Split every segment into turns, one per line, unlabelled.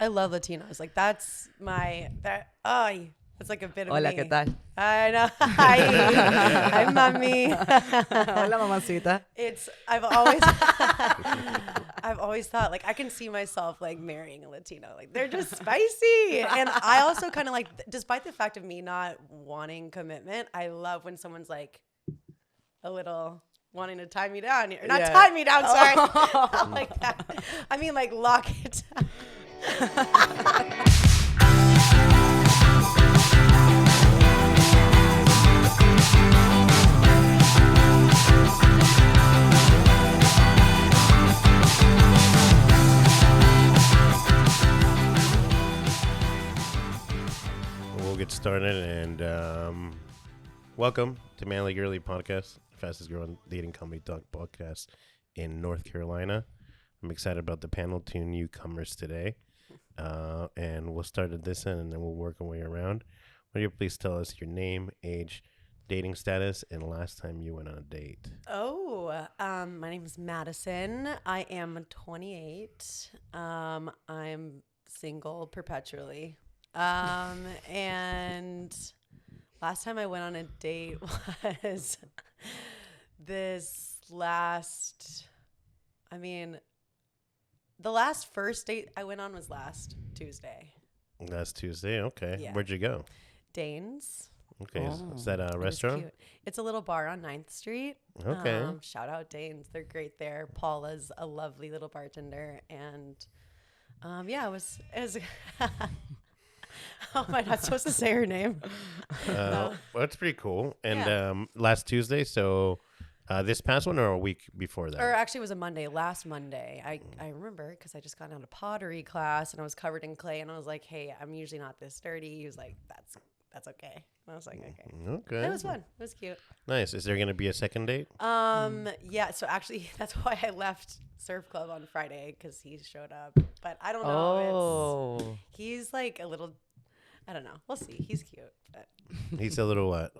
I love Latinos. Like that's like a bit of
Hola,
me.
¿qué tal?
I know. Hi, mami.
Hola, mamacita.
I've always thought like I can see myself like marrying a Latino. Like they're just spicy. And I also kind of like, despite the fact of me not wanting commitment, I love when someone's like a little wanting to tie me down. Or not tie me down, sorry. Not like that. I mean like lock it down.
We'll get started, and welcome to Manly Girly Podcast, fastest growing dating comedy talk podcast in North Carolina. I'm excited about the panel, 2 newcomers today, and we'll start at this end, and then we'll work our way around. Will you please tell us your name, age, dating status, and last time you went on a date?
My name is Madison. I am 28. I'm single perpetually. And last time I went on a date was the last first date I went on was last Tuesday.
Last Tuesday, okay.
Yeah.
Where'd you go?
Dane's.
Okay, is that a restaurant?
It's a little bar on 9th Street.
Okay.
Shout out Dane's. They're great there. Paula's a lovely little bartender. And it was oh, am I not supposed to say her name?
No. Well, that's pretty cool. And
Yeah.
Last Tuesday, so this past one or a week before that?
Or actually it was a Monday, last Monday. I remember because I just got out of pottery class and I was covered in clay and I was like, hey, I'm usually not this dirty. He was like, that's okay. And I was like, okay.
Okay.
It was fun. It was cute.
Nice. Is there going to be a second date?
Yeah, so actually that's why I left Surf Club on Friday because he showed up. But I don't know. He's like a little, I don't know. We'll see. He's cute. But
He's a little what?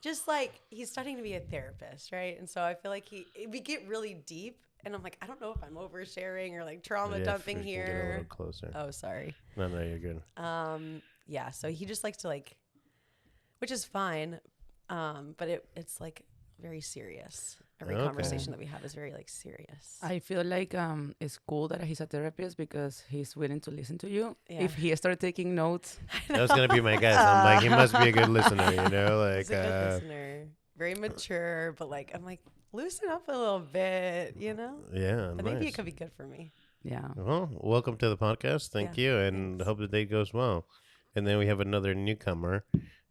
just like he's studying to be a therapist, right? And so I feel like we get really deep and I'm like, I don't know if I'm oversharing or like trauma dumping
if you can get a
here.
little closer.
Oh, sorry.
No, you're good.
Yeah, so he just likes to like, which is fine. But it's like very serious. Every conversation that we have is very like serious.
I feel like it's cool that he's a therapist because he's willing to listen to you.
Yeah.
If he started taking notes,
That was going to be my guess. I'm like, he must be a good listener, you know? Like,
He's a good listener, very mature, but like I'm like loosen up a little bit, you know?
yeah,
But maybe it could be good for me.
yeah.
Well, welcome to the podcast. Thank you, and hope the date goes well. And then we have another newcomer,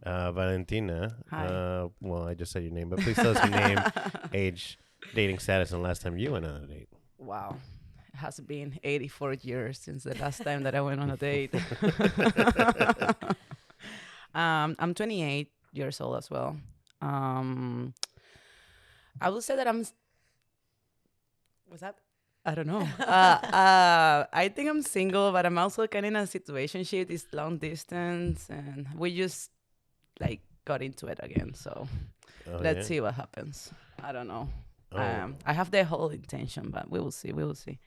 Valentina.
Hi.
Well, I just said your name, but please tell us your name, age, dating status, and last time you went on a date.
Wow. It has been 84 years since the last time that I went on a date. I'm 28 years old as well. I would say that
Was that?
I don't know. I think I'm single, but I'm also kind of in a situationship. It's long distance, and we just like got into it again. So let's see what happens. I don't know. I have the whole intention, but we will see. We will see.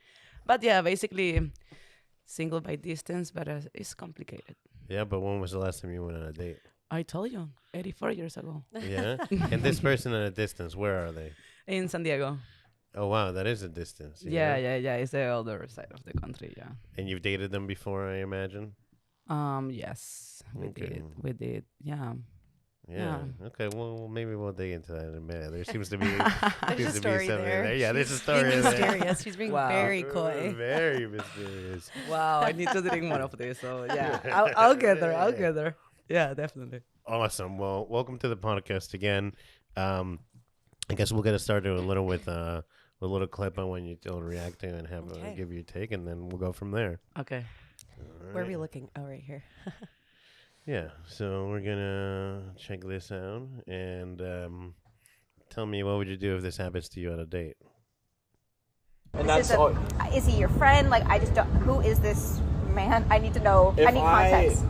But yeah, basically single by distance, but it's complicated.
Yeah, but when was the last time you went on a date?
I told you, 84 years ago.
Yeah? And this person at a distance, where are they?
In San Diego.
Oh, wow, that is a distance.
Yeah. It's the other side of the country, yeah.
And you've dated them before, I imagine?
Yes, we did, yeah.
Yeah. Okay. Well, maybe we'll dig into that in a minute. There seems to be
There's a story there.
Yeah, there's a story
Being
there.
mysterious. She's being very coy.
Very mysterious.
Wow, I need to drink more of this. So yeah, I'll get there. I'll get there. Yeah, definitely.
Awesome. Well, welcome to the podcast again. I guess we'll get started a little with a little clip on when you don't react to and have give your take, and then we'll go from there.
Okay.
All
Where are
right.
we looking? Oh, right here.
Yeah. So we're gonna check this out and tell me, what would you do if this happens to you on a date?
And that's all.
Is he your friend? Like, I just don't. Who is this man? I need to know. I need context.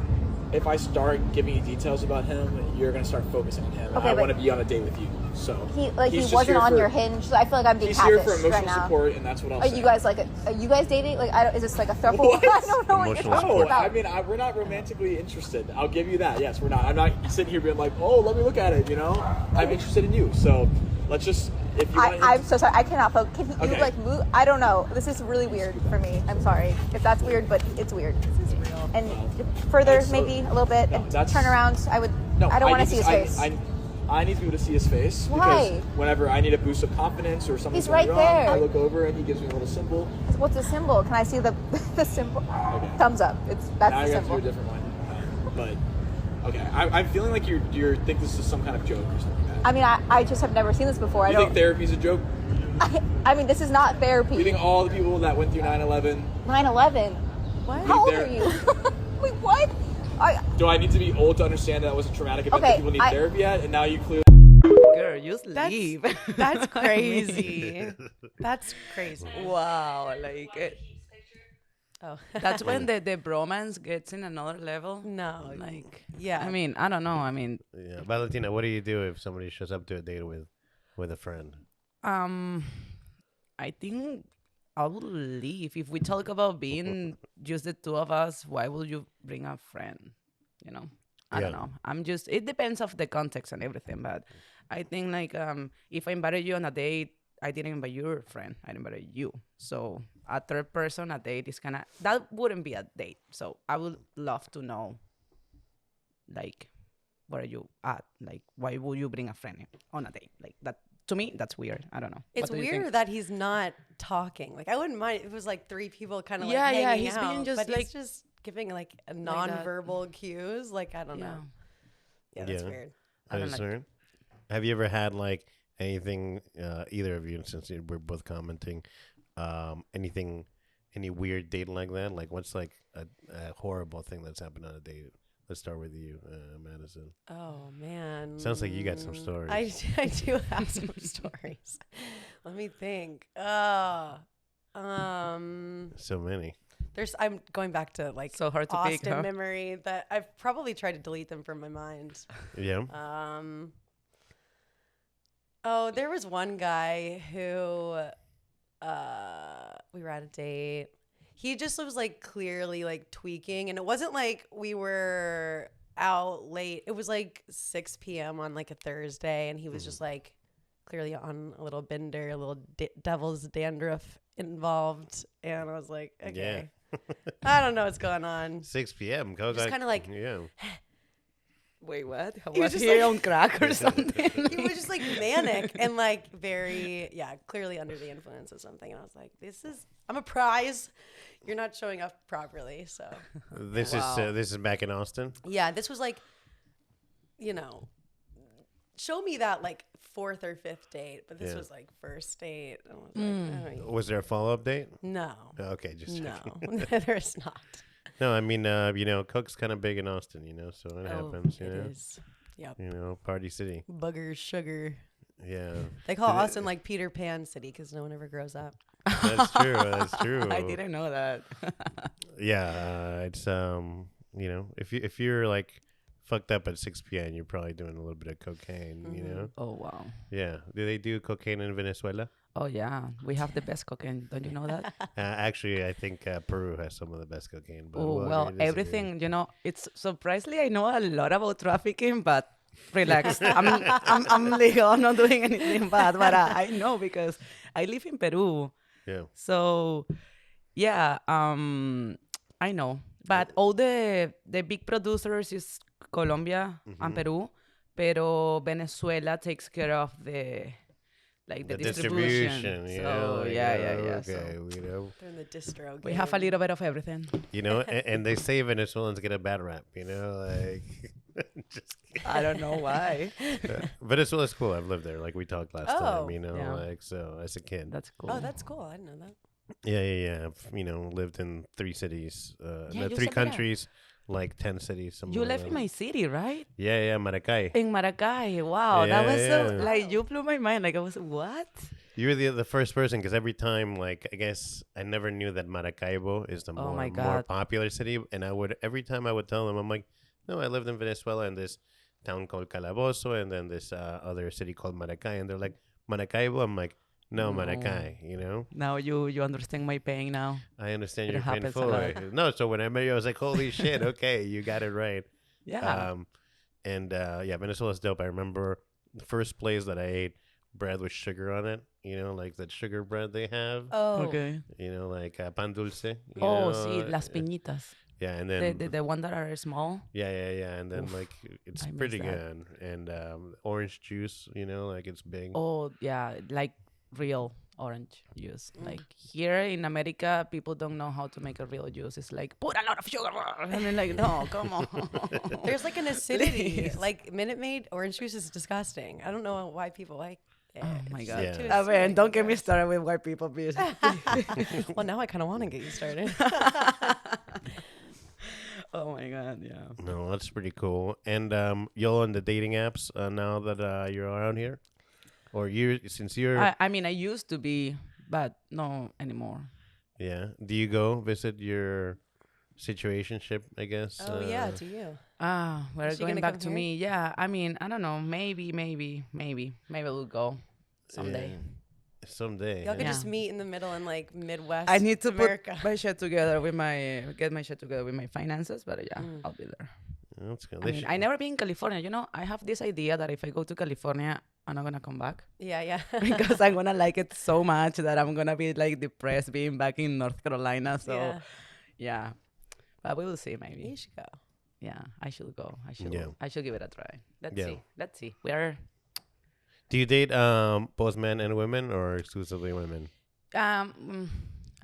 if I start giving you details about him, you're gonna start focusing on him.
Okay,
I
but
want to be on a date with you. So
he
just
wasn't
here
on
for-
your Hinge. So I feel like I'm being
He's here for
catfished
emotional
right now.
support, and that's what I'll
Are
say.
you guys like? Are you guys dating? Like, is this like a throuple?
What?
I don't know what you're
Emotional
talking
support.
No,
about.
I mean, we're not romantically interested. I'll give you that. Yes, we're not. I'm not sitting here being like, oh, let me look at it, you know? I'm interested in you. So let's just, if you want
I'm so sorry. I cannot focus. Can you
Okay.
like move? I don't know. This is really weird for me. I'm sorry if that's weird, but it's weird. This is real. And further,
That's so-
maybe a little bit,
No,
and
that's-
turn around. I would.
No,
I don't want to
need
see his face.
I need to be able to see his face.
Why?
Because whenever I need a boost of confidence or something's
He's
going
right
wrong,
there.
I look over and he gives me a little symbol.
What's the symbol? Can I see the the symbol?
Okay.
Thumbs up. That's
Now
the
you have to do
symbol.
a different one. But, okay. I'm feeling like you think this is some kind of joke or something like that.
I mean, I just have never seen this before. I
You
don't.
think therapy's a joke?
I mean, this is not therapy.
You think all the people that went through 9/11,
9/11.
What?
How old
There-
are you? Wait, what?
do I need to be old to understand that was a traumatic event
Okay,
that people need therapy at? And now you clearly...
Girl, just leave.
That's crazy. That's crazy.
Wow, like
Oh,
that's when the bromance gets in another level.
no,
Like,
yeah.
I mean, I don't know. I mean,
Yeah, Valentina, what do you do if somebody shows up to a date with a friend?
I think I will leave. If we talk about being just the two of us, why would you bring a friend? You know, I don't
Yeah.
know. It depends of the context and everything. But I think like if I invited you on a date, I didn't invite your friend. I invited you. So a third person, a date is that wouldn't be a date. So I would love to know, like, where are you at? Like, why would you bring a friend on a date? Like that. To me, that's weird. I don't know.
It's
What do you think?
weird that he's not talking. Like I wouldn't mind if it was like three people kind of
Yeah,
like
yeah,
hanging
he's
out,
being just,
but
like-
he's just giving like a
that.
non-verbal cues. Like I don't know. Yeah, that's
Yeah.
weird.
I don't like-
Understand? Have you ever had like anything, either of you, since we're both commenting, any weird date like that? Like what's like a horrible thing that's happened on a date? Let's start with you, Madison.
Oh man.
Sounds like you got some stories.
I do have some stories. Let me think.
So many.
I'm going back to like
So hard to
Austin
pick, huh?
memory that I've probably tried to delete them from my mind.
Yeah.
Oh, there was one guy who we were at a date. He just was like clearly like tweaking, and it wasn't like we were out late. It was like 6 p.m. on like a Thursday, and he was just like clearly on a little bender, a little devil's dandruff involved, and I was like, okay, I don't know what's going on.
6 p.m.
Just kind of like
yeah.
Wait, what?
He was
Was
just
he
like-
on crack or something?
he was just like manic and like very, clearly under the influence of something. And I was like, I'm a prize. You're not showing up properly. So
This
Wow.
is back in Austin.
yeah, this was like, show me that like fourth or fifth date, but this
Yeah.
was like first date. And I was like, oh,
Was there a follow-up date?
no,
Okay, just
no,
checking.
there's not.
No, I mean, Coke's kind of big in Austin, so it happens,
It is. Yep.
Party city.
Booger sugar.
Yeah.
They call
Did it-
Austin like Peter Pan City because no one ever grows up.
That's true. That's true.
I didn't know that.
Yeah, it's if you're like fucked up at 6 p.m., you're probably doing a little bit of cocaine.
Oh wow.
Yeah. Do they do cocaine in Venezuela?
Oh yeah, we have the best cocaine. Don't you know that?
Actually, I think Peru has some of the best cocaine. But
Oh
we'll
well,
agree to disagree.
everything. It's surprisingly I know a lot about trafficking, but relax. I'm legal. I'm not doing anything bad, but I know because I live in Peru.
Yeah.
So, yeah, I know. But all the big producers is Colombia and Peru, pero Venezuela takes care of the distribution. So,
like,
yeah.
Okay,
So
They're in the distro game.
we have a little bit of everything.
and they say Venezuelans get a bad rap, like. Just kidding.
I don't know why.
Venezuela's cool. I've lived there, like we talked last
Oh.
time.
Yeah.
Like so as a kid.
That's cool.
Oh, that's cool. I didn't know that.
Yeah. I've, lived in 3 cities,
Yeah,
no,
you
3
said that.
countries, like 10 cities. somewhere
You live
around.
in my city, right?
Yeah, Maracay.
In Maracay. Wow, that was so
Yeah.
like you blew my mind. Like I was what?
You were the first person because every time, like, I guess I never knew that Maracaibo is the
Oh my
more
God.
popular city, and every time I would tell them, I'm like, no, I lived in Venezuela in this town called Calabozo, and then this other city called Maracay. And they're like, Maracaibo? I'm like, no, Maracay, you know?
Now you understand my pain now.
I understand
It
your pain
happens a
fully.
lot.
No, so when I met you, I was like, holy shit, okay, you got it right.
Yeah.
Venezuela's dope. I remember the first place that I ate bread with sugar on it, you know, like that sugar bread they have.
Oh.
Okay.
You know, like pan dulce. You
Oh,
know?
sí, las piñitas.
Yeah, and then
The one that are small.
yeah, and then
Oof,
like it's
I miss
pretty
that.
good. And orange juice, you know, like it's big.
Oh, yeah, like real orange juice. Like here in America, people don't know how to make a real juice. It's like, put a lot of sugar. And then like, no, come on.
There's like an acidity.
Please.
Like Minute Maid orange juice is disgusting. I don't know why people like it.
Oh my
It's
God.
Yeah.
too
I mean,
acidic,
don't get me
gross.
started with white people, please.
Well, now I kind of want to get you started.
Oh my God, yeah.
No, that's pretty cool. And you're on the dating apps now that you're around here, or since you're
I mean, I used to be, but no anymore.
yeah. Do you go visit your situationship? I guess.
Oh yeah, do you?
We're
Is she
going
gonna
back
come
to
here?
me. Yeah, I mean, I don't know. Maybe we'll go someday.
Yeah. Someday.
Y'all could
Yeah.
just meet in the middle in like Midwest.
I need to
America.
put my shit together with get my shit together with my finances, but yeah, I'll be there.
That's good.
I mean, I never been in California. You know, I have this idea that if I go to California, I'm not gonna come back
Yeah.
because I'm gonna like it so much that I'm gonna be like depressed being back in North Carolina. So yeah, but we will see. Maybe
You should go.
yeah, I should go.
Yeah.
I should give it a try. Let's
Yeah.
see. Let's see. We're
Do you date both men and women, or exclusively women?
I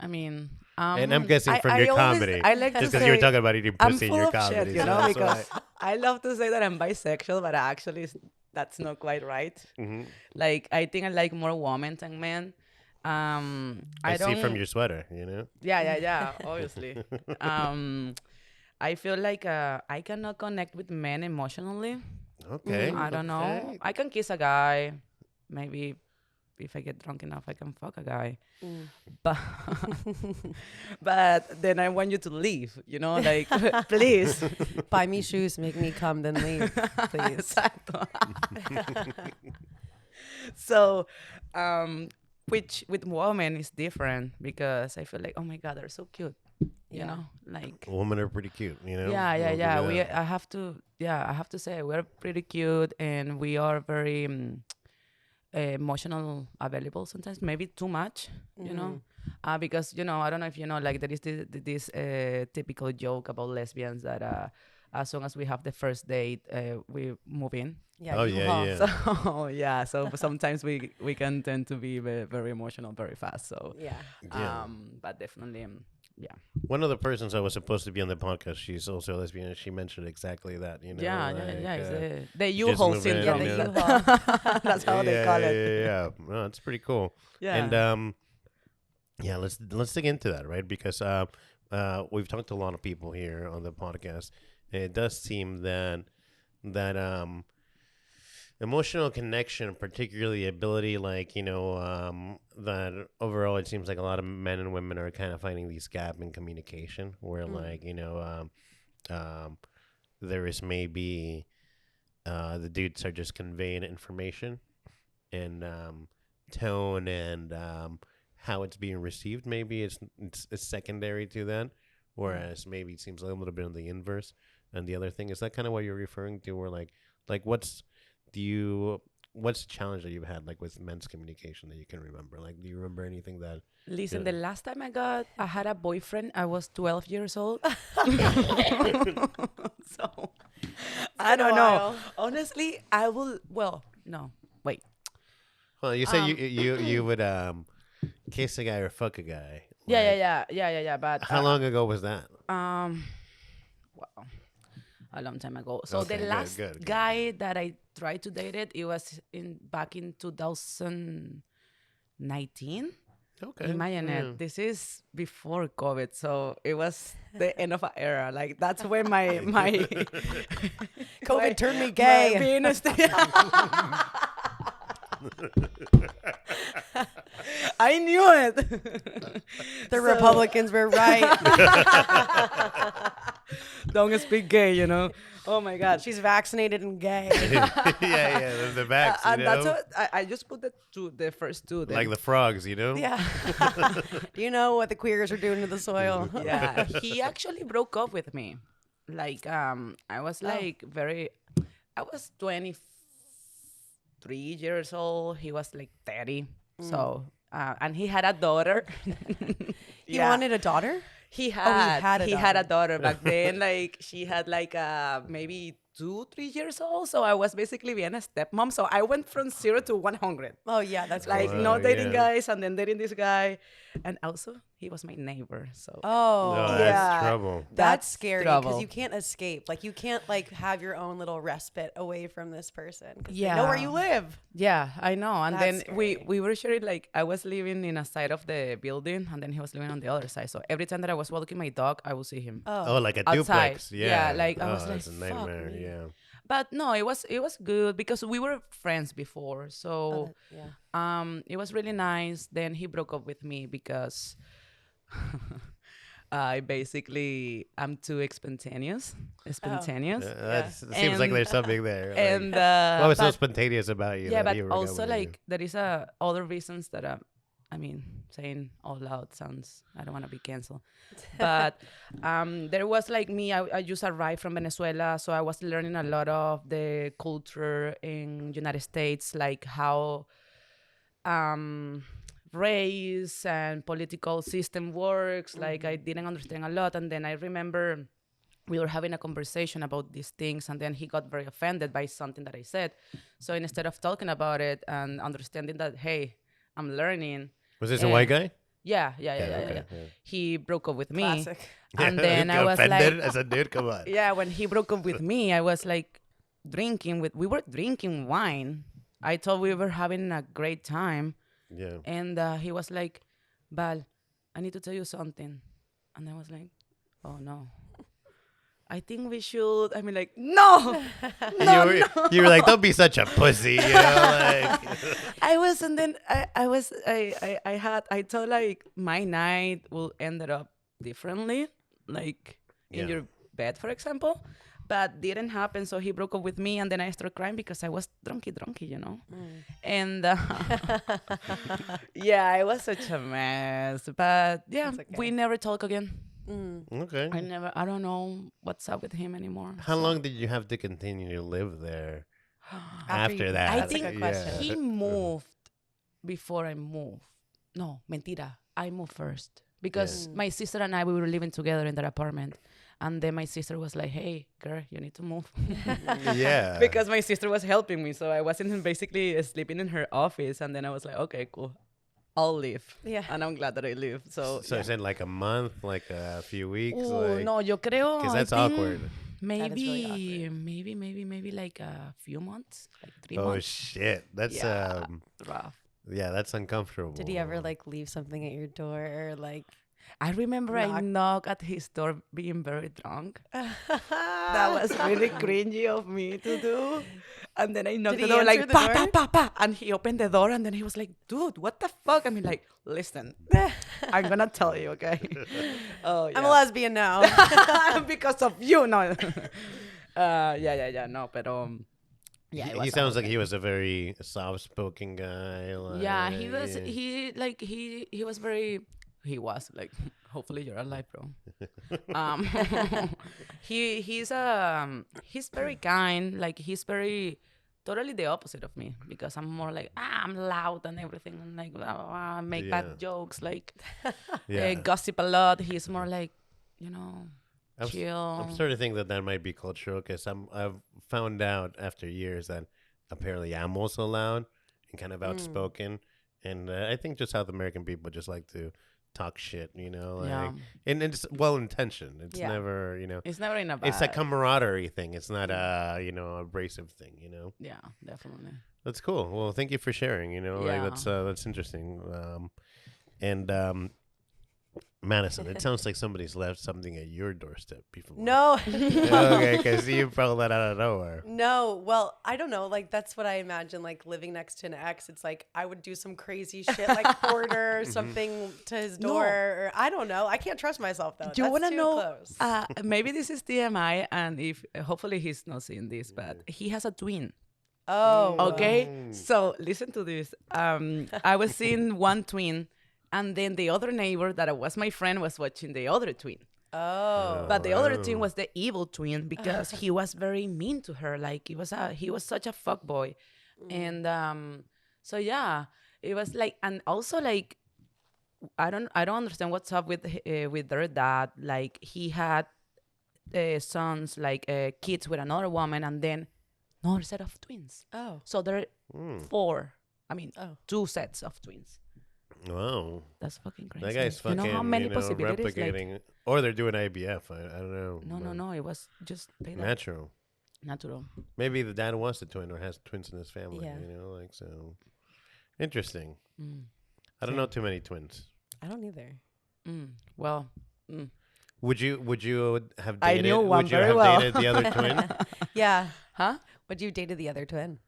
mean,
And I'm guessing from your comedy,
I like
just
to
because you were
say
talking about eating
I'm
pussy in
full
your
of shit,
comedy.
you
so
know,
that's
because
why.
I love to say that I'm bisexual, but actually that's not quite right.
Mhm.
Like I think I like more women than men.
I see
don't
from your sweater, you know.
yeah, obviously. I feel like I cannot connect with men emotionally.
Okay.
I don't know.
okay.
I can kiss a guy. Maybe if I get drunk enough, I can fuck a guy. But but then I want you to leave. You know, like please.
Buy me shoes, make me come, then leave, please.
Exacto. So, which with women is different because I feel like, oh my God, they're so cute. You
Yeah.
know, like
Women are pretty cute, you know.
yeah.
We'll do that.
I have to say we're pretty cute and we are very emotional available sometimes, maybe too much, you know, because you know I don't know if you know, like there is this typical joke about lesbians that as soon as we have the first date, we move in.
Yeah.
Oh,
you
yeah,
haul.
yeah.
So yeah, so sometimes we can tend to be very emotional very fast. So
Yeah.
Yeah.
but definitely yeah.
One of the persons that was supposed to be on the podcast, she's also a lesbian, and she mentioned exactly that. You know.
Yeah. It's the
just
U-Haul
move in,
syndrome.
you
Yeah,
know.
the U-Haul.
That's how they call it.
Yeah. No, it's pretty cool.
Yeah.
And yeah, let's dig into that, right? Because we've talked to a lot of people here on the podcast, and it does seem that emotional connection, particularly ability, like, you know, that overall it seems like a lot of men and women are kind of finding these gap in communication where like, you know, there is maybe the dudes are just conveying information and tone and how it's being received. Maybe it's secondary to that, whereas maybe it seems a little bit on the inverse. And the other thing, is that kind of what you're referring to, where like what's the challenge that you've had like with men's communication that you can remember? Like, do you remember anything that?
Listen,
Yeah.
the last time I had a boyfriend, I was 12 years old. So I don't know. Honestly, I will. Well, no, wait.
Well, you say you would kiss a guy or fuck a guy.
Yeah. But
How long ago was that?
wow, a long time ago. So
Okay,
the
good,
last
good.
guy that I tried to date it was back in 2019.
Okay.
Imagine
yeah.
it. This is before COVID, so it was the end of an era. Like that's when my
COVID turned me gay.
I knew it.
The Republicans were right.
don't speak gay, you know. Oh my God.
She's vaccinated and gay.
yeah, the backs, you
And
know?
that's what I just put the first two. Then.
Like the frogs, you know?
Yeah. Do you know what the queers are doing to the soil?
Yeah, he actually broke up with me. Like, I was like I was 23 years old. He was like 30. So, and he had a daughter.
He wanted a daughter?
He had
a
a daughter back then. Like she had like maybe 2-3 years old. So I was basically being a stepmom. So I went from 0 to 100.
Oh, yeah, that's
Like
crazy.
not dating
yeah.
guys and then dating this guy, and also he was my neighbor. So
Oh,
No,
Yeah.
that's trouble.
that's scary because
trouble.
you can't escape. Like, you can't, like, have your own little respite away from this person. 'Cause
Yeah.
they know where you live.
yeah, I know. And
That's
then we
scary.
were sharing, like I was living in a side of the building, and then he was living on the other side. So every time that I was walking my dog, I would see him.
Oh, like a
Outside.
duplex.
Yeah,
Yeah.
like, I was
Oh,
like,
that's a
fuck
nightmare.
me.
Yeah.
But no, it was good because we were friends before. So
Yeah.
it was really nice. Then he broke up with me because I'm too spontaneous. Spontaneous.
It seems like
And-
there's something there. Like,
And
what was so
but-
spontaneous about you?
yeah,
that
but
he broke up
also
with you?
like there is other reasons that I mean, saying out loud sounds, I don't want to be canceled. But there was like me, I just arrived from Venezuela, so I was learning a lot of the culture in United States, like how race and political system works. Like I didn't understand a lot. And then I remember we were having a conversation about these things, and then he got very offended by something that I said. So instead of talking about it and understanding that, hey, I'm learning.
Was this a white guy?
Yeah.
okay, yeah.
He broke up with me.
Classic.
And then I was
offended
like,
as a dude. Come on.
yeah, when he broke up with me, I was like we were drinking wine. I thought we were having a great time.
Yeah.
And he was like, Val, I need to tell you something. And I was like, oh no. I think we should. I mean, like, no.
You were like, don't be such a pussy. You know, like,
I was, and then I thought like my night will ended up differently, like in
Yeah.
your bed, for example. But didn't happen, so he broke up with me, and then I started crying because I was drunky, you know. And yeah, it was such a mess. But yeah,
It's okay.
we never talk again.
okay.
I don't know what's up with him anymore.
How long did you have to continue to live there
After
after
you-
that?
I
That's a
think
good question.
he moved before I moved. No, mentira. I moved first because my sister and I, we were living together in that apartment. And then my sister was like, hey, girl, you need to move.
Yeah.
Because my sister was helping me. So I wasn't basically sleeping in her office. And then I was like, okay, cool. I'll leave.
Yeah.
And I'm glad that I leave. So
So is it like a month, like a few weeks?
Ooh,
like,
no, yo creo.
Because
I
that's
think
awkward.
Maybe,
really awkward.
maybe like a few months, like 3
Oh
months.
shit. That's
Yeah. Rough.
yeah, that's uncomfortable.
Did he ever, like, leave something at your door or, like...
I remember I knocked at his door being very drunk. That was really cringy of me to do. And then I knocked
Did
the
he
door like,
answer the
pa,
door?
pa, pa, pa. And he opened the door and then he was like, dude, what the fuck? I mean, like, listen, I'm going to tell you, okay? Oh, yeah.
I'm a lesbian now.
Because of you, no. No, but yeah, it
He
was
sounds like
okay.
he was a very soft-spoken guy. Like,
Yeah, he was.
yeah.
He was very. He was like. Hopefully you're alive, bro. He's very kind. Like he's very totally the opposite of me because I'm more like I'm loud and everything and like blah, blah, blah, make
Yeah.
bad jokes, like
Yeah.
gossip a lot. He's more like
I'm
chill.
starting to think that might be cultural because I've found out after years that apparently I'm also loud and kind of outspoken, and I think just South American people just like to talk shit, like,
Yeah.
and it's well intentioned. It's
Yeah.
never,
It's never in a bad.
it's a camaraderie thing. It's not a abrasive thing.
Yeah, definitely.
That's cool. Well, thank you for sharing. Like
Yeah.
that's interesting. And Madison, it sounds like somebody's left something at your doorstep before.
No.
Okay, because you pulled that out of nowhere.
No, well, I don't know. Like, that's what I imagine, like, living next to an ex. It's like I would do some crazy shit, like order something to his door. Or I don't know. I can't trust myself, though.
You want to
too
know?
close.
Maybe this is TMI, and if hopefully he's not seeing this, but he has a twin.
Oh.
Okay, so listen to this. I was seeing one twin, and then the other neighbor that was my friend was watching the other twin.
Oh.
But the other twin was the evil twin because he was very mean to her. Like he was such a fuckboy, and so yeah, it was like, and also like, I don't understand what's up with their dad. Like he had sons, like kids with another woman, and then another set of twins.
Oh.
So there are 4. I mean, 2 sets of twins.
Wow.
That's fucking crazy.
That guy's fucking,
you know how many possibilities?
replicating.
Like,
Or they're doing IVF. I don't know.
no. It was just like that.
Natural.
Natural.
Maybe the dad wants a twin or has twins in his family.
Yeah.
You know, like, so. Interesting. I don't know too many twins.
I don't either.
Well.
Would you have dated?
I knew one
would you
very
have
well.
dated the other twin?
Yeah.
Huh?
Would you dated the other twin?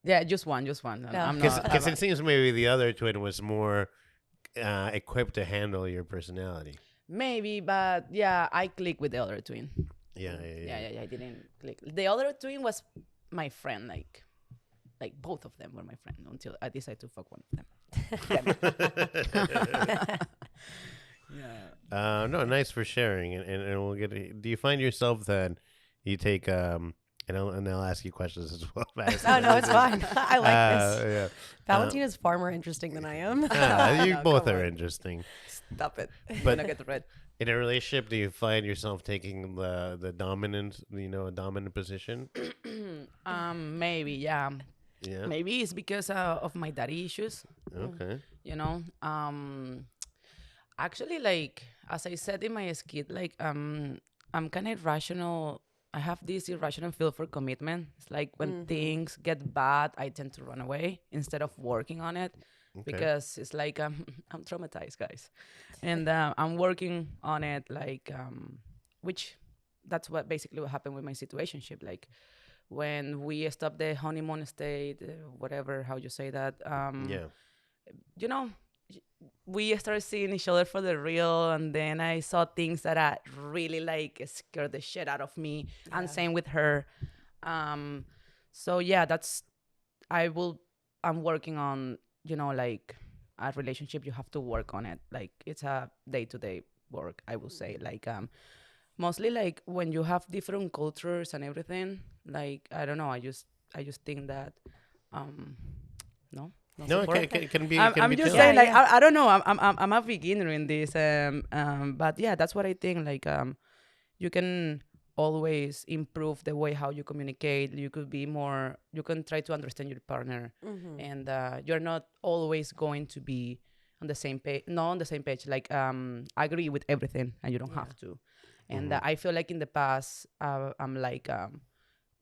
Yeah, just one. I'm not.
Because it seems maybe the other twin was more equipped to handle your personality.
Maybe, but yeah, I clicked with the other twin.
Yeah.
I didn't click. The other twin was my friend. Like both of them were my friend until I decided to fuck one of them. Yeah.
No, nice for sharing, and we'll get. Do you find yourself that you take and I'll ask you questions as well.
Oh no, it's fine. I like this.
Yeah.
Valentina's far more interesting than I am.
You
No,
both
come
are
on.
interesting.
Stop it.
But-
But get red.
In a relationship, do you find yourself taking the dominant, a dominant position?
Maybe, yeah.
Yeah.
Maybe it's because of my daddy issues.
Okay.
You know, actually, like as I said in my skit, like I'm kind of irrational. I have this irrational feel for commitment. It's like when things get bad, I tend to run away instead of working on it.
Okay.
Because it's like I'm traumatized, guys, and I'm working on it. Like, which that's what basically what happened with my situationship. Like, when we stopped the honeymoon state, whatever how you say that.
Yeah.
You know, we started seeing each other for the real, and then I saw things that I really like scared the shit out of me, and same with her. So yeah, I'm working on. Like a relationship, you have to work on it. Like it's a day-to-day work, I will say. Like mostly like when you have different cultures and everything. Like I don't know. I just think that no.
No, it can be.
I'm just saying, like I don't know. I'm a beginner in this. But yeah, that's what I think. Like you can always improve the way how you communicate. You can try to understand your partner, and you're not always going to be on the same page. Not on the same page. Like agree with everything, and you don't have to. And I feel like in the past, I'm like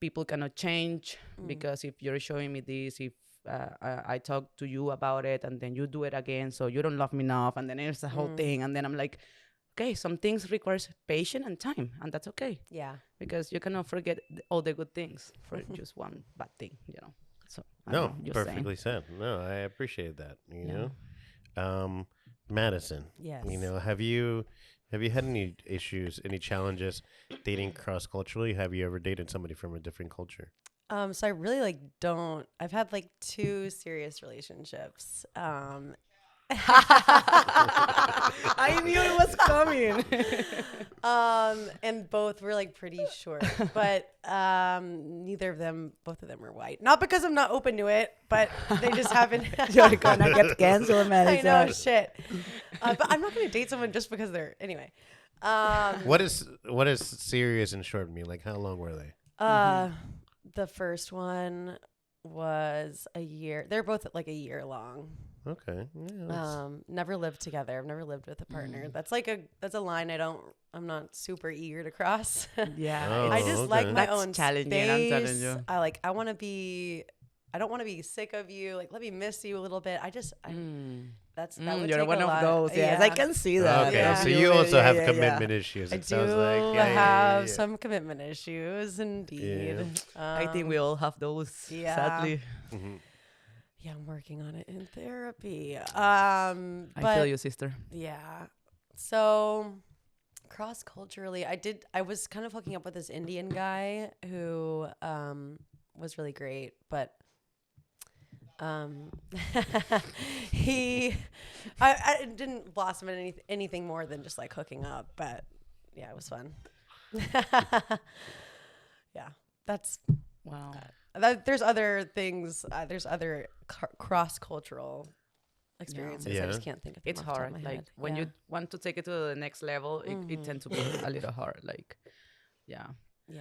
people cannot change because if you're showing me this, if I talk to you about it, and then you do it again, so you don't love me enough, and then it's the whole thing, and then I'm like. Okay, some things requires patience and time, and that's okay.
Yeah.
Because you cannot forget all the good things for just one bad thing, So I
No,
don't know, just
perfectly said. No, I appreciate that. You know, Madison.
Yes.
Have you had any issues, any challenges dating cross culturally? Have you ever dated somebody from a different culture?
So I really don't. I've had 2 serious relationships.
I knew it was coming.
And both were pretty short, but both of them were white. Not because I'm not open to it, but they just haven't.
You're gonna get canceled, man.
I know, shit. But I'm not gonna date someone just because they're anyway.
What is serious and short mean? Like how long were they?
The first one was a year. They're both a year long.
Okay. Yeah,
Never lived together. I've never lived with a partner. That's a line I'm not super eager to cross.
Yeah,
Oh,
I just like
okay.
my
That's
own
challenging,
space.
I'm telling you.
I want to be. I don't want to be sick of you. Let me miss you a little bit. that would
You're
take
one
a
of
lot.
those. Yes, I can see that.
Okay,
Yeah.
so you also have commitment issues.
I
It
do
sounds like
have some commitment issues, indeed.
I think we all have those.
yeah.
Sadly,
Yeah, I'm working on it in therapy.
I
But
feel you, sister.
yeah. So cross culturally, I was kind of hooking up with this Indian guy who was really great, but I didn't blossom in anything more than just like hooking up, but yeah, it was fun. Yeah, that's
Wow.
there's other things. There's other cross cultural experiences. I just can't think of them
It's
off the top
hard.
of my
Like
head.
when you want to take it to the next level, it tends to be a little hard. Like, yeah.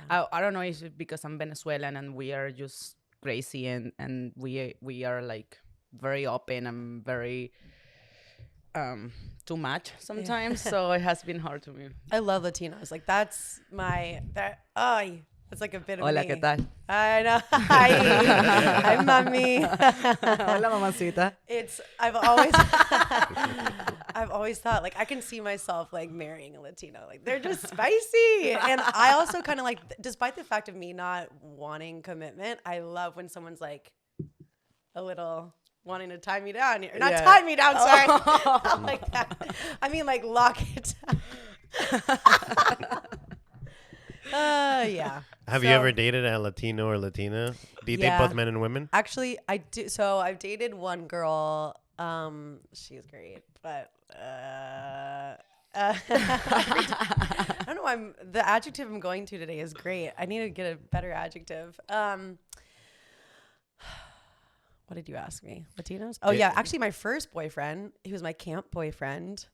I don't know if it's because I'm Venezuelan and we are just crazy and we are like very open and very too much sometimes. So it has been hard to me.
I love Latinos. Like that's it's like a bit of
Hola,
me.
¿qué tal?
I know. Hi, mami.
Hola, mamacita.
I've always thought like I can see myself like marrying a Latino. Like they're just spicy. And I also kind of like, despite the fact of me not wanting commitment, I love when someone's like a little wanting to tie me down. Or not tie me down, sorry. Not like that. I mean like lock it down. Yeah.
Have you ever dated a Latino or Latina? Do you date both men and women?
Actually, I do. So I've dated one girl. She's great, but I don't know. The adjective I'm going to today is great. I need to get a better adjective. What did you ask me? Latinos? Oh yeah, actually, my first boyfriend. He was my camp boyfriend.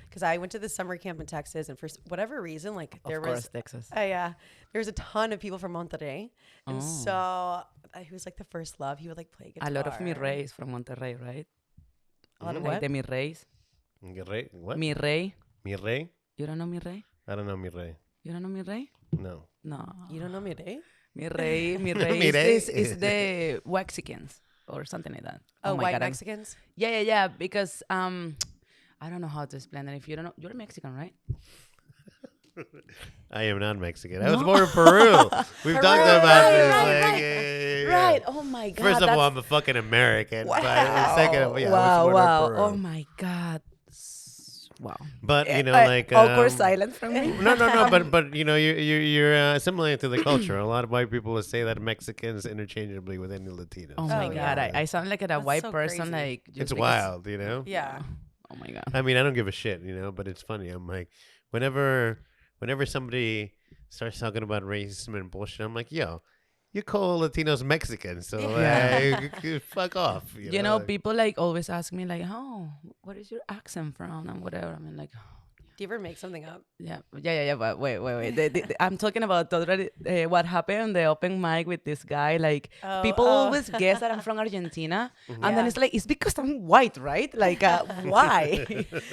Because I went to the summer camp in Texas, and for whatever reason, like there was
Texas.
there was a ton of people from Monterrey, and so he was like the first love. He would like play guitar.
A lot of mi reis from Monterrey, right?
A lot of
Like
what?
the mi reis.
What?
Mi rey.
Mi rey?
You don't know mi rey?
I don't know mi rey.
You don't know mi rey?
No.
No.
You don't know me, eh?
Mi rey
Mi
is the Mexicans or something like that.
Oh,
my
white
God,
Mexicans?
Yeah. Because I don't know how to explain that. If you don't know, you're Mexican, right?
I am not Mexican. I was born in Peru. We've talked about this.
Right. Oh my God.
First of all, I'm a fucking American.
Wow.
But second of all, I was born in Peru.
Oh my God. Wow.
But you know, like
awkward silence from me.
No. But you know, you're assimilated to the culture. A lot of white people will say that Mexicans interchangeably with any Latinos.
Oh my God.
yeah.
I sound like a white
so
person.
crazy.
Like just
It's
because-
wild, you know.
Yeah.
Oh my God.
I mean, I don't give a shit, you know. But it's funny. I'm like, whenever somebody starts talking about racism and bullshit, I'm like, yo, you call Latinos Mexicans, so like, fuck off.
You know, people like always ask me like, oh, what is your accent from and whatever. I mean, like,
Do you ever make something up?
yeah. But wait. I'm talking about already what happened on the open mic with this guy. Like, people always guess that I'm from Argentina, and then it's like, it's because I'm white, right? Like, why?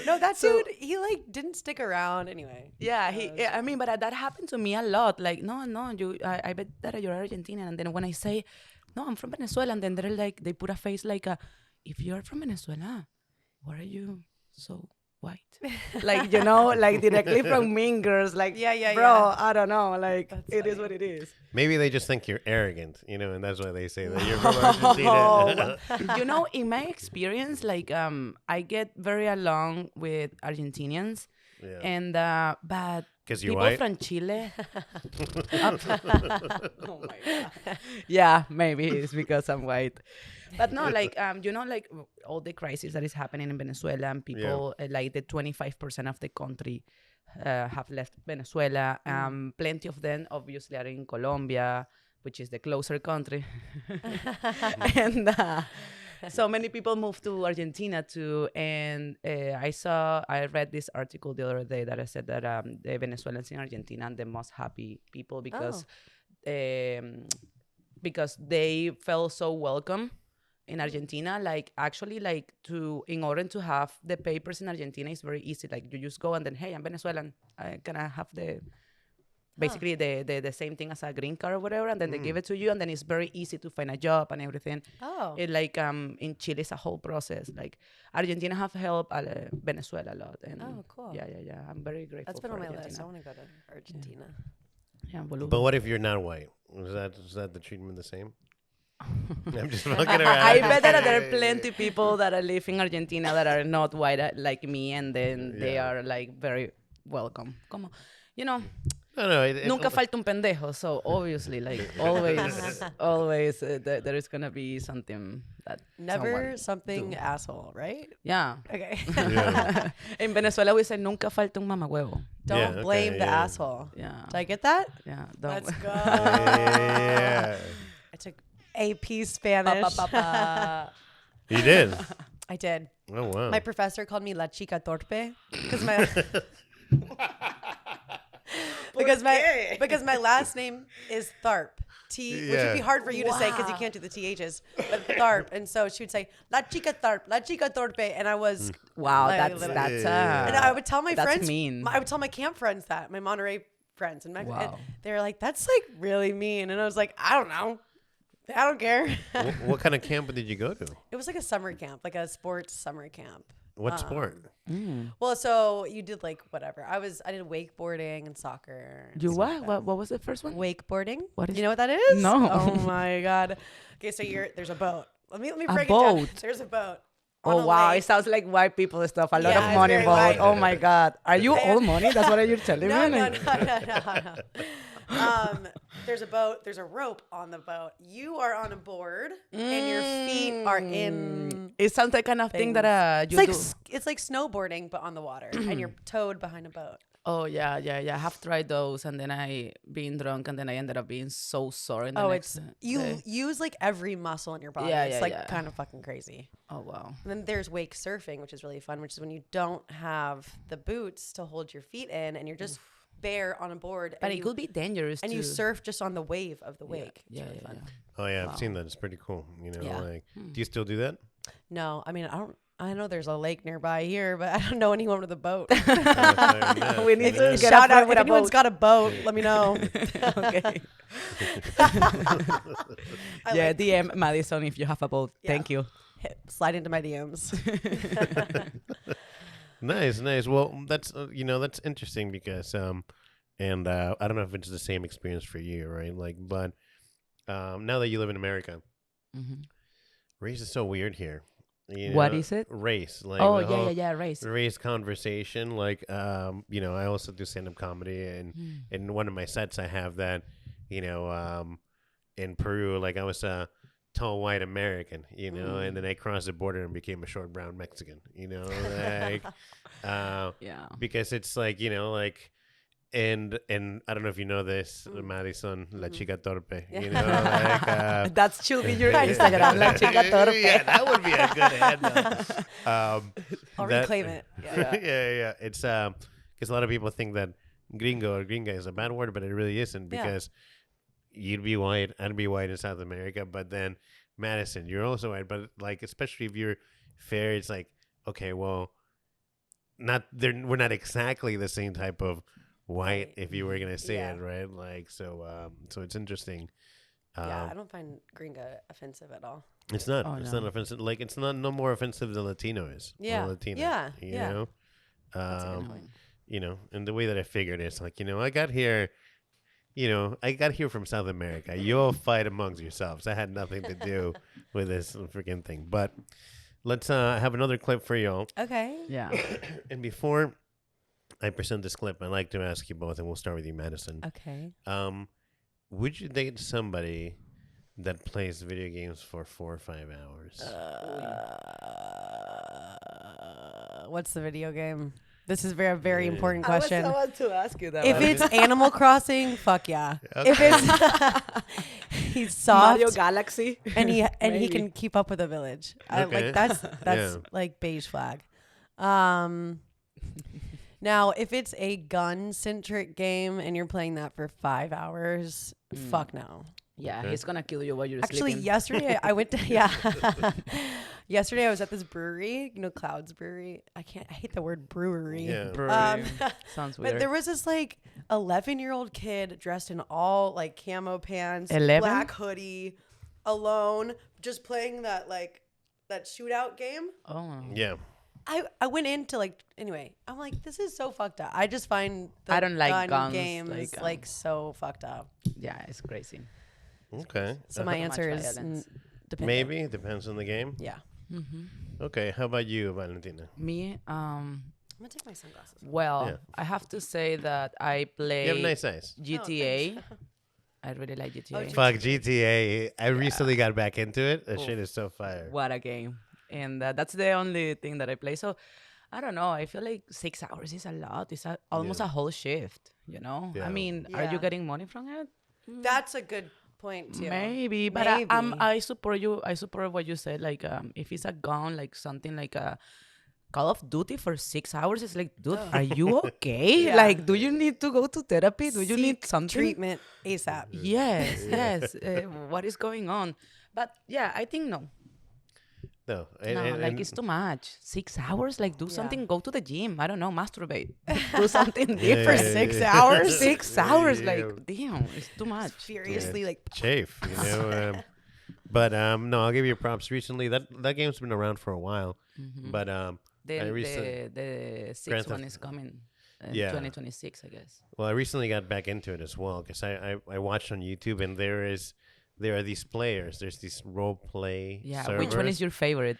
No, that dude, he like didn't stick around anyway.
Yeah, I mean, but that happened to me a lot. Like, no, I bet that you're Argentinian. And then when I say, no, I'm from Venezuela, and then they're like, they put a face like, if you're from Venezuela, why are you so white? Like, you know, like directly from Mean Girls. Like, bro, I don't know. Like, it is what it is.
Maybe they just think you're arrogant, you know, and that's why they say that you're from Argentina.
You know, in my experience, like, I get very along with Argentinians.
Yeah.
And but
'Cause you're
people
white?
from Chile. Oh my God. Yeah, maybe it's because I'm white. But no, like you know, like all the crisis that is happening in Venezuela, and people like the 25% of the country have left Venezuela. Plenty of them obviously are in Colombia, which is the closer country. And so many people moved to Argentina too. And I read this article the other day that I said that the Venezuelans in Argentina are the most happy people because they felt so welcome in Argentina. Like, actually, like, in order to have the papers in Argentina, it's very easy. Like, you just go and then, hey, I'm Venezuelan. I'm gonna have the basically the same thing as a green card or whatever, and then they give it to you, and then it's very easy to find a job and everything.
Oh.
It like in Chile it's a whole process. Like Argentina have helped Venezuela a lot. And
Oh, cool.
Yeah. I'm very grateful.
That's been
for
on my
Argentina.
list. I want to go to Argentina.
Yeah, boludo.
But what if you're not white? Is that the treatment the same? I'm just fucking around.
I bet that there are plenty people that are live in Argentina that are not white like me, and then they are like very welcome. Como,
No,
nunca falta un pendejo. So obviously, like always, there is gonna be something that
Never
someone
something
do.
asshole, right?
Yeah.
Okay.
Yeah.
In Venezuela, we say nunca falta un mamahuevo.
Don't
Yeah, okay,
blame the
yeah.
asshole.
Yeah.
Did I get that?
Yeah. Don't.
Let's go.
Yeah.
I took AP Spanish.
You did.
I did.
Oh wow.
My professor called me La Chica Torpe because my because my last name is Tharp. Which would be hard for you to say because you can't do the THs, but Tharp. And so she would say La Chica Tharp, La Chica Torpe, and I was
Wow,
like,
that's
and I would tell my
that's
friends,
mean.
I would tell my camp friends that, my Monterey friends, and
Wow.
and they were like, "That's like really mean," and I was like, "I don't know, I don't care."
What kind of camp did you go to?
It was like a summer camp, like a sports summer camp.
What sport?
Well, so you did like whatever. I did wakeboarding and soccer. And
You
stuff like
what? What was the first one?
Wakeboarding.
What is
you know what that is?
No.
Oh my god. Okay, so there's a boat. Let me
A
break it down.
boat?
There's a boat. on
Oh
a
wow,
lake.
it sounds like white people stuff. A lot
Yeah,
of
it's
money
very
involved.
white.
Oh my god, are you all money? That's what you're telling
No,
me.
no,
Like-
no. There's a boat. There's a rope on the boat. You are on a board, and your feet are in.
It sounds like kind of thing that you
It's like
do.
it's like snowboarding, but on the water, and you're towed behind a boat.
Oh yeah. I have tried those, and then I being drunk, and then I ended up being so sore.
Oh, it's you use like every muscle in your body.
Yeah,
it's
yeah,
like
yeah.
kind of fucking crazy.
Oh wow.
And then there's wake surfing, which is really fun, which is when you don't have the boots to hold your feet in, and you're just bare on a board.
But
and
it
you,
could be dangerous.
and
too.
you surf just on the wave of the wake. It's
Yeah,
really
yeah,
fun.
yeah.
Oh yeah, I've seen that. It's pretty cool. You know,
Yeah.
like, do you still do that?
No, I mean I know there's a lake nearby here, but I don't know anyone with a boat.
We need to get
Shout
up
out
with
if
a
anyone's
boat.
got a boat, let me know.
Okay.
I
Yeah,
like-
DM Madison if you have a boat.
Yeah.
Thank you.
slide into my DMs.
Nice. Well, that's that's interesting because and I don't know if it's the same experience for you, right? Like, but now that you live in America,
Mhm.
race is so weird here. You
What
know?
is it?
Race. Like
Oh
the whole
yeah, race.
race conversation. Like, I also do stand up comedy, and in one of my sets, I have that. In Peru, like I was a tall white American, and then I crossed the border and became a short brown Mexican. Like,
Yeah.
because it's like and I don't know if you know this, Madison, La Chica Torpe. Like,
That should be your
yeah.
Instagram, La Chica Torpe.
Yeah, that would be a good handle.
I'll
that-
reclaim it.
yeah. It's because a lot of people think that gringo or gringa is a bad word, but it really isn't,
Yeah.
because you'd be white, I'd be white in South America, but then Madison, you're also white, but like especially if you're fair, it's like, okay, well, we're not exactly the same type of white, if you were gonna say
Yeah.
it, right? Like, so it's interesting.
Yeah, I don't find gringa offensive at all.
It's not.
Oh,
it's
no.
not offensive. Like, it's no more offensive than Latino is. or
Yeah.
Latina,
Yeah,
You
yeah.
know.
That's a good point.
And the way that I figured is like, I got here. I got here from South America. You all fight amongst yourselves. That had nothing to do with this freaking thing. But let's have another clip for y'all.
Okay.
Yeah.
And before I present this clip, I'd like to ask you both, and we'll start with you, Madison.
Okay.
Would you date somebody that plays video games for 4 or 5 hours?
What's the video game? This is a very, very important question.
I was about to ask you that.
If it's Animal Crossing, fuck yeah. If it's he's soft
Mario Galaxy,
and he
Maybe.
can keep up with a village.
Okay.
Like that's
Yeah.
like beige flag. Now if it's a gun centric game and you're playing that for 5 hours, fuck no.
yeah,
Okay.
he's gonna kill you while you're
Actually,
sleeping.
yesterday I went to Yesterday I was at this brewery, Clouds Brewery. I hate the word brewery.
Yeah.
Brewery. Sounds weird.
But there was this like 11-year-old kid dressed in all like camo pants,
11?
black hoodie, alone, just playing that shootout game.
Oh.
Yeah.
I went into anyway, I'm like, this is so fucked up. I just find the
I don't like
gun
guns,
games so fucked up.
Yeah, it's crazy.
Okay.
So my answer is
violence.
depending.
Maybe it depends on the game.
Yeah.
Okay. How about you, Valentina?
Me,
I'm gonna take my sunglasses off.
well,
Yeah.
I have to say that I play
You have nice eyes.
GTA. I really like GTA.
Fuck GTA. I recently got back into it. That shit is so fire.
What a game. And that's the only thing that I play. So I don't know. I feel like 6 hours is a lot. It's almost a whole shift, you know?
Yeah.
I mean, are
Yeah.
you getting money from it?
That's a good point too.
Maybe. But I support you. I support what you said. Like, if it's a gun, like something like a Call of Duty for 6 hours, it's like, dude, are you okay?
Yeah.
Like, do you need to go to therapy? Do you need
Seek
something?
treatment ASAP.
Yes, yes. What is going on? But yeah, I think no.
No.
It's too much. 6 hours? Like, do
Yeah.
something. Go to the gym. I don't know. Masturbate. Do something
Yeah,
different.
yeah,
6
yeah.
hours?
6 hours.
Yeah.
Like, damn, it's too much.
Furiously
chafe, you know. But no, I'll give you props. Recently, that game's been around for a while. But
The,
I recently,
the sixth
Grand
one
Theft-
is coming in
Yeah.
2026, I guess.
well, I recently got back into it as well because I watched on YouTube and there are these players. There's these role play.
Yeah.
servers.
Which one is your favorite?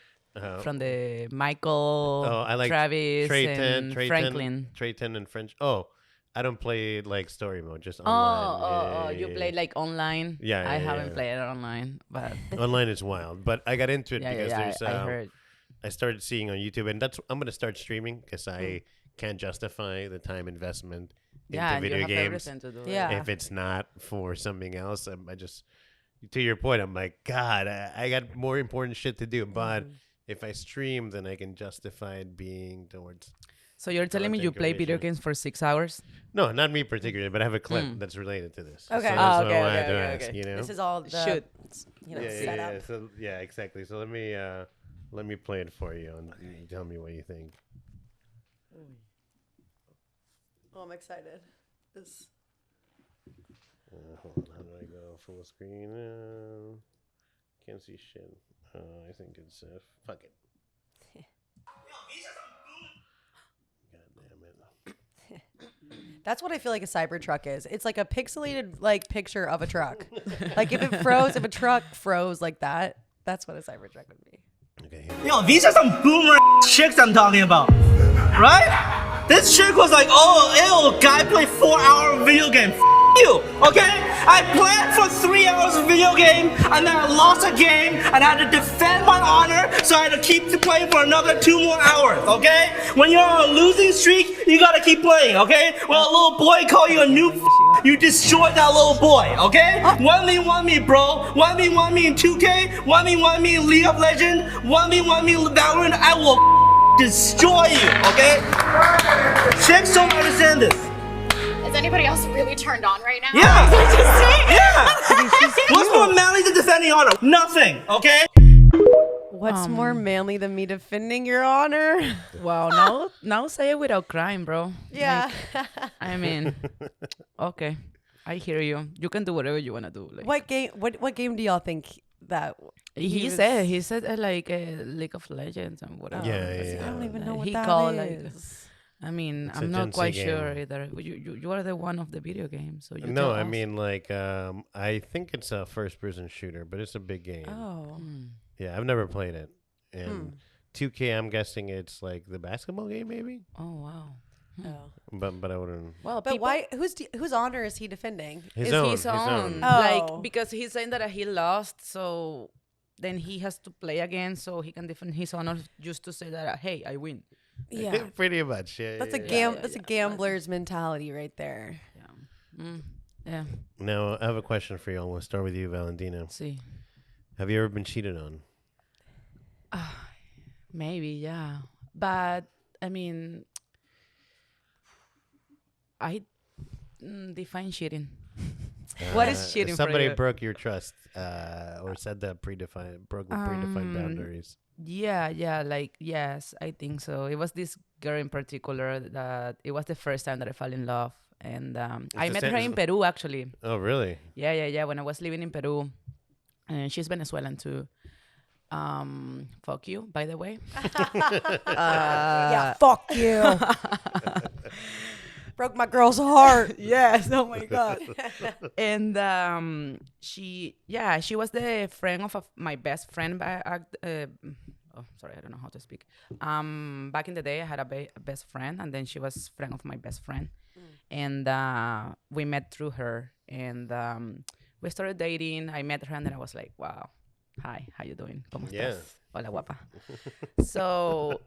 From the Michael,
I like
Travis, and
Trayton,
Franklin.
Trayton and French. Oh, I don't play like story mode, just
Oh,
online.
you play like online?
Yeah,
I
yeah,
haven't
yeah.
played it online, but
Online is wild, but I got into it because there's
I heard.
I started seeing on YouTube, and I'm gonna start streaming because I can't justify the time investment
Yeah,
into
and you
video
have
games
everything to do.
Yeah.
if it's not for something else. I just, to your point, I'm like, God, I got more important shit to do. But if I stream, then I can justify it being towards.
So you're telling me you
Content
play video
creation.
games for 6 hours?
No, not me particularly, but I have a clip that's related to this.
Okay.
So
Oh,
that's what
okay,
I wanted
okay,
to
okay,
ask,
okay.
you know?
This is all the
Shoot.
set up.
So, yeah, exactly. So let me play it for you and you tell me what you think.
Oh, I'm excited. This.
Hold on, how do I go full screen? Can't see shit. I think it's fuck it. God damn it.
That's what I feel like a Cybertruck is. It's like a pixelated like picture of a truck. Like if it froze, if a truck froze like that, that's what a Cybertruck would be.
Okay.
Yo, these are some boomer chicks I'm talking about, right? This chick was like, oh, ew, guy play 4-hour video game. You, okay? I played for 3 hours of video game, and then I lost a game, and I had to defend my honor, so I had to keep playing for another 2 more hours, okay? When you're on a losing streak, you gotta keep playing, okay? When a little boy call you a noob, you destroyed that little boy, okay? 1v1 bro. 1v1 in 2K, 1v1 in League of Legends, 1v1 in Valorant, I will destroy you, okay? Chicks don't understand this.
Is anybody else really turned on right now?
Yeah.
Just saying.
Yeah. What's more manly than defending honor? Nothing, okay?
What's more manly than me defending your honor?
Wow, now say it without crying, bro.
Yeah.
I mean, okay, I hear you. You can do whatever you wanna do. Like,
What game? What game do y'all think that
he
was-
said like League of Legends and whatever.
Yeah.
I don't even know what
He
that
called,
is.
I mean,
It's a
I'm
Gen
not
Z
quite
game.
sure either. You are the one of the video game, so you
No,
tell
I
us.
mean like I think it's a first-person shooter, but it's a big game.
Oh.
Yeah, I've never played it. And 2K, I'm guessing it's like the basketball game, maybe.
Oh wow.
Oh.
But I wouldn't.
Well,
But why? Whose honor is he defending?
His
It's
own.
his own.
Oh.
Like because he's saying that he lost, so then he has to play again, so he can defend his honor just to say that hey, I win.
Yeah.
Pretty much. Yeah.
That's a
yeah.
that's a gambler's mentality right there.
Yeah. Yeah.
Now I have a question for you. We'll start with you, Valentina.
See.
Have you ever been cheated on?
Maybe, yeah. But I mean, I define cheating. What is cheating for
Somebody
you?
broke your trust, or said that broke the predefined boundaries.
Yeah, like, yes, I think so. It was this girl in particular that it was the first time that I fell in love. And I
the
met
same-
her
is
in
the-
Peru, actually.
Oh, really?
Yeah, when I was living in Peru. And she's Venezuelan too. Fuck you, by the way.
Yeah, fuck you. Broke my girl's heart.
Yes, oh my god. And she was the friend of my best friend sorry, I don't know how to speak. Back in the day I had a best friend, and then she was friend of my best friend. And we met through her, and we started dating. I met her, and then I was like, wow, hi, how you doing? ¿Cómo
Yeah.
estás? Hola, guapa. So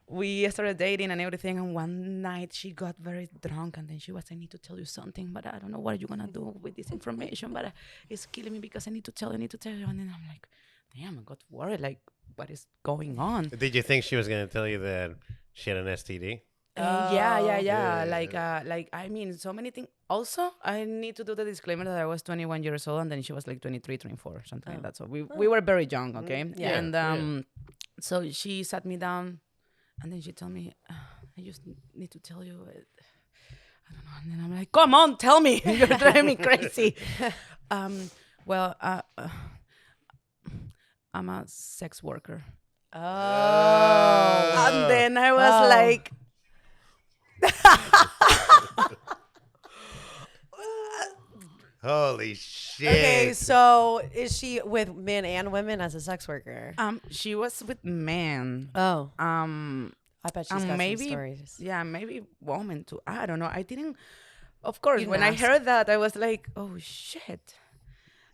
we started dating and everything, and one night she got very drunk, and then she was, I need to tell you something, but I don't know what you're gonna do with this information, but it's killing me because I need to tell you. And then I'm like, damn, I got worried, like, what is going on?
Did you think she was going to tell you that she had an STD?
Yeah.
Yeah.
Like, I mean, so many things. Also, I need to do the disclaimer that I was 21 years old, and then she was like 23, 24, something like that. So we were very young, okay?
Yeah.
And so she sat me down, and then she told me, I just need to tell you. I don't know. And then I'm like, come on, tell me. You're driving me crazy. Well, I'm a sex worker.
Oh.
And then I was like,
Holy shit.
Okay, so is she with men and women as a sex worker?
she was with men.
Oh.
I
I bet she's got
maybe,
some stories.
yeah, maybe woman too. I don't know. I didn't. Of course,
You
when
didn't
I
ask.
heard that, I was like, "Oh shit!"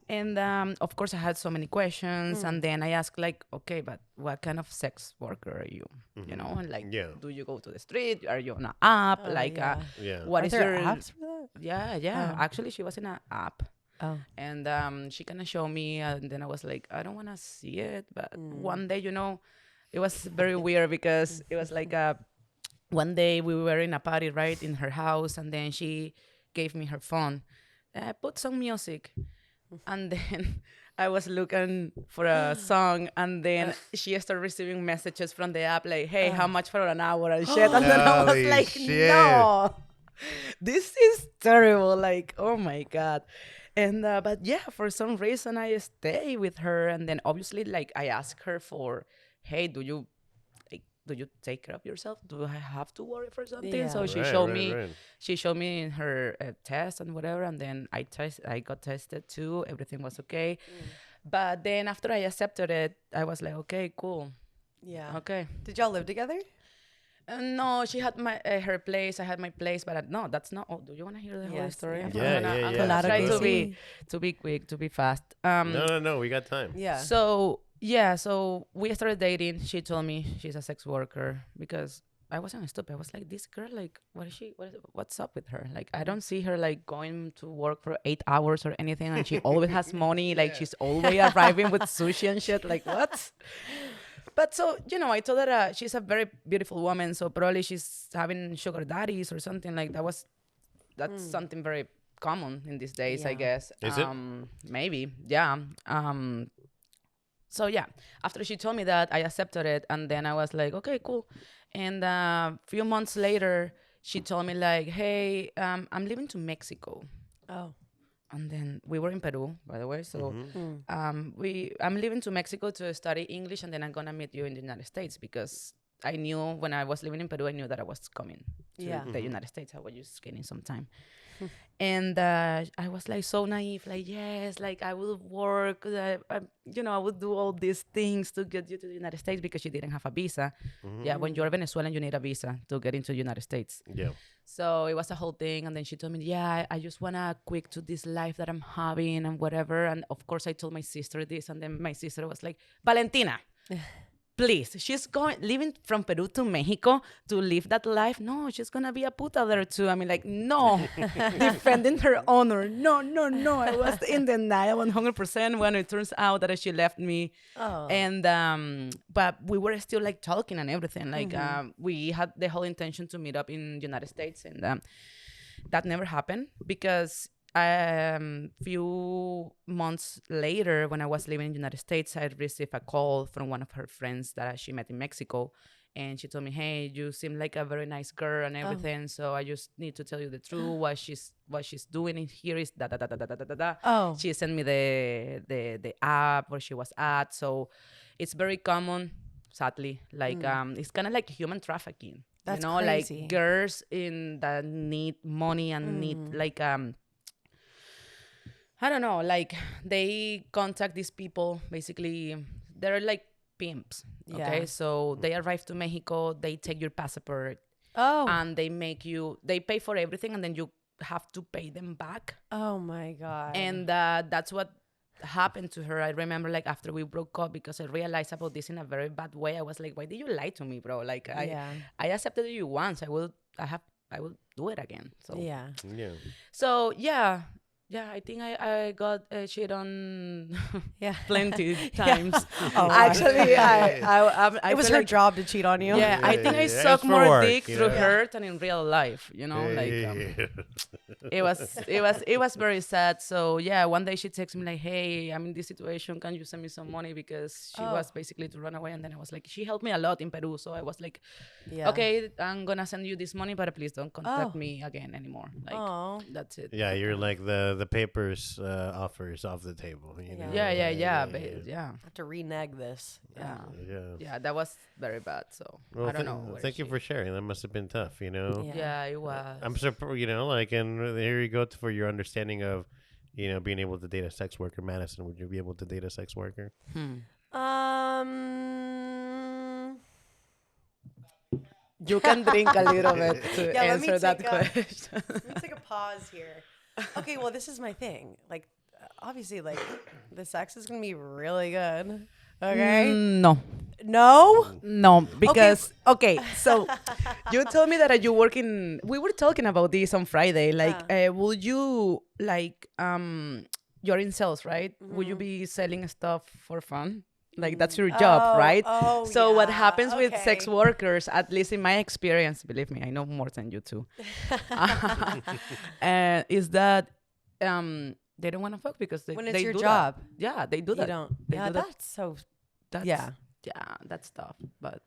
And of course, I had so many questions, and then I asked, like, "Okay, but what kind of sex worker are you? You know, and like,
Yeah.
do you go to the street? Are you on an app?
Oh,
like,
yeah.
Yeah.
what
Are
is
there
your
apps for that?
Yeah.
Oh.
Actually, she was in an app.
Oh.
And she kind of showed me, and then I was like, I don't want to see it. But one day, it was very weird because it was like one day we were in a party, right, in her house, and then she gave me her phone. Put some music. And then I was looking for a song, and then she started receiving messages from the app like, hey, how much for an hour and shit. And then I was
Holy
like,
shit.
no, this is terrible. Like, oh my God. And but yeah, for some reason I stay with her, and then obviously like I ask her for, hey, do you take care of yourself? Do I have to worry for something?
Yeah.
So she
Right,
showed
right,
me,
right.
she showed me in her test and whatever, and then I got tested too. Everything was okay. But then after I accepted it, I was like, okay, cool,
Yeah.
okay.
Did y'all live together?
No, she had her place. I had my place, but no, that's not. Oh, do you want to hear the whole
Yes,
story?
yeah.
I'm
Yeah,
gonna
yeah.
try to
Claro que
be quick, to be fast.
No, we got time.
Yeah.
So we started dating. She told me she's a sex worker because I wasn't stupid. I was like, this girl, like, what's up with her? Like, I don't see her like going to work for 8 hours or anything, and she always has money. Like, she's always arriving with sushi and shit. Like, what? But so, I told her she's a very beautiful woman, so probably she's having sugar daddies or something like that. That's something very common in these days, I
Yeah.
guess.
Is it?
Maybe, yeah. So yeah, after she told me that, I accepted it, and then I was like, okay, cool. And a few months later, she told me like, hey, I'm leaving to Mexico.
Oh.
And then we were in Peru, by the way. So I'm leaving to Mexico to study English, and then I'm gonna meet you in the United States because I knew when I was living in Peru, I knew that I was coming to
Yeah.
the United States. I was just getting some time. And I was like so naive, like, yes, like I will work, I would do all these things to get you to the United States because she didn't have a visa. Yeah, when you're Venezuelan, you need a visa to get into the United States.
Yeah.
So it was a whole thing. And then she told me, yeah, I just want to quick to this life that I'm having and whatever. And of course, I told my sister this. And then my sister was like, Valentina, please, she's leaving from Peru to Mexico to live that life. No, she's going to be a puta there too. I mean, like, no, defending her honor. No. I was in denial 100% when it turns out that she left me.
Oh.
And, but we were still like talking and everything. Like, we had the whole intention to meet up in the United States. And that never happened because few months later, when I was living in the United States, I received a call from one of her friends that she met in Mexico. And she told me, "Hey, you seem like a very nice girl and everything. So I just need to tell you the truth. What she's doing in here is da da da da da da da da."
Oh.
She sent me the app where she was at. So it's very common, sadly. Like it's kind of like human trafficking.
That's
crazy.
crazy.
Like girls that need money and need like I don't know, like they contact these people. Basically, they're like pimps. Okay,
Yeah.
so they arrive to Mexico, they take your passport,
Oh.
and they pay for everything, and then you have to pay them back.
Oh my God.
And that's what happened to her. I remember, like, after we broke up, because I realized about this in a very bad way. I was like, why did you lie to me, bro? Like, I accepted you once. I will do it again. So
Yeah.
So yeah, I think I got shit on
Yeah.
plenty times.
Oh,
Actually, I
it was
feel
her
like,
job to cheat on you.
yeah, I think I
Yeah,
suck
it's for
more
work,
dick
you
through
know?
her than in real life. It was very sad. So yeah, one day she texted me like, "Hey, I'm in this situation. Can you send me some money?" Because she was basically to run away. And then I was like, she helped me a lot in Peru. So I was like,
Yeah.
okay, I'm gonna send you this money, but please don't contact me again anymore. Like that's it.
Yeah, you're like the papers offers off the table. You know?
Yeah.
I have to renege this.
Yeah, that was very bad. So
Well,
I don't know. where
Thank you
she-
for sharing. That must have been tough.
Yeah, it was.
I'm surprised. Like, and here you go for your understanding of, being able to date a sex worker. Madison, would you be able to date a sex worker?
You can drink a little bit to
Yeah, let me
answer that
take a-
question.
Let me take a pause here. Okay, well, this is my thing. Like, obviously, like, the sex is gonna be really good. Okay.
No,
No.
because okay, so you told me that you work in. We were talking about this on Friday. Like, would you like you're in sales, right? Would you be selling stuff for fun? Like that's your job, right?
Oh,
so what
yeah,
happens with sex
okay.
workers, at least in my experience, believe me, I know more than you too, is that they don't want to fuck because
When it's
they
your
do
job.
That. Yeah, they do
You
that.
don't.
They
Yeah,
do that.
that's so.
That's,
yeah.
Yeah, that's tough. But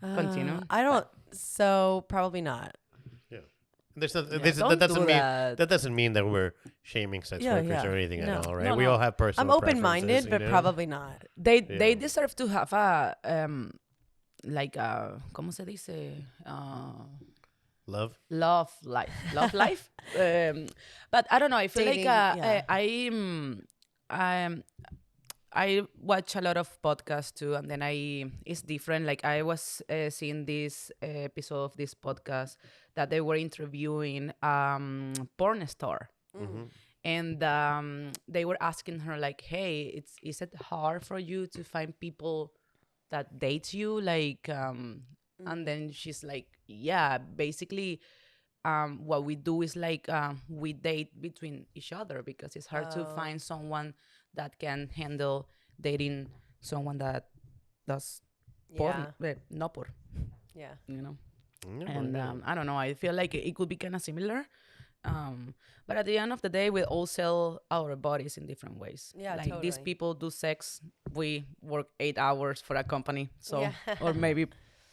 continue.
I don't. So probably not.
There's not,
Yeah,
this,
don't
that doesn't
do
mean
that.
that doesn't mean that we're shaming sex
Yeah,
workers
yeah.
or anything
No.
at all, right?
No,
We
no.
all have personal.
I'm open-minded,
preferences,
but probably not.
They
Yeah.
deserve to have a like a ¿cómo se dice?
Love.
Love life. But I don't know. I feel
Dating,
like
yeah.
I watch a lot of podcasts too, and then it's different. Like I was seeing this episode of this podcast that they were interviewing porn star, and they were asking her like, "Hey, is it hard for you to find people that date you?" Like, and then she's like, "Yeah, basically." What we do is like we date between each other because it's hard to find someone that can handle dating someone that does porn, no porn,
Yeah.
And I don't know. I feel like it could be kind of similar. But at the end of the day, we all sell our bodies in different ways.
Yeah,
like these
totally.
people do sex. We work 8 hours for a company, so
Yeah.
or maybe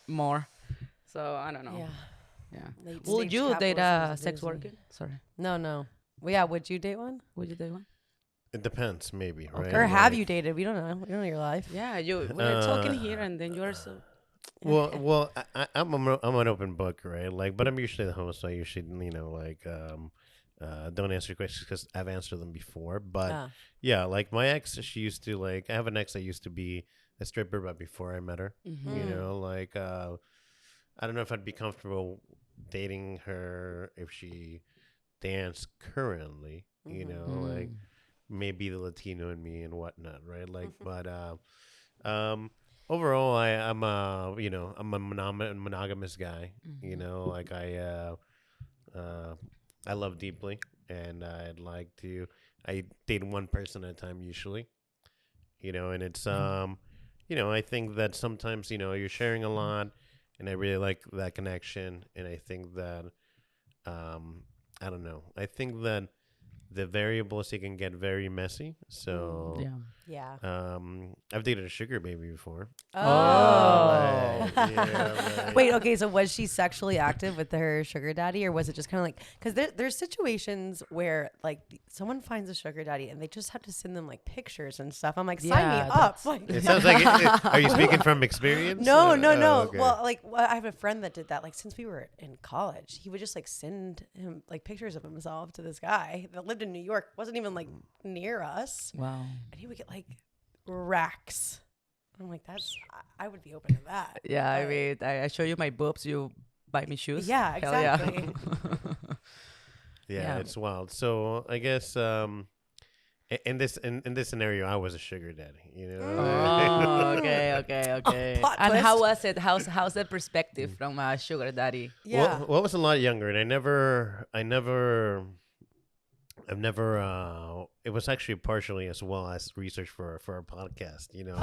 more. So I don't know.
Yeah.
Yeah.
Late
Would
stage
you date a
capitalism is
sex
busy.
worker? Sorry.
No. Well, yeah. Would you date one?
Would you date one?
It depends, maybe, right?
Or have
Like-
you dated? We don't know. We don't know your life.
Yeah, we're talking here, and then you're so.
Well, I'm an open book, right? Like, but I'm usually the host, so I usually, don't answer questions because I've answered them before. But yeah, like my ex, she used to like. I have an ex that used to be a stripper, but before I met her, like, I don't know if I'd be comfortable dating her if she danced currently. Like maybe the Latino in me and whatnot, right? Like, but overall, I'm a monogamous guy. Like I love deeply, and I date one person at a time usually. And it's I think that sometimes you're sharing a lot, and I really like that connection, and I think that I don't know. I think that the variables, it can get very messy. So
Yeah.
I've dated a sugar baby before.
Oh.
Like,
Wait, okay, so was she sexually active with her sugar daddy, or was it just kind of like, because there's situations where like someone finds a sugar daddy and they just have to send them like pictures and stuff. I'm like, sign me up. Like,
it sounds like, are you speaking from experience?
no.
Okay.
Well, I have a friend that did that. Like, since we were in college, he would just like send him like pictures of himself to this guy that lived in New York, wasn't even like near us.
Wow.
And he would get like racks. I'm like, I would be open to that.
Yeah, I mean, I show you my boobs, you buy me shoes.
Yeah,
Hell yeah.
exactly.
Yeah, it's wild. So I guess in this scenario, I was a sugar daddy. You know.
Oh, okay.
Plot
And
twist.
how was it? How's the perspective from a sugar daddy?
Yeah.
Well, I was a lot younger, and I've never. It was actually partially as well as research for our podcast. You know,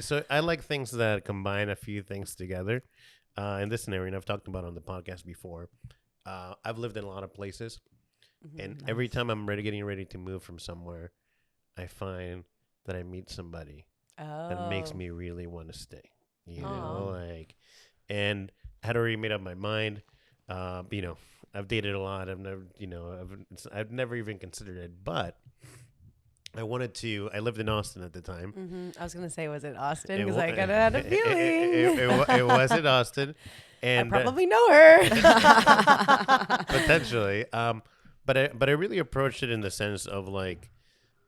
so I like things that combine a few things together. In this scenario, and I've talked about it on the podcast before. I've lived in a lot of places, and every time I'm getting ready to move from somewhere, I find that I meet somebody that makes me really want to stay. You know, like, and I had already made up my mind. You know, I've dated a lot. I've never even considered it, but I lived in Austin at the time.
I was gonna say, was it Austin?
It
Because
wa-
I kind of had a feeling.
It was in Austin, and
I probably know her.
potentially. But I really approached it in the sense of like,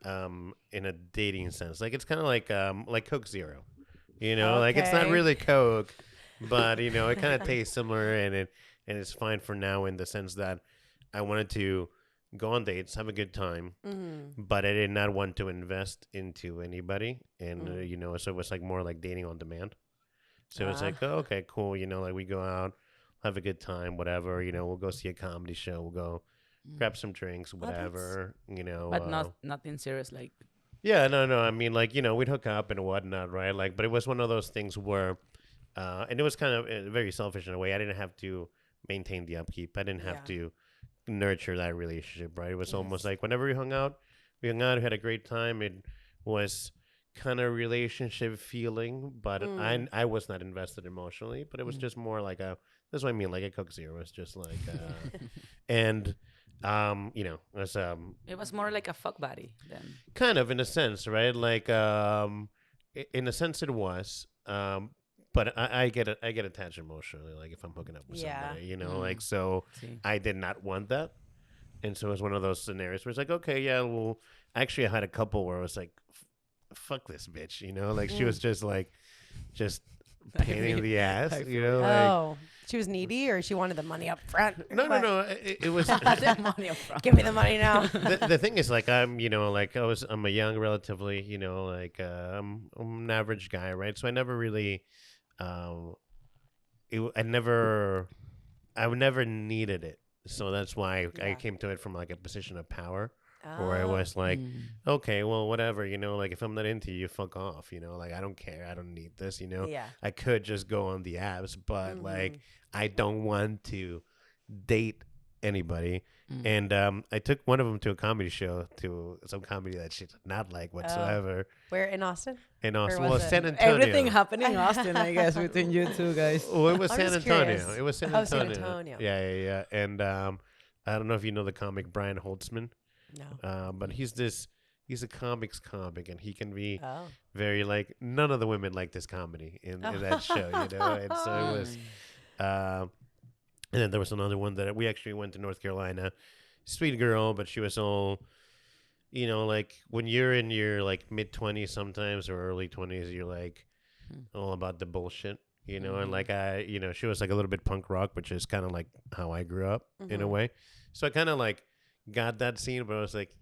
in a dating sense. Like it's kind of like Coke Zero, you know, like it's not
Okay.
really Coke, but you know, it kind of tastes similar, and it's fine for now in the sense that I wanted to go on dates, have a good time, but I did not want to invest into anybody, and you know, so it was like more like dating on demand. So it's like, oh, okay, cool, you know, like we go out, have a good time, whatever, you know, we'll go see a comedy show, we'll go grab some drinks, whatever, you know.
But nothing serious like.
Yeah, no. I mean, like, you know, we'd hook up and whatnot, right? Like, but it was one of those things where, and it was kind of very selfish in a way. I didn't have to maintain the upkeep. I didn't have to nurture that relationship, right? It was almost like whenever we hung out, we had a great time. It was kind of relationship feeling, but I was not invested emotionally, but it was just more like that's what I mean, like a Coke Zero. It was just like, and, you know,
It was more like a fuck buddy then.
kind of in a sense, right? Like, in a sense it was, but I get attached emotionally, like if I'm hooking up with somebody, you know, like, so I did not want that. And so it was one of those scenarios where it's like, okay, yeah, well, actually I had a couple where I was like, fuck this bitch, you know, like she was just pain in the ass, you know, like,
She was needy, or she wanted the money up front?
no, it was,
Money up front.
Give me the money now.
the thing is, like, I'm, you know, like I'm a young, relatively, you know, like, I'm an average guy, right? So I never really, I never needed it. So that's why I came to it from like a position of power, where I was like, okay, well, whatever, you know, like if I'm not into you, fuck off, you know, like I don't care, I don't need this, you know.
Yeah.
I could just go on the apps, but like I don't want to date anybody. And I took one of them to a comedy show, to some comedy that she did not like whatsoever.
Where in Austin?
In Austin,
was
well,
it?
San Antonio.
Everything happening in Austin, I guess, between you two guys.
Well, it was
I'm
San
just
Antonio.
curious.
It was San
Oh,
Antonio.
San Antonio.
Yeah. And I don't know if you know the comic Brian Holtzman.
No.
But he's a comics comic, and he can be very like, none of the women like this comedy in that show, you know. And so it was, and then there was another one that we actually went to North Carolina. Sweet girl, but she was all, you know, like when you're in your like mid-20s sometimes or early 20s, you're like all about the bullshit, you know. And like you know, she was like a little bit punk rock, which is kind of like how I grew up in a way. So I kind of like got that scene, but I was like,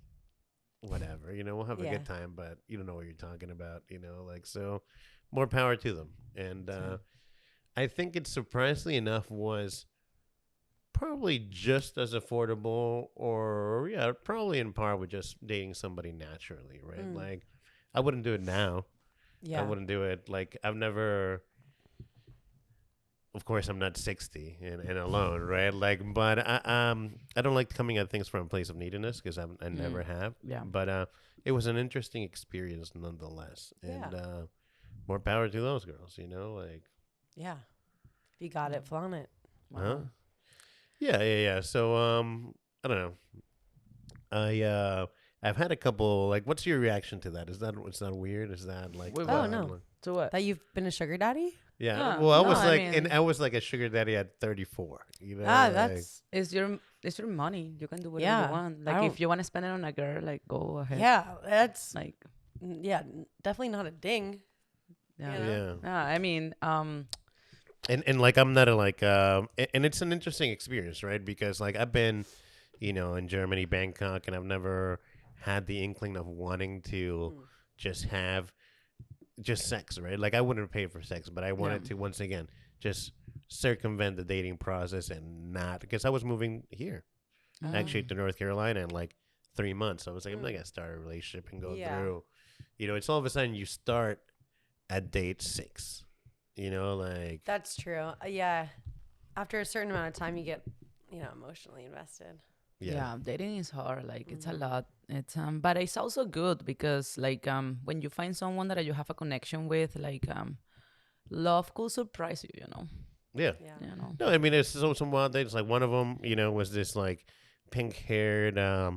whatever, you know, we'll have a good time, but you don't know what you're talking about, you know, like, so more power to them. And I think it surprisingly enough was probably just as affordable, or probably in par with just dating somebody naturally, right? Like I wouldn't do it now. I wouldn't do it. Like I've never, of course, I'm not 60 and alone, right? Like, but I don't like coming at things from a place of neediness because I never have.
Yeah.
But it was an interesting experience nonetheless, and more power to those girls. Like.
Yeah. If you got it, flaunt it.
Huh? Yeah. So I don't know. I've had a couple. Like, what's your reaction to that? Is that weird? Is that like?
Wait,
Oh no.
To what?
That you've been a sugar daddy?
Yeah.
Ah,
Well, I
no,
was
I
like,
mean-
and I was like a sugar daddy at 34.
That's
It's your money. You can do whatever
Yeah,
you want.
I
Like if
don't-
you want to spend it on a girl, like go ahead.
that's
Like
definitely not a ding.
yeah.
You know?
Yeah.
I mean,
And like I'm not a like and it's an interesting experience, right? Because like I've been, in Germany, Bangkok, and I've never had the inkling of wanting to just have just sex, right? Like I wouldn't pay for sex, but I wanted to once again just circumvent the dating process and not because I was moving here actually to North Carolina in like 3 months. So I was like, I'm not gonna start a relationship and go through. It's all of a sudden you start at date 6. Like
That's true. Yeah. After a certain amount of time, you get, emotionally invested.
yeah, dating is hard. Like it's a lot. It's but it's also good because like when you find someone that you have a connection with, like love could surprise you.
yeah.
Yeah.
No, I mean, it's some wild dates. Like one of them, was this like pink-haired, I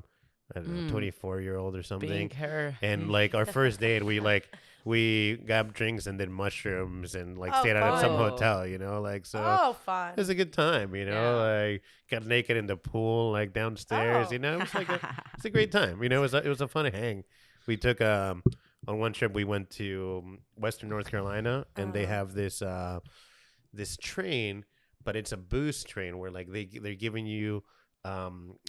don't know, 24-year-old or something.
Pink hair.
And like our first date, we got drinks and did mushrooms and like stayed out at some
fun.
hotel, like so.
Oh, fun.
It was a good time, like got naked in the pool, like downstairs,
Oh.
It was like it's a great time, it was a fun hang. We took on one trip we went to Western North Carolina and they have this this train, but it's a booze train where like they're giving you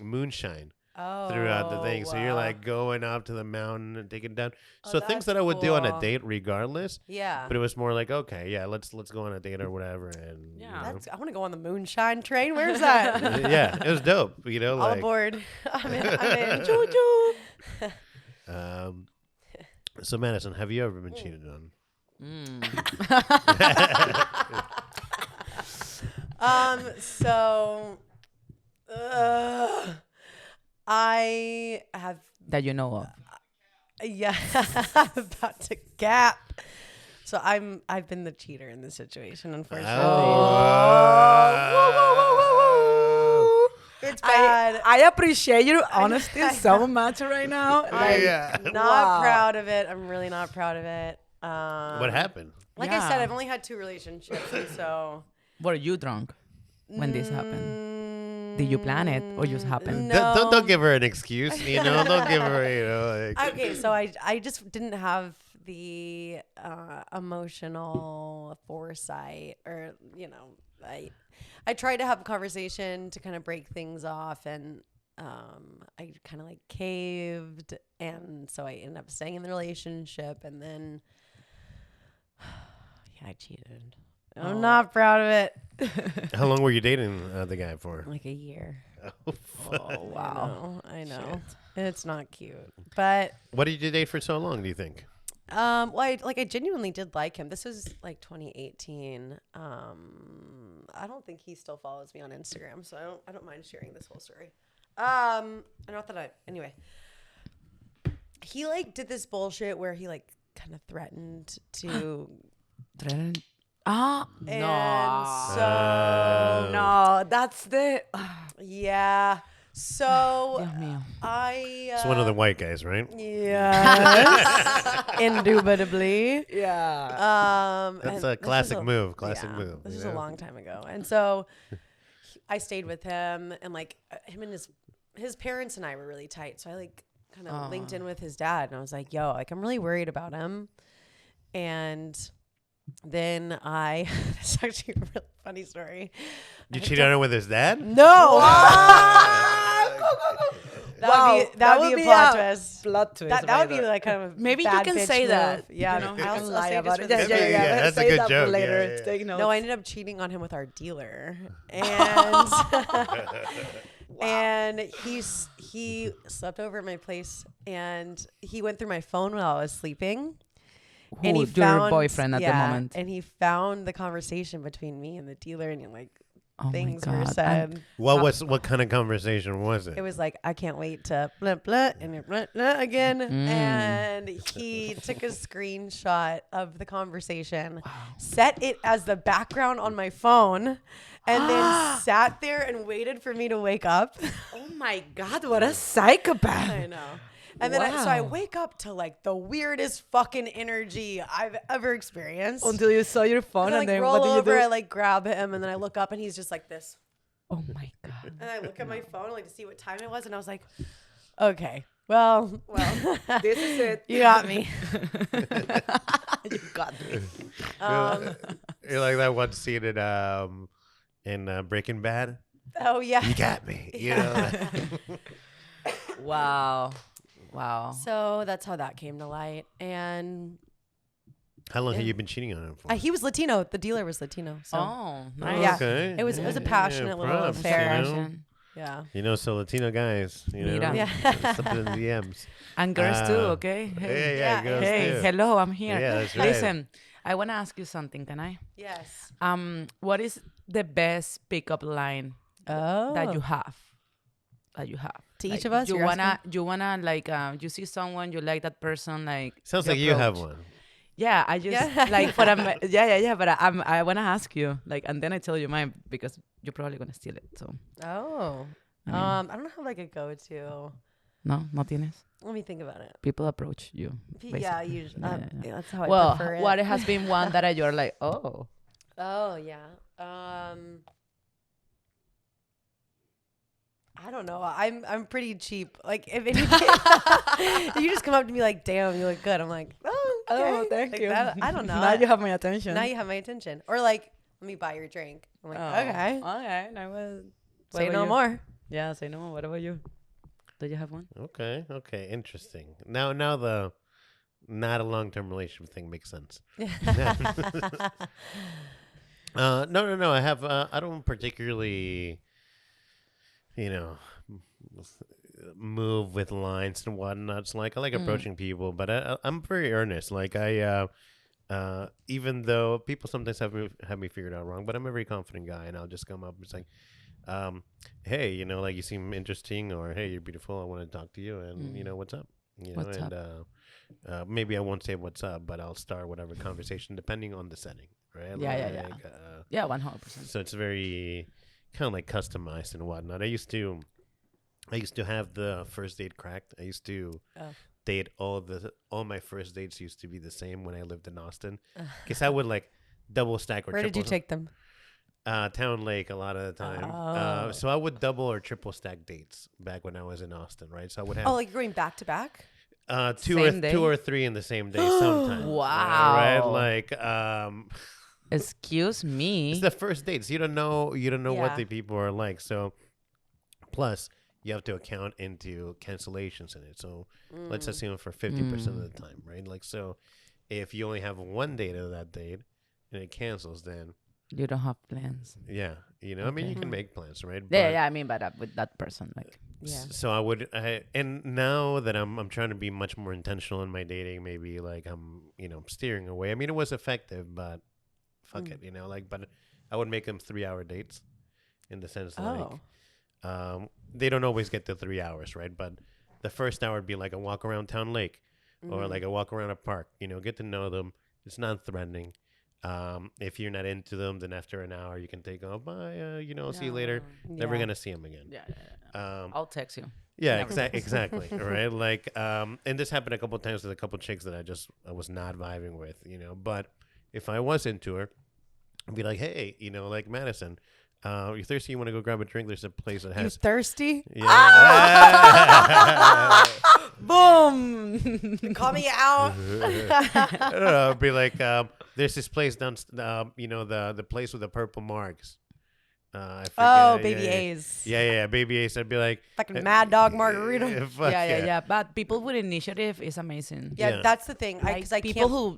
moonshine throughout the thing. So you're like going up to the mountain and taking down. So things
that's
that I would do on a
cool.
date regardless.
Yeah.
But it was more like, okay, yeah, let's go on a date or whatever. And
Yeah.
I want to go on the moonshine train. Where's that?
yeah, it was dope.
All
Like
aboard. I'm in. Choo choo.
so Madison, have you ever been cheated on?
So I have
That you know of.
I'm about to gap. So I've been the cheater in this situation, unfortunately. It's bad.
I appreciate your honesty so much right now. Like,
Not proud of it. I'm really not proud of it.
What happened?
Like I said,
Yeah.
I've only had 2 relationships, and so
were you drunk when this happened? Did you plan it or just happened?
No.
Don't give her an excuse. Don't give her. Like,
Okay, so I just didn't have the emotional foresight, or I tried to have a conversation to kind of break things off, and I kind of like caved, and so I ended up staying in the relationship, and then I cheated. I'm not proud of it.
how long were you dating the guy for?
Like a year.
Oh wow.
I know. It's not cute, but
What did you date for so long? Do you think?
well, I genuinely did like him. This was like 2018. I don't think he still follows me on Instagram, so I don't mind sharing this whole story. Anyway, he like did this bullshit where he like kind of threatened to, and so
No, that's the.
yeah. So
Dios mío.
I
It's one of the white guys, right?
yes, indubitably.
Yeah.
That's
and
a
this
classic
was
move. Classic
yeah,
move.
This
you
is
know?
a long time ago, and so I stayed with him, and like him and his parents and I were really tight. So I like kind of linked in with his dad, and I was like, "Yo, like I'm really worried about him." And then it's actually a really funny story.
You cheated on him with his dad?
No. That would be a plot twist.
Plot twist.
That would be like kind of a
Maybe you
bad
can
bitch
say
move.
that.
Yeah,
you know,
I'll
can lie
save this
about
for
it.
the
Yeah,
story.
yeah, that's a
Say
good
that for
joke.
later.
Yeah, yeah.
Take notes.
No, I ended up cheating on him with our dealer, and and he slept over at my place, and he went through my phone while I was sleeping,
Who, your boyfriend at the moment?
And he found the conversation between me and the dealer, and like
Oh
things
my
were
God.
said.
What kind of conversation was it?
It was like, I can't wait to blah blah and blah blah again. And he took a screenshot of the conversation, set it as the background on my phone, and then sat there and waited for me to wake up.
Oh my God, what a psychopath.
I know. And then I wake up to like the weirdest fucking energy I've ever experienced.
Until you saw your phone,
And
and
I
then
roll
what do you
over,
do?
I like grab him, and then I look up, and he's just like this.
Oh my God.
And I look at my phone like to see what time it was, and I was like, okay, well,
This is it.
you got me.
You got me.
You're like that one scene in Breaking Bad.
Oh yeah.
You got me. You know.
Wow. Wow.
So that's how that came to light, and
How long have you been cheating on him for?
he was Latino. The dealer was Latino. So
Oh, nice.
yeah,
Okay.
it was a passionate little
props,
affair.
you know?
Passion.
Yeah.
You know, so Latino guys, you know,
Mira.
Yeah.
something in the DMs.
And girls too,
Uh,
okay?
Yeah,
Hey,
yeah, girls
hey,
too.
hello, I'm here.
Yeah, that's right.
Listen, I want to ask you something, can I?
Yes.
What is the best pickup line
Oh.
that you have? That you have
To
Like,
each of us,
You
you're
wanna like you see someone you like that person like.
Sounds like you have
approach.
one.
Yeah, I just
Yeah.
like for yeah. But I wanna ask you like, and then I tell you mine because you're probably gonna steal it. So
Oh.
I mean-
I don't have like a go-to.
no tienes.
Let me think about it.
People approach you.
Yeah,
basically.
usually.
Yeah.
That's how I
Well,
prefer it.
what has been one that you're like, oh,
Oh yeah. I don't know. I'm pretty cheap. Like if anything, you just come up to me like, "Damn, you look good." I'm like, "Oh, okay."
thank
Like
you.
that- I don't know.
Now you have my attention.
Now you have my attention. Or like, let me buy your drink. I'm like, okay.
Okay. Now what
Say
about
no
you?
more.
Yeah, say no more. What about you? Do you have one?
Okay, interesting. Now the not a long-term relationship thing makes sense. No. I have. I don't particularly, move with lines and whatnot. It's like I like approaching people, but I'm very earnest. Like even though people sometimes have me figured out wrong, but I'm a very confident guy, and I'll just come up and say, hey, like you seem interesting, or hey, you're beautiful. I want to talk to you, and what's up?
What's up?
Maybe I won't say what's up, but I'll start whatever conversation depending on the setting, right?
Yeah. Yeah, 100%.
So it's very kind of like customized and whatnot. I used to have the first date cracked. I used to date all my first dates used to be the same when I lived in Austin, because I would like double stack or
Where did you
triple
take them?
Town Lake a lot of the time.
Oh.
So I would double or triple stack dates back when I was in Austin, right? So I would have
Oh, like you're going back to back?
Same day?
two or three in the same day sometimes.
Wow.
Right? Like
Excuse me.
it's the first dates. You don't know what
Yeah.
the people are like. So plus you have to account into cancellations in it. So let's assume for 50% of the time, right? Like so if you only have one date of that date and it cancels, then
You don't have plans.
yeah, I mean you can make plans, right?
Yeah, I mean, but with that person, like,
Yeah.
So and now that I'm trying to be much more intentional in my dating, maybe like I'm, steering away. I mean, it was effective, but fuck it, but I would make them 3-hour dates in the sense like, they don't always get the 3 hours, right? But the first hour would be like a walk around Town Lake or like a walk around a park, get to know them. It's not threatening. If you're not into them, then after an hour you can take off. Bye. See you later. Never
Yeah.
gonna see them again.
yeah. I'll text you.
Yeah, exactly. Right. Like, and this happened a couple times with a couple chicks that I was not vibing with. But if I was into her, I'd be like, hey, like Madison, you're thirsty? You want to go grab a drink? There's a place that
You
has.
thirsty?
Yeah.
Boom.
Call me out.
I don't know, I'd be like, there's this place down, the place with the purple marks. I forget.
Oh, Baby A's.
Yeah, Baby A's. I'd be like,
Fucking Mad Dog Margarita.
fuck
Yeah. But people with initiative is amazing.
Yeah,
Yeah.
that's the thing.
Like,
Because I
people
can't.
who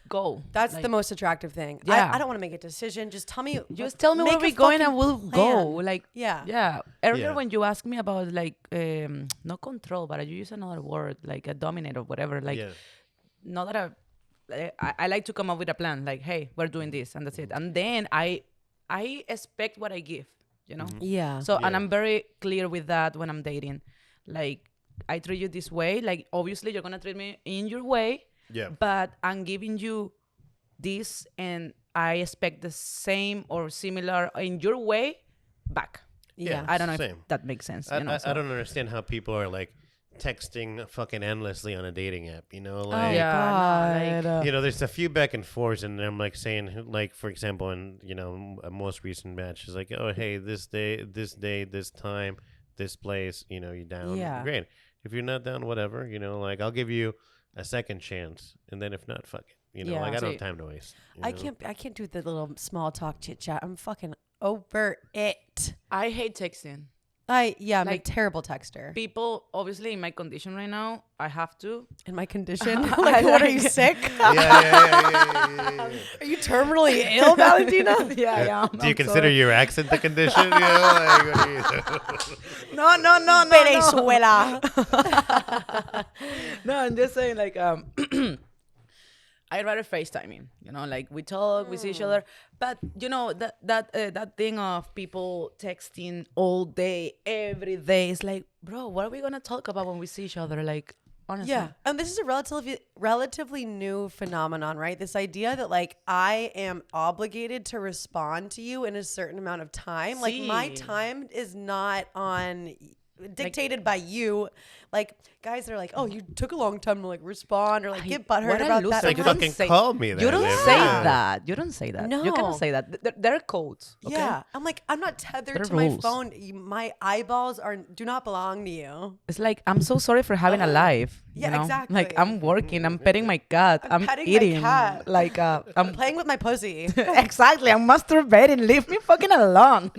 go.
That's
like,
the most attractive thing.
Yeah.
I don't want to make a decision. Just tell me.
Just tell me
make
where
a
we're going and
fucking
we'll go.
plan.
Like,
Yeah.
Earlier
Yeah.
when you asked me about like, not control, but you use another word like a dominate or whatever. Like,
yeah.
not that I like to come up with a plan. Like, hey, we're doing this, and that's it. And then I expect what I give. You know.
Yeah.
So and I'm very clear with that when I'm dating. Like, I treat you this way. Like, obviously, you're gonna treat me in your way.
Yeah.
But I'm giving you this, and I expect the same or similar in your way back.
Yeah.
I don't know
Same.
if that makes sense.
I
You know,
don't understand how people are like texting fucking endlessly on a dating app. You know, like
Oh, yeah, no, like,
you know, there's a few back and forths, and I'm like saying, like, for example, in, you know, a most recent match is like, oh, hey, this day, this time, this place, you know, you down?
Yeah.
Great. If you're not down, whatever, you know, like, I'll give you a second chance, and then if not, fuck it. You know,
Yeah.
like, I don't
See,
have time to waste. you
I
know?
can't do the little small talk chit chat. I'm fucking over it.
I hate texting.
I'm a
Like,
terrible texter.
People, obviously, in my condition right now, I have to.
In my condition, like, what are you sick?
Yeah.
Are you terminally ill, Valentina?
Yeah.
Do you consider your accent the condition? You know, like, what do you do?
No.
Venezuela.
No, I'm just saying, like, I'd rather FaceTiming, you know, like we talk, we see each other. But, you know, that thing of people texting all day, every day, is like, bro, what are we going to talk about when we see each other? Like, honestly.
Yeah. And this is a relatively new phenomenon, right? This idea that, like, I am obligated to respond to you in a certain amount of time. Like, my
Sí.
time is not dictated by you. Like, guys are like, oh, you took a long time to, like, respond or, like, get butthurt
what a
about
loser.
that.
Like,
You
I'm
don't
fucking
say-
call me that.
You don't
man.
say
Yeah.
that. You don't say that. You
No.
cannot say that. There are codes. Okay?
Yeah. I'm like, I'm not tethered
There are
to my
rules.
phone. My eyeballs do not belong to you.
It's like, I'm so sorry for having a life.
Yeah,
you know?
exactly.
Like, I'm working, I'm petting my cat, I'm
petting my
eating.
cat.
Like, I'm
Playing with my pussy.
exactly, I'm masturbating. Leave me fucking alone.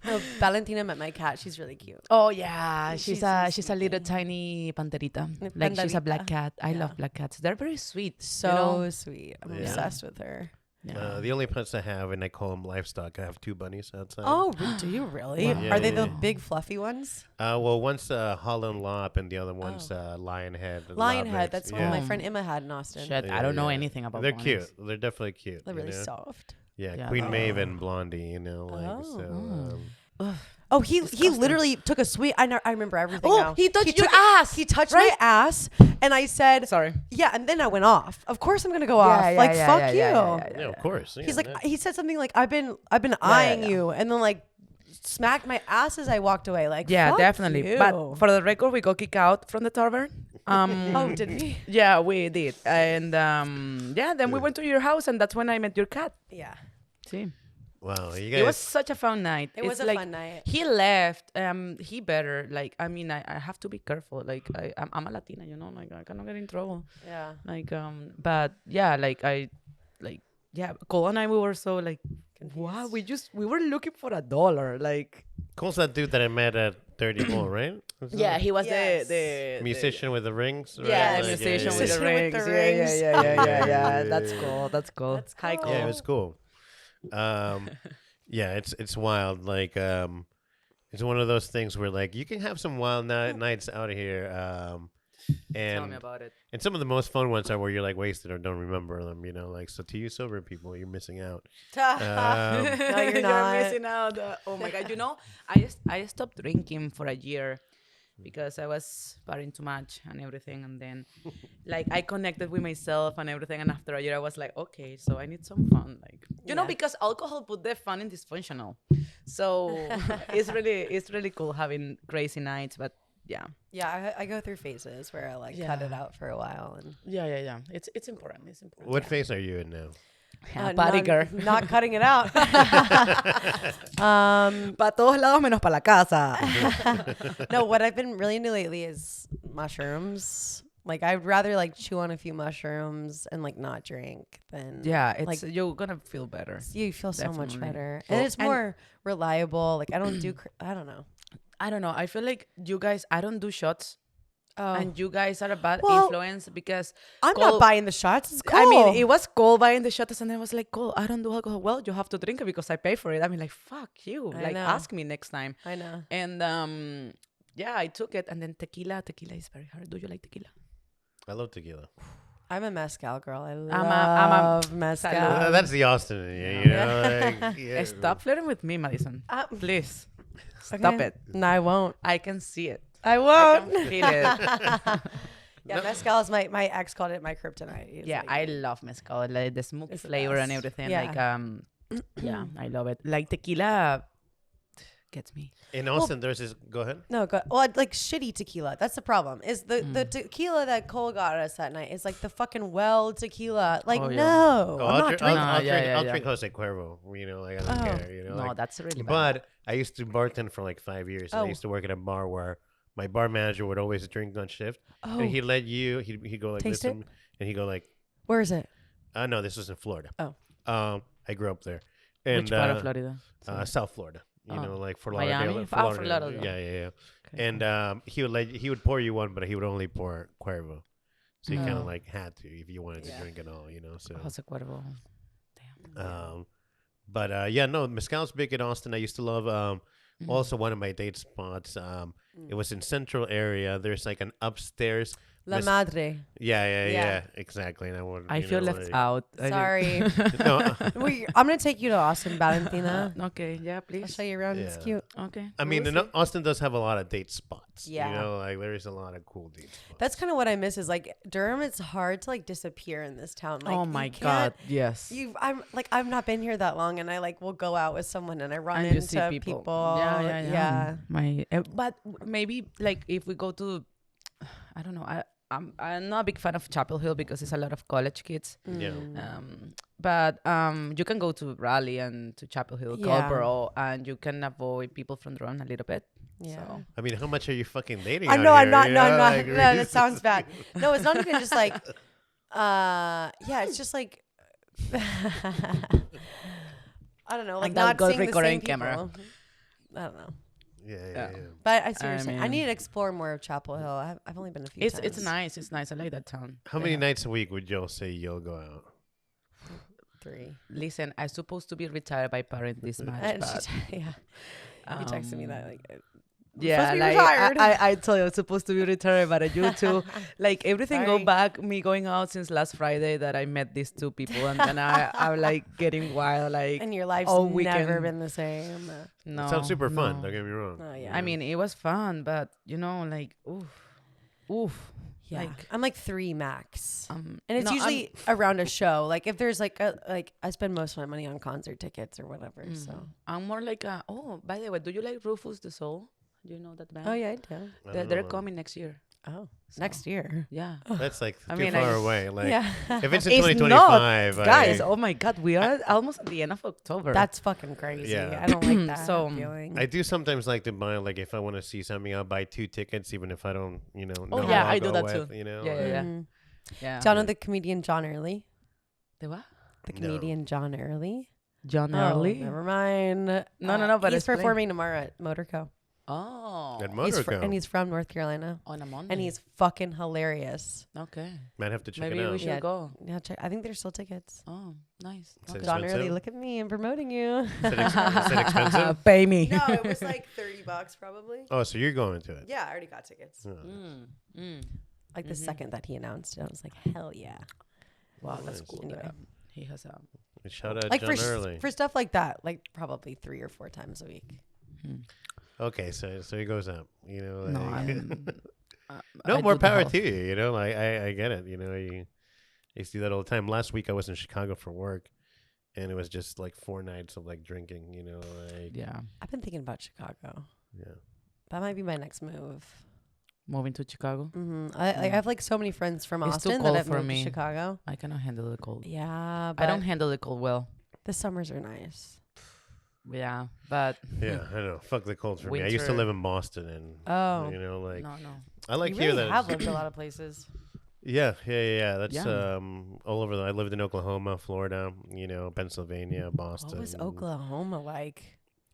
No, Valentina met my cat. She's really cute.
Oh yeah, she's
so
a little tiny panterita. Like, she's a black
Panterita.
cat. I love black cats. They're very sweet.
So
you know?
sweet. I'm
Yeah.
obsessed with her.
Yeah.
The only pets I have, and I call them livestock. I have 2 bunnies outside.
Oh, do you really?
Wow.
Are they
Yeah,
the
yeah.
big fluffy ones?
Well, one's Holland Lop, and the other one's Lionhead. and
Lionhead.
Lobrex.
That's
yeah.
what my friend Emma had in Austin.
Shit,
Yeah,
I don't know
yeah.
anything about
They're
bunnies.
cute. They're definitely cute.
They're
you
really
know?
soft.
Yeah,
Yeah,
Queen
no.
Maeve and Blondie. You know, like
Oh.
so.
Oh, he literally took a sweet. I remember everything
Oh,
now.
he touched your
took-
ass,
He touched
right?
my ass, and I said,
Sorry.
Yeah, and then I went off. Of course, I'm gonna go off. Fuck you.
Yeah, of course.
He's
yeah,
like,
yeah.
he said something like, I've been eyeing
yeah.
you, and then like smacked my ass as I walked away. Like,
Yeah,
fuck
definitely.
you.
But for the record, we got kicked out from the tavern.
Oh, did we?
Yeah, we did. And then we went to your house, and that's when I met your cat.
Yeah.
See.
Wow, you guys.
It was such a fun night.
It was a
like,
fun night.
He left. He better. Like, I mean, I have to be careful. Like, I'm a Latina, you know. Like, I cannot get in trouble.
Yeah.
Like, but yeah, Cole and I, we were so like, wow, we were looking for $1. Like,
Cole's that dude that I met at 30 Bull, right? Was
yeah,
that
he was
Yes.
the
musician with the rings. Right?
Yeah,
Like,
musician with the
Musician with
rings.
the
Yeah,
rings.
yeah. That's cool. That's cool.
That's
Hi,
cool.
Cole.
Yeah, it was cool. Yeah, it's wild. Like, it's one of those things where like you can have some wild nights out of here.
Tell me
And
about it.
and some of the most fun ones are where you're like wasted or don't remember them. You know, like so to you sober people, you're missing out.
No, you're not.
missing out. Oh my god! You know, I stopped drinking for a year because I was partying too much and everything, and then like I connected with myself and everything, and after a year I was like, okay, so I need some fun, like you know,
Yeah.
because alcohol put the fun in dysfunctional. So it's really cool having crazy nights, but yeah.
Yeah, I go through phases where I like cut it
Yeah.
out for a while and
Yeah. It's important. It's important.
What phase are you in now?
Party girl.
not cutting it out.
Pa todos lados menos pa la casa.
No, what I've been really into lately is mushrooms. Like I'd rather like chew on a few mushrooms and like not drink than
Yeah, it's
like
you're gonna feel better.
you feel so much
Definitely.
better
Well,
and it's
and-
more reliable. Like I don't do I don't know.
I don't know. I feel like you guys. I don't do shots,
Oh,
and you guys are a bad
Well,
influence because
I'm
Cole-
not buying the shots. It's cool.
I mean, it was Cole buying the shots, and I was like, Cole, I don't do alcohol. Well, you have to drink it because I pay for it. I mean, like, fuck you.
I
Like,
know.
ask me next time.
I know.
And yeah, I took it, and then tequila is very hard. Do you like tequila?
I love tequila.
I'm a mezcal girl. I
I'm
love mezcal.
That's the Austin in you, you know? Like, yeah.
Stop flirting with me, Madison. Please. Stop
Okay.
it.
No, I won't.
I can see it.
I
I
won't.
can feel it.
Yeah, mezcal is my ex called it my kryptonite. He's
Yeah,
like,
I love mezcal, like the smoke
It's the
flavor and
best.
everything.
Yeah.
Like, yeah, I love it. Like tequila gets me.
In Austin, there's this. Go ahead.
No, well, like shitty tequila. That's the problem. Is the tequila that Cole got us that night is like the fucking well tequila. Like
Oh, yeah.
no, I'm not drinking.
No,
I'll
yeah.
drink Jose Cuervo. You know, like I don't care. You know,
No,
like,
that's really bad.
but I used to bartend for like 5 years. And I
Oh.
used to work at a bar where my bar manager would always drink on shift,
Oh,
and he'd let you. He'd go like
Taste
this,
it?
and he'd go like,
where is it?
no, this was in Florida.
Oh.
I grew up there. And,
Which part of Florida?
South Florida. You
Oh.
know, like Fort
Miami?
Lauderdale.
Fort Lauderdale.
Yeah.
Okay,
And he would pour you one, but he would only pour Cuervo. So you kind
Oh.
of like had to if you wanted to
Yeah.
drink it all, you know. So,
Jose Cuervo. Damn.
but yeah, no, mezcal's big in Austin. I used to love. Also, one of my date spots. It was in Central area. There's like an upstairs.
La Madre.
Yeah,
Yeah.
exactly. And
I feel left out.
Sorry.
No,
I'm gonna take you to Austin, Valentina.
Okay, yeah,
I'll
please.
show you around. It's
Yeah.
cute.
Okay.
I mean,
We'll see.
Austin does have a lot of date spots.
Yeah.
You know, like there is a lot of cool date spots.
That's kind of what I miss. Is like Durham. It's hard to like disappear in this town. Like,
Oh
you
my
can't-
God, yes.
I've not been here that long, and I like will go out with someone, and I run
And you
into
see people. Yeah. But maybe like if we go to, I don't know. I'm not a big fan of Chapel Hill because it's a lot of college kids.
Yeah.
But you can go to Raleigh and to Chapel Hill,
Yeah.
Culborough, and you can avoid people from Durham a little bit.
Yeah.
So.
I mean, how much are you fucking dating?
I
out
know I'm
here,
not.
you
No, I'm
know?
not.
Like,
No,
really?
that sounds bad. No, it's not even just like. Yeah, it's just like. I don't know, like
And that
not
good
seeing the
recording
same people.
camera.
I don't know,
Yeah.
but I seriously, I
mean-
need to explore more of Chapel Hill. I've only been a few times.
It's nice. It's nice. I like that town.
How many nights a week would y'all say you'll go out?
3.
Listen, I'm supposed to be retired by parent this March,
And
but
yeah, he texted me that like.
yeah,
be
like
retired.
I told you I was supposed to be retired, but you too, like everything go
Sorry.
back. Me going out since last Friday that I met these two people, and then I'm like getting wild, like
And your life's
all
never
weekend.
been the same.
no,
It sounds super fun.
no.
Don't get me wrong.
Oh yeah.
I mean, it was fun, but you know, like oof.
yeah.
Like,
I'm like 3 max.
and
And it's usually around a show. Like if there's like I spend most of my money on concert tickets or whatever. So.
I'm more like by the way, do you like Rufus the Soul? Do you know that band?
Oh yeah, I do.
I
They're,
don't
they're
know.
coming next year.
Oh, next year.
Yeah.
That's like
I
too
mean,
far
I-
away. Like,
Yeah.
if it's in
It's
2025,
Guys, oh my God, we are almost at the end of October.
That's fucking crazy.
Yeah.
I don't like that
So,
feeling.
I do sometimes like to buy, like, if I want to see something, I'll buy 2 tickets, even if I don't, you know.
Oh,
know
yeah,
who I'll
I do
go
that
with,
too.
You know,
Yeah,
like-
yeah.
Mhm.
yeah.
Do y'all know the comedian John Early?
The what?
The
No.
comedian John Early?
John
Oh,
Early?
never mind.
No, but
he's
explain.
performing tomorrow at Motorco.
Oh.
At
He's
Motorco.
and he's from North Carolina.
On a Monday.
And he's fucking hilarious.
Okay.
Might have to check
Maybe
it out.
we should
Yeah.
go.
Yeah, check. I think there's still tickets.
Oh, nice.
Is it
Okay.
John
expensive?
Early, look at me. I'm promoting you.
Is it expensive?
Pay me.
No, it was like $30 probably.
Oh, so you're going to it?
Yeah, I already got tickets.
Oh.
Like the second that he announced it, I was like, hell yeah.
Wow, that's
Nice.
cool.
Anyway.
that He has a.
Shout out
Like
John
for
Early.
for stuff like that, like probably 3 or 4 times a week.
Okay, so he goes up. You know,
No,
like,
I
no
do
more
the
power
health.
to you. You know, like I get it. You know, you see that all the time. Last week I was in Chicago for work, and it was just like 4 nights of like drinking. You know, like
Yeah.
I've been thinking about Chicago.
yeah.
That might be my next move.
Moving to Chicago.
I have like so many friends from
It's too
Austin that
cold
have
for
moved
me.
to Chicago.
I cannot handle the cold.
Yeah, but
I don't handle the cold well.
the summers are nice.
Yeah, but
Yeah, I know. Fuck the cold for me. I used to
Winter.
live in Boston, and
Oh.
you know, like
no.
I like
You
here
really
that
have lived a lot of places.
yeah. That's
Yeah.
all over. I lived in Oklahoma, Florida, you know, Pennsylvania, Boston.
What was Oklahoma like?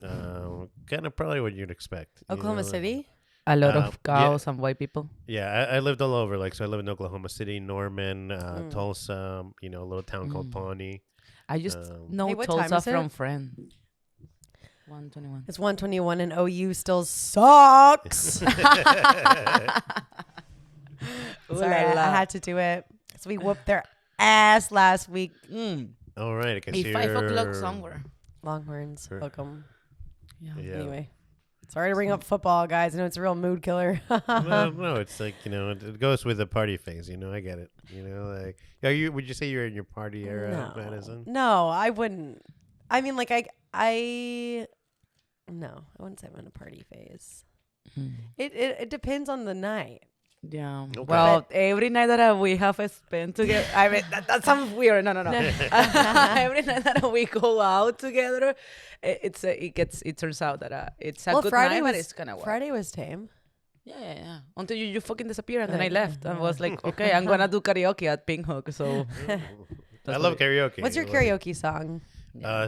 Kind of probably what you'd expect. you
Oklahoma
know,
City?
A lot
yeah.
of cows and white people.
Yeah, I lived all over. Like, so I lived in Oklahoma City, Norman, Tulsa, you know, a little town called Pawnee.
I just know
Hey, what time
Tulsa
is it?
from friend. 121.
It's 121 and OU still sucks. Sorry,
Ooh la
I
la.
had to do it. So we whooped their ass last week.
All right, I can see
It's 5 o'clock
you're-
somewhere.
Longhorns,
Sure.
welcome.
Yeah.
Yeah.
Anyway, sorry to bring up football, guys. I know it's a real mood killer.
No, it's like, it goes with the party phase. I get it. Like, would you say you're in your party era, Madison?
No, I wouldn't. I mean, like no, I wouldn't say I'm in a party phase. It depends on the night.
Yeah.
Okay.
Well, every night that we have spent together, I mean, that sounds weird. No. Every night that we go out together, it turns out that it's a good
Friday
night,
was
but it's kind of wild.
Friday was tame.
Yeah. Until you fucking disappear, and then I
Right.
left. I was like, okay, I'm gonna do karaoke at Pink Hook. So
I love karaoke.
What's your
Like,
karaoke song?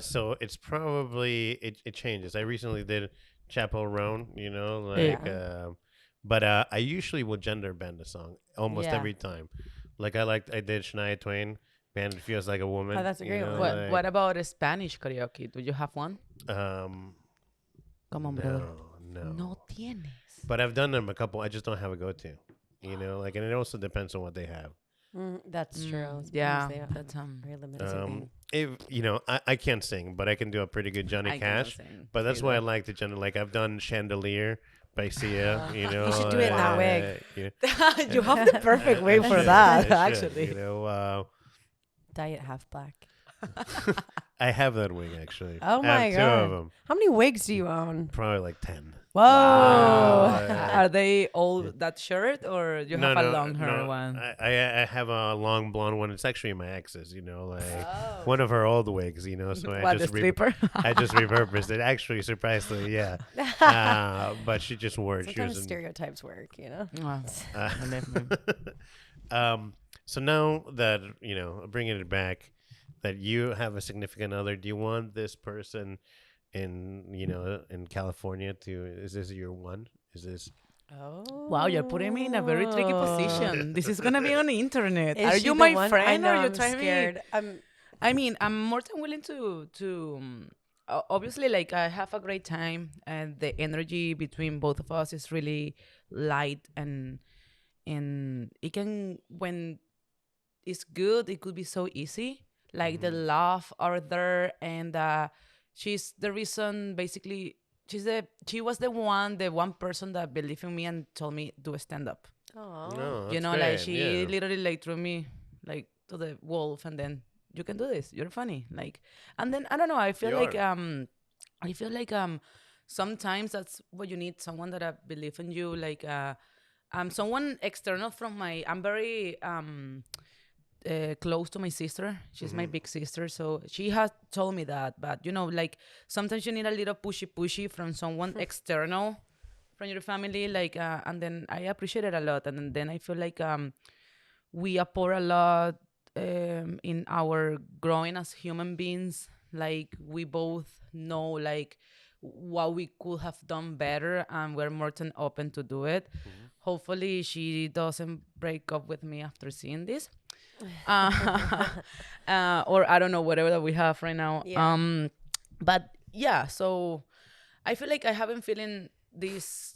So it's probably it changes. I recently did Chapel Roan, but I usually will gender bend a song almost
Yeah.
every time. Like I did Shania Twain, "Band Feels Like a Woman."
Oh, that's a great one.
what about a Spanish karaoke? Do you have one?
Come
Come on, brother.
No.
No tienes.
But I've done them a couple. I just don't have a go-to. And it also depends on what they have.
That's true. Sometimes
Yeah,
they have
that's
very limited.
If I can't sing, but I can do a pretty good Johnny
I cannot
Cash.
sing
But that's why I
either.
like the gender. Like I've done Chandelier by Sia.
You should do it in that wig.
You have the perfect way for
should,
that,
I should,
actually.
Diet half black.
I have that wig actually.
Oh
I
my
have two
god!
of them.
How many wigs do you own?
Probably like 10.
Whoa!
Are they all that short, or you have a long hair one?
I have a long blonde one. It's actually my ex's. One of her old wigs. So I
What,
just
the stripper?
I just repurposed it. Actually, surprisingly, yeah. But she just wore it. She
Sometimes
was in-
stereotypes work, you know.
So now that bringing it back, that you have a significant other, do you want this person in California is this your one? Is this?
Oh.
Wow, you're putting me in a very tricky position. This is gonna be on the internet.
Is
Are
she
you
the
my
one?
friend,
I know,
or you're
I'm
trying
scared.
me? I mean, I'm more than willing to obviously, like, I have a great time, and the energy between both of us is really light, and it can, when it's good, it could be so easy. Like the love are there, and she's the reason. Basically, she was the one person that believed in me and told me do a stand up.
Oh.
No,
You
that's
know,
great,
like she
yeah.
literally like threw me like to the wolf, and then you can do this. You're funny, like. And then I don't know. I feel
You
like
are.
sometimes that's what you need. Someone that believe in you, like someone external from my. I'm very close to my sister. She's my big sister, so she has told me that. But like sometimes you need a little pushy from someone external from your family, like, and then I appreciate it a lot. And then I feel like we pour a lot in our growing as human beings. Like we both know like what we could have done better, and we're more than open to do it. Hopefully she doesn't break up with me after seeing this. Or I don't know, whatever that we have right now.
Yeah.
But yeah, so I feel like I haven't feeling this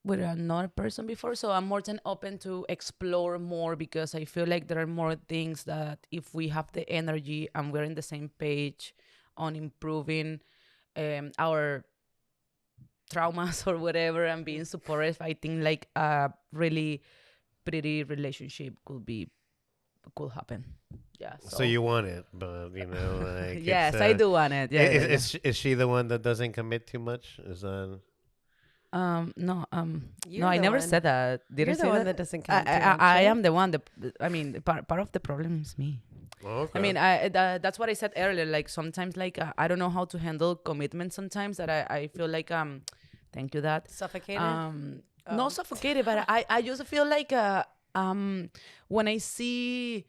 with another person before, so I'm more than open to explore more, because I feel like there are more things that if we have the energy and we're in the same page on improving our traumas or whatever, and being supportive, I think like a really pretty relationship could happen. Yeah.
So you want it, but like
yes,
it's,
I do want it. Yeah.
Is she the one that doesn't commit too much? Is that?
No,
You're
no, I
the
never
one.
said that. Did
You're
I
the
say
one
that?
that doesn't commit too much,
I
right?
am the one that. I mean, part of the problem is me.
Okay.
I mean, that's what I said earlier. Like sometimes, like I don't know how to handle commitment. Sometimes that I feel like thank you that
Suffocated.
not suffocated, but I just feel like when I see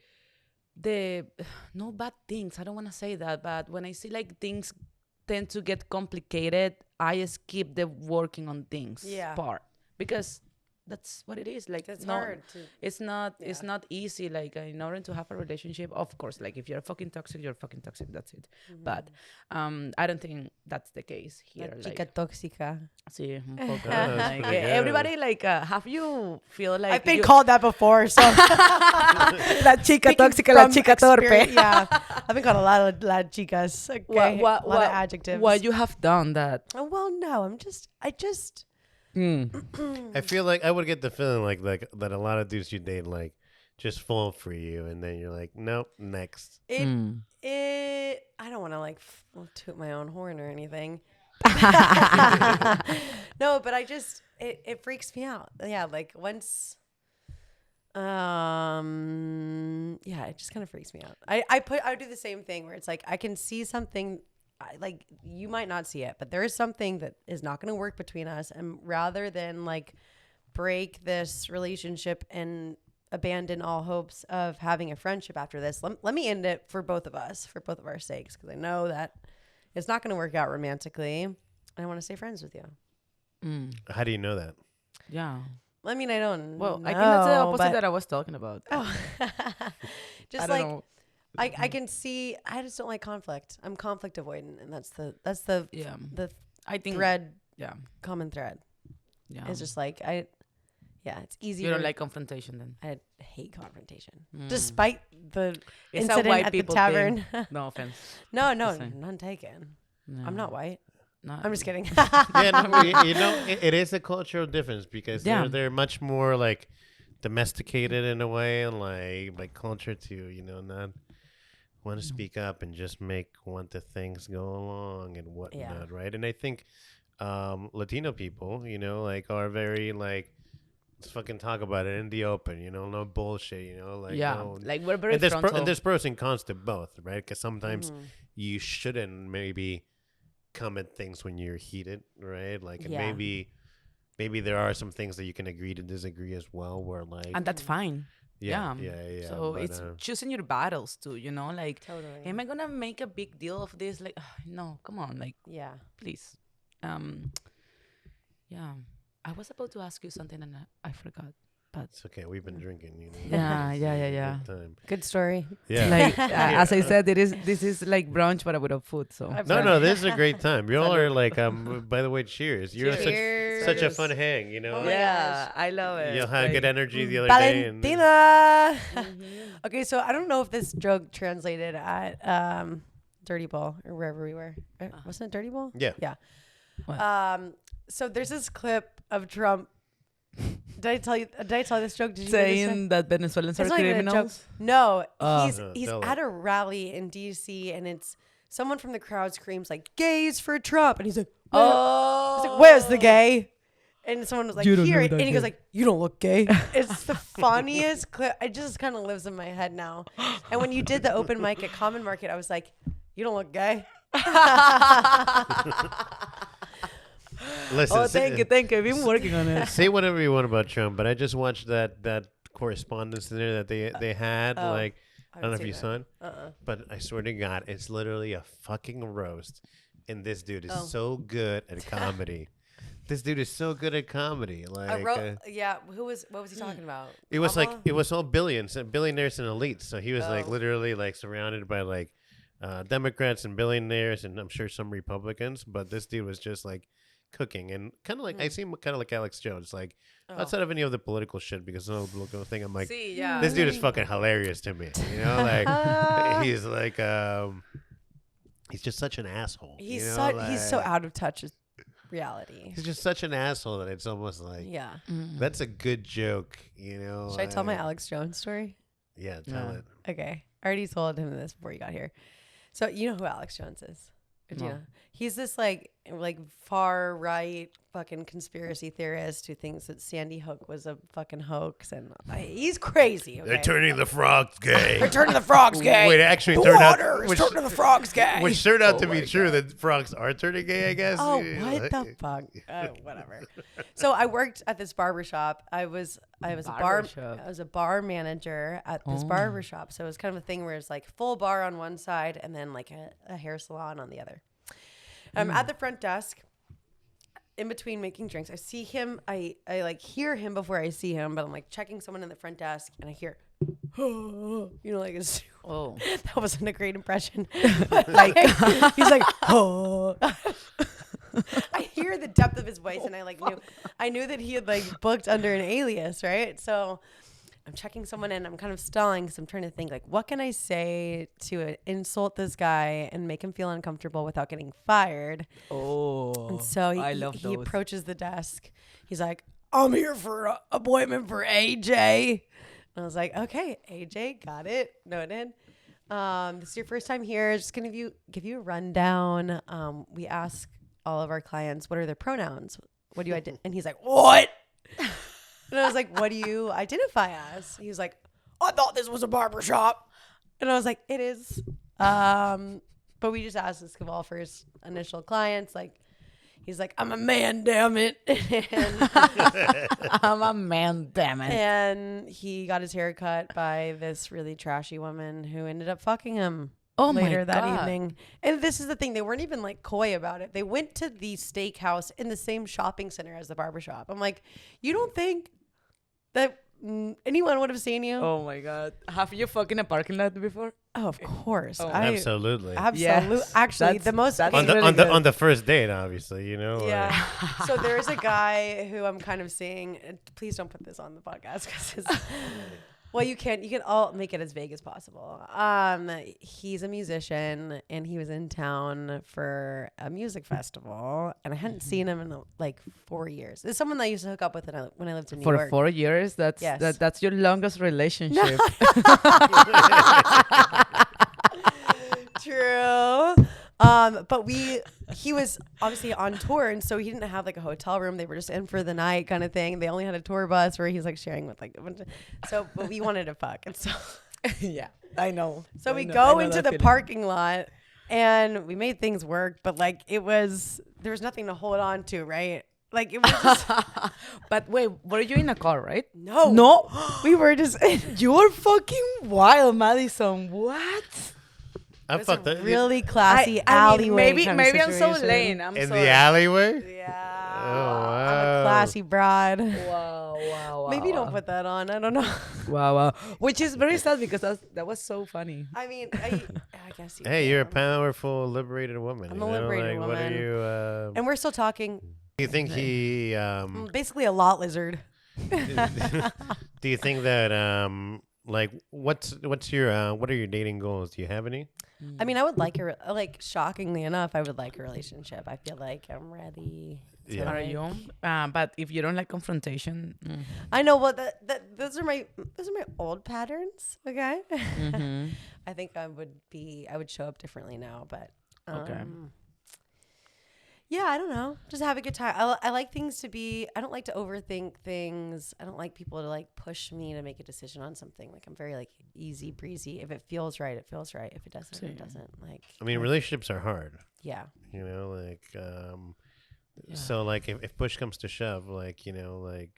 the no bad things, I don't want to say that, but when I see like things tend to get complicated, I skip the working on things
Yeah.
part, because that's what it is. Like
It's
no,
hard to.
it's not
Yeah.
it's not easy. Like in order to have a relationship, of course, like if you're fucking toxic, you're fucking toxic. That's it. But I don't think that's the case
La
here.
Chica
Like,
Toxica.
sí, un poco.
that's
Like,
pretty good.
everybody like have you feel like
I've been
you-
called that before, so
La chica
Speaking
tóxica, la
from
chica torpe.
Yeah, I've been called a lot of la chicas. Okay, a lot of adjectives.
What you have done that?
Oh, well, no, I just.
I feel like I would get the feeling like that a lot of dudes you date like just fall for you, and then you're like, nope, next.
It I don't want to like toot my own horn or anything. No, but I just it freaks me out. Yeah, like once yeah, it just kind of freaks me out. I do the same thing where it's like I can see something like you might not see it, but there is something that is not going to work between us, and rather than like break this relationship and abandon all hopes of having a friendship after this, let me end it for both of us, for both of our sakes, because I know that it's not going to work out romantically, and I want to stay friends with you.
How do you know that?
Yeah.
I mean, I don't
Well,
know,
I think that's the opposite
but-
that I was talking about.
Oh. Just
I don't
like
know.
I can see, I just don't like conflict. I'm conflict avoidant, and that's the
Yeah.
the
I think
thread,
Yeah.
common thread.
Yeah.
It's just like it's easier.
You don't like confrontation then.
I hate confrontation, despite the
It's a
incident
white
at the
people
tavern.
thing. No offense.
No,
same.
none taken.
No.
I'm not white.
No.
I'm just kidding.
Yeah, no, you know, it is a cultural difference because
Yeah.
they're much more like domesticated in a way, and like culture to not want to speak up and just want the things go along and whatnot, right? And I think Latino people, like are very like let's fucking talk about it in the open, no bullshit, like
Yeah.
no,
Like we're very
and there's
frontal.
and there's pros and cons to both, right? Because sometimes you shouldn't maybe come at things when you're heated, right? Like, and
Yeah.
maybe there are some things that you can agree to disagree as well, where like,
And that's fine.
yeah.
So
but,
it's choosing your battles too, like,
Totally.
am I gonna make a big deal of this? Like, no, come on, like,
Yeah.
please. Yeah. I was about to ask you something and I forgot. But
it's okay. We've been drinking,
Yeah.
Good time.
Good story.
Yeah.
like as I said, this is like brunch, but without food. So
No, this is a great time. You all are like, by the way, cheers. You're
Cheers.
such a fun hang,
Oh my
yeah,
gosh.
I love it.
You'll have
Like,
good energy the other day. And
Valentina. Okay, so I don't know if this joke translated at Dirty Ball or wherever we were. Wasn't it Dirty Ball?
Yeah.
Yeah.
What?
So there's this clip of Trump. Did I tell you this joke? Did you hear this
saying
one?
that Venezuelans are
It's not even a joke.
criminals.
No,
Oh.
he's
Tell
at
it.
a rally in DC, and it's someone from the crowd screams like "gays for Trump," and he's like,
Oh,
he's like, "Where's the gay?" And someone was like,
You don't
"Here,"
know
and
that
he goes
gay.
like, "You don't look gay." It's the funniest clip. It just kind of lives in my head now. And when you did the open mic at Common Market, I was like, "You don't look gay."
Listen,
Oh, thank you. I've been working on it.
say whatever you want about Trump, but I just watched that correspondence in there that they had. Like, I don't know if you saw it, but I swear to God, it's literally a fucking roast, and this dude is so good at comedy. This dude is so good at comedy. Like,
Yeah, what was he talking about?
it was
Obama?
like it was all billionaires and elites. So he was like
Oh.
literally like surrounded by like Democrats and billionaires, and I'm sure some Republicans. But this dude was just like cooking, and kind of like I see him kind of like Alex Jones, like outside of any of the political shit, because of the political thing, I'm like,
See, yeah.
this dude is fucking hilarious to me. Like he's like he's just such an asshole.
He's
he's
so out of touch with reality.
He's just such an asshole that it's almost like
Yeah.
that's a good joke.
Should I tell my Alex Jones story?
Yeah, tell it.
Okay. I already told him this before you got here. So you know who Alex Jones is? Or do you
No.
know? He's this like far right fucking conspiracy theorist who thinks that Sandy Hook was a fucking hoax, and he's crazy. Okay?
They're turning the frogs gay.
They're turning the frogs gay.
Wait, actually
the
turned
water
out
is turning the frogs gay.
which turned out to be true that frogs are turning gay, I guess.
Oh,
Yeah,
what
like-
the fuck? Whatever. So I worked at this barbershop. I was
Barbershop.
I was a bar manager at this barbershop. So it was kind of a thing where it's like full bar on one side and then like a hair salon on the other. At the front desk, in between making drinks. I see him. I like hear him before I see him, but I'm like checking someone in the front desk, and I hear, you know, like it's,
Oh.
that wasn't a great impression. But like he's like, oh. I hear the depth of his voice, and I knew that he had like booked under an alias, right? So I'm checking someone in. I'm kind of stalling because I'm trying to think like, what can I say to insult this guy and make him feel uncomfortable without getting fired?
Oh.
And so
I love
he
those.
approaches the desk. He's like, I'm here for an appointment for AJ. And I was like, okay, AJ, got it, noted. This is your first time here. Just gonna give you a rundown. We ask all of our clients, what are their pronouns? What do you identify? And he's like, what? And I was like, what do you identify as? He was like, I thought this was a barbershop. And I was like, it is. But we just asked this of all first initial clients. Like, he's like, I'm a man, damn it. And
I'm a man, damn it.
And he got his hair cut by this really trashy woman who ended up fucking him
my
later that
God.
evening. And this is the thing. They weren't even like coy about it. They went to the steakhouse in the same shopping center as the barbershop. I'm like, you don't think that anyone would have seen you?
Oh my God. Have you fucked in a parking lot before?
Oh, of course.
Absolutely.
Absolutely.
Yes.
Actually, the most
that's
On the
really
on the
good.
on the first date, obviously, you know.
yeah. So there's a guy who I'm kind of seeing. Please don't put this on the podcast because well, you can all make it as vague as possible. He's a musician and he was in town for a music festival, and I hadn't seen him in like 4 years. It's someone that I used to hook up with when I lived in New
For
York.
4 years?
Yes.
That's your longest relationship.
True. But he was obviously on tour, and so he didn't have like a hotel room. They were just in for the night kind of thing. They only had a tour bus where he's like sharing with like a bunch of, but we wanted to fuck. And so
Yeah, I know.
so we go into the parking lot and we made things work, but like there was nothing to hold on to, right? Like it was just
But wait, were you in a car, right?
no.
No.
We were just
You're fucking wild, Madison. What?
I
It's
fucked
a
that
really classy
I mean,
alleyway.
maybe
kind of
I'm so
situation.
lame. I'm
in
sorry.
the alleyway.
Yeah.
Oh,
I'm a
wow.
classy broad.
Wow.
Maybe don't put that on. I don't know.
Wow. Which is very sad because that was so funny.
I mean, I guess you
Hey, you're a
can.
powerful, liberated woman.
I'm
you
a
know?
liberated
Like, what are
woman.
you?
And we're still talking.
Do you think he?
I'm basically a lot lizard.
Do you think that like what's your what are your dating goals? Do you have any?
I mean, I would like shockingly enough, I would like a relationship. I feel like I'm ready. to,
Yeah.
Are
like-
you? But if you don't like confrontation,
I know. Well, those are my old patterns. Okay.
mm-hmm.
I think I would show up differently now, but
Okay.
Yeah, I don't know. Just have a good time. I like things to be. I don't like to overthink things. I don't like people to like push me to make a decision on something. Like I'm very like easy breezy. If it feels right, it feels right. If it doesn't, it doesn't. Like
I mean, relationships are hard.
yeah.
You know, like so like if push comes to shove, like you know, like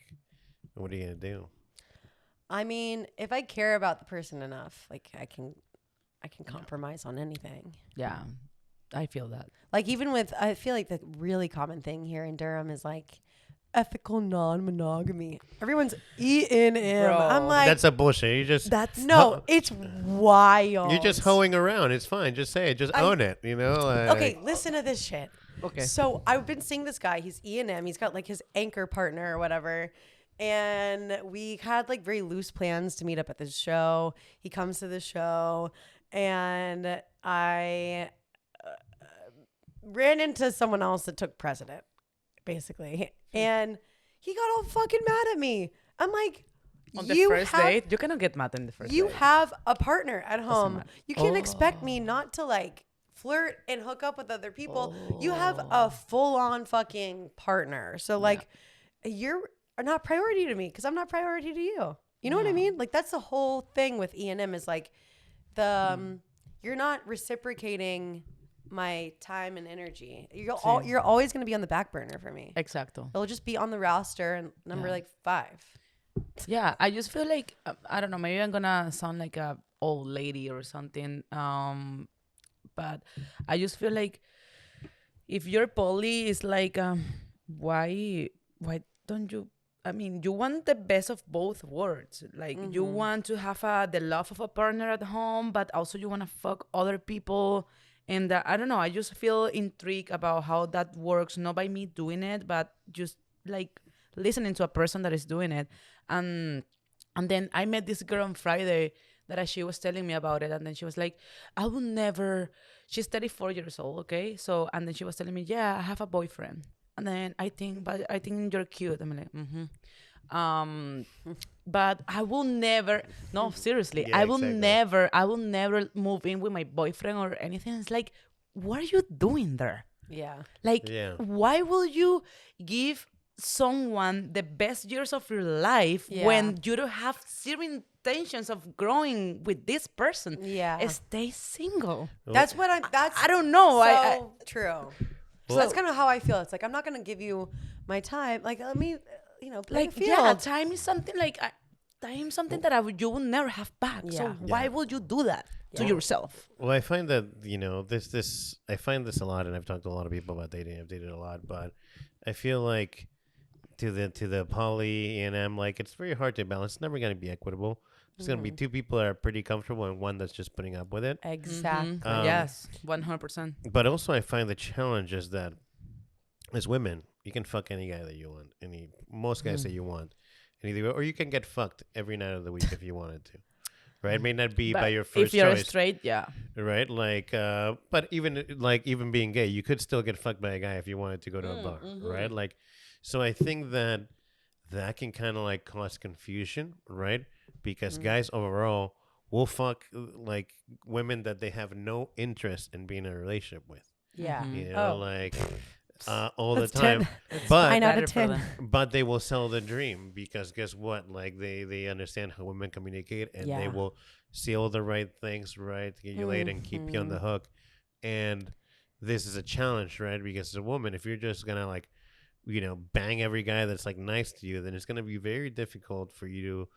what are you gonna do?
I mean, if I care about the person enough, like I can compromise on anything.
Yeah, I feel that.
Like I feel like the really common thing here in Durham is like ethical non-monogamy. Everyone's ENM.
Bro,
I'm like,
That's a bullshit. You just
it's wild.
you're just hoeing around. It's fine. Just say it. Just own it. You know. Like,
Okay, listen to this shit.
Okay.
So I've been seeing this guy. He's ENM. He's got like his anchor partner or whatever. And we had like very loose plans to meet up at this show. He comes to the show, and I ran into someone else that took precedent, basically. And he got all fucking mad at me. I'm like,
On the first date, you cannot get mad on the first
you
date.
have a partner at home.
matter.
You can't expect me not to like flirt and hook up with other people. You have a full-on fucking partner. So like you're not priority to me because I'm not priority to you. You know what I mean? Like that's the whole thing with ENM is like you're not reciprocating my time and energy. You're always going to be on the back burner for me.
Exacto.
It'll just be on the roster and number like 5.
Yeah, I just feel like I don't know. Maybe I'm gonna sound like a old lady or something. But I just feel like if you're poly, it's like why don't you? I mean, you want the best of both worlds. Like you want to have the love of a partner at home, but also you want to fuck other people. And I don't know. I just feel intrigued about how that works. Not by me doing it, but just like listening to a person that is doing it. And then I met this girl on Friday that she was telling me about it, and then she was like, I will never. She's 34 years old, okay. So and then she was telling me, yeah, I have a boyfriend. And then I think you're cute. I'm like, but I will never. No, seriously,
Yeah,
I will
exactly.
never move in with my boyfriend or anything. It's like, what are you doing there?
Yeah.
Like,
Yeah.
why will you give someone the best years of your life
Yeah.
when you don't have zero intentions of growing with this person?
Yeah.
Stay single.
That's what that's
I don't know.
so true. So
Well-
that's kind of how I feel. It's like, I'm not going to give you my time. Like, let me, play
Like,
the
yeah,
field.
time is something like time is something that you will never have back. So
Yeah.
why would you do that to
Yeah.
yourself?
Well, I find that this I find this a lot, and I've talked to a lot of people about dating. I've dated a lot, but I feel like to the poly ENM, like it's very hard to balance. It's never going to be equitable. There's going to be two people that are pretty comfortable and one that's just putting up with it.
Exactly.
Yes, 100%.
But also, I find the challenge is that as women, you can fuck any guy that you want, most guys that you want, or you can get fucked every night of the week if you wanted to. Right? It may not be by
But
your first
if you're
choice.
straight, yeah.
Right, like, but even being gay, you could still get fucked by a guy if you wanted to go to a bar, right? Like, so I think that can kind of like cause confusion, right? Because guys overall will fuck like women that they have no interest in being in a relationship with,
Yeah.
you know,
Oh.
like all the
That's
time.
10.
But
9 out
Better
of
for
10.
them.
but they will sell the dream because guess what? Like they understand how women communicate and they
Yeah.
will say all the right things, right, to get you laid and keep you on the hook. And this is a challenge, right? Because as a woman, if you're just gonna like, bang every guy that's like nice to you, then it's gonna be very difficult for you to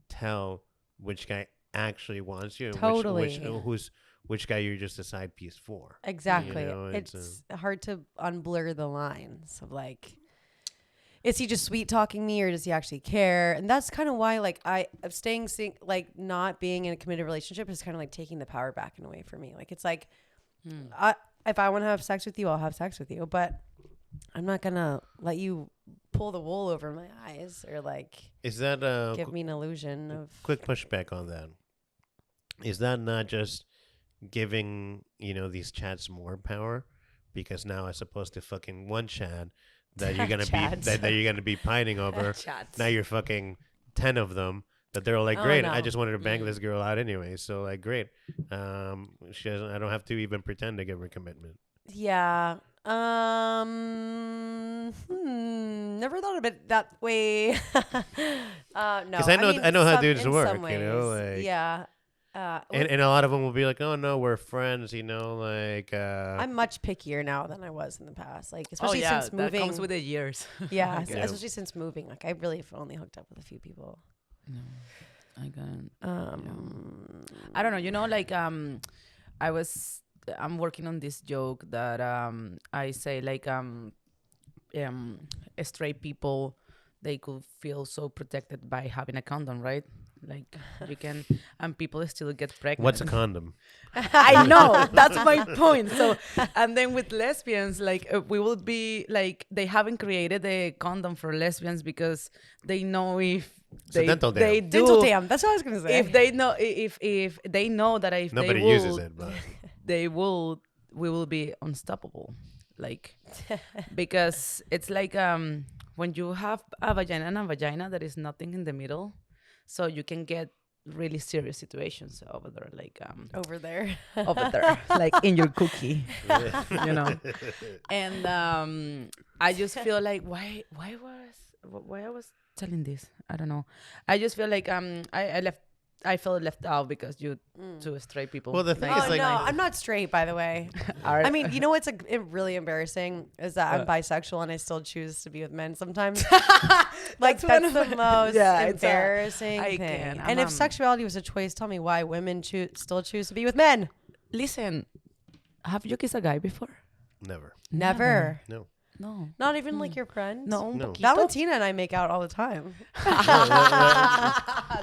tell which guy actually wants you and
Totally.
which guy you're just a side piece for.
Exactly.
You know,
it's hard to unblur the lines of like, is he just sweet talking me or does he actually care? And that's kind of why like I'm staying like not being in a committed relationship is kind of like taking the power back in a way for me. Like it's like, if I want to have sex with you, I'll have sex with you, but I'm not gonna let you pull the wool over my eyes or like
Is that
give me an illusion of
quick pushback on that? Is that not just giving these chats more power? Because now as opposed to fucking one chat that you're gonna
Chads.
that you're gonna be pining over,
chats.
now you're fucking 10 of them that they're all like,
Oh,
great,
no.
I just wanted to bang this girl out anyway, so like great. I don't have to even pretend to give her commitment.
Yeah. Never thought of it that way. No,
Because I know how dudes
in
work,
some ways,
like
yeah.
and a lot of them will be like, oh no, we're friends, like
I'm much pickier now than I was in the past. Like
Oh
especially
yeah,
since
that
moving.
comes with the years.
Yeah,
Yeah.
especially since moving. Like I really have only hooked up with a few people.
No, I can't.
Yeah.
I don't know. Like I'm working on this joke that I say like straight people, they could feel so protected by having a condom, right? Like you can, and people still get pregnant.
what's a condom?
I know, that's my point. So, and then with lesbians, like we will be like, they haven't created a condom for lesbians because they know if
So dental dam.
they do,
Dental dam. That's what I was gonna say.
if they know, if they know that if
Nobody
they will,
uses it, but
we will be unstoppable. Like, because it's like when you have a vagina and a vagina, there is nothing in the middle, so you can get really serious situations over there, like
over there.
like in your cookie, And I just feel like why I was telling this, I don't know. I just feel like I felt left out because you two straight people.
Well, the thing
Oh
is, like,
no, I'm not straight, by the way. I mean, you know what's really embarrassing is that I'm bisexual and I still choose to be with men sometimes. Like that's the most embarrassing
I
thing.
can.
And if sexuality was a choice, tell me why women still choose to be with men.
Listen, have you kissed a guy before?
never.
Never.
No.
No.
Not even like your friends?
No, un
No.
poquito.
Valentina and I make out all the time.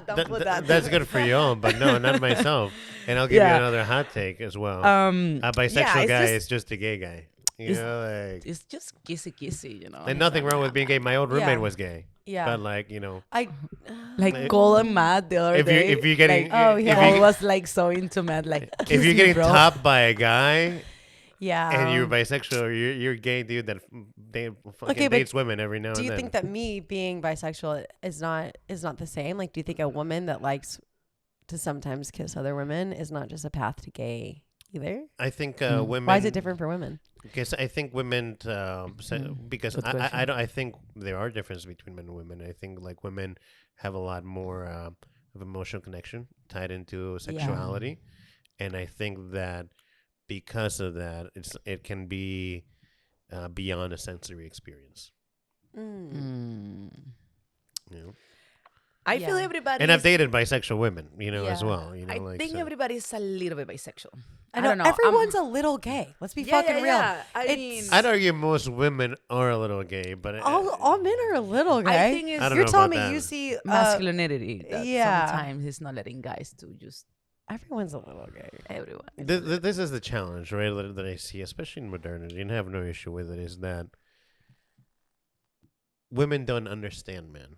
Don't put that.
That's good for you, but no, not myself. And I'll give you
Yeah.
another hot take as well. A bisexual
yeah, it's
guy
just-
is just a gay guy. You know, like,
It's just kissy, you know.
and nothing wrong with being gay. My old roommate
Yeah.
was gay.
Yeah.
But like, you know,
I
Like Cole and Matt the other
If you-
day.
if you're getting-
like,
Oh,
if
yeah.
Cole
you-
was like so into Matt, like
if
kiss
you're
me,
getting
bro.
topped by a guy
yeah.
and you're bisexual, or you're a gay dude that fucking
Okay, but
dates women every now and
Do
then.
you think that me being bisexual is not the same? Like, do you think a woman that likes to sometimes kiss other women is not just a path to gay either?
I think
Mm.
women.
Why is it different for women?
Because I think women, because
Good
I
question.
don't. I think there are differences between men and women. I think like women have a lot more of emotional connection tied into sexuality, and I think that because of that, it can be beyond a sensory experience.
Mm.
You know?
I feel
Yeah.
everybody.
And I've dated bisexual women, you know, as
Yeah.
well. You know,
I
like,
think
so.
everybody's a little bit bisexual.
I know
don't know.
everyone's a little gay. Let's be fucking real.
I
It's-
mean,
I'd argue most women are a little gay, but
All men are a little gay.
I think it's
I don't
You're
know
telling
about
me you
that.
see
masculinity that
yeah.
sometimes is not letting guys to just
everyone's a little gay.
everyone.
this is the challenge, right? That I see, especially in modernity, and I have no issue with it. Is that women don't understand men,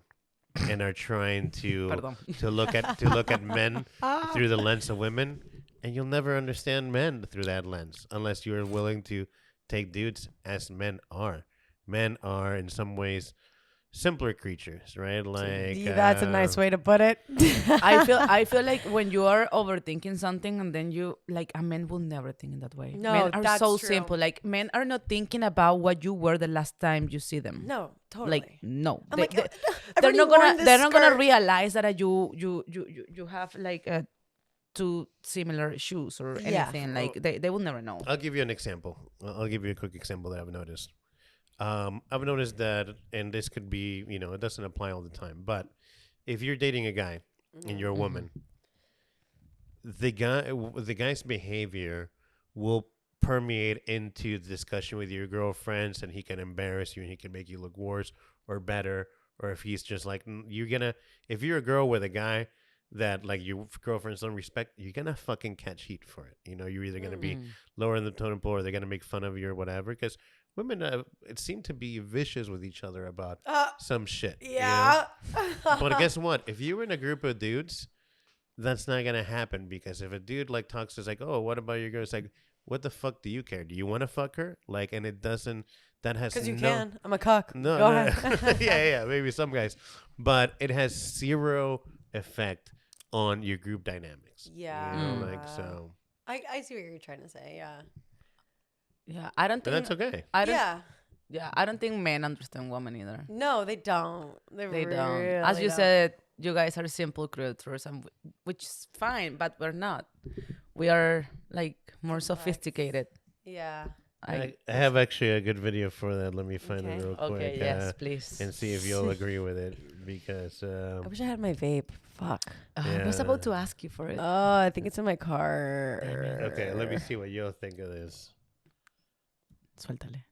and are trying to
Perdón.
look at men through the lens of women, and you'll never understand men through that lens unless you're willing to take dudes as men are. Men are in some ways simpler creatures, right? Like
That's a nice way to put it.
I feel like when you are overthinking something and then you like a man will never think in that way.
No,
men are
that's
so
true.
simple. Like men are not thinking about what you were the last time you see them.
No, totally.
Like no,
I'm
they,
like,
they,
I've
they're
already
not
worn
gonna
this
they're not gonna
skirt.
realize that you have like two similar shoes or
Yeah.
anything. Like they will never know.
I'll give you an example. I'll give you a quick example that I've noticed. I've noticed that, and this could be, you know, it doesn't apply all the time, but if you're dating a guy and you're a woman, the guy's behavior will permeate into the discussion with your girlfriends, and he can embarrass you and he can make you look worse or better. Or if he's just like, if you're a girl with a guy that like your girlfriends don't respect, you're gonna fucking catch heat for it. You know, you're either gonna be lower in the totem pole, or they're gonna make fun of you or whatever. Because women, it seem to be vicious with each other about some shit. you know?
Yeah.
But guess what? If you're in a group of dudes, that's not gonna happen, because if a dude like talks to us like, oh, what about your girl? It's like, what the fuck do you care? Do you want to fuck her? Like, and it doesn't. That has
Because you
no,
can. I'm a cuck.
no,
Go
no,
ahead.
yeah, maybe some guys, but it has zero effect on your group dynamics.
Yeah.
You know, like so.
I see what you're trying to say. Yeah.
Yeah, I don't
But
think
that's okay.
I don't.
Yeah.
Yeah, I don't think men understand women either.
No, they don't.
They don't.
Really
As you
don't.
said, you guys are simple creatures, and which is fine, but we're not. We are like more sophisticated.
Yeah.
I have actually a good video for that. Let me find
Okay.
it real quick.
Okay, yes, please.
And see if you'll agree with it, because
I wish I had my vape. Fuck.
I was about to ask you for it.
Oh, I think it's in my car.
okay, let me see what you'll think of this.
Suéltale.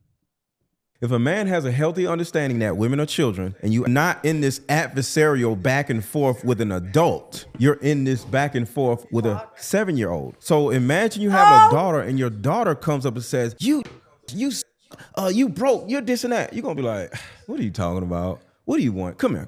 If a man has a healthy understanding that women are children, and you're not in this adversarial back and forth with an adult, you're in this back and forth with a 7-year-old. So imagine you have a daughter, and your daughter comes up and says, you broke, you're this and that. You're gonna be like, what are you talking about? What do you want? Come here.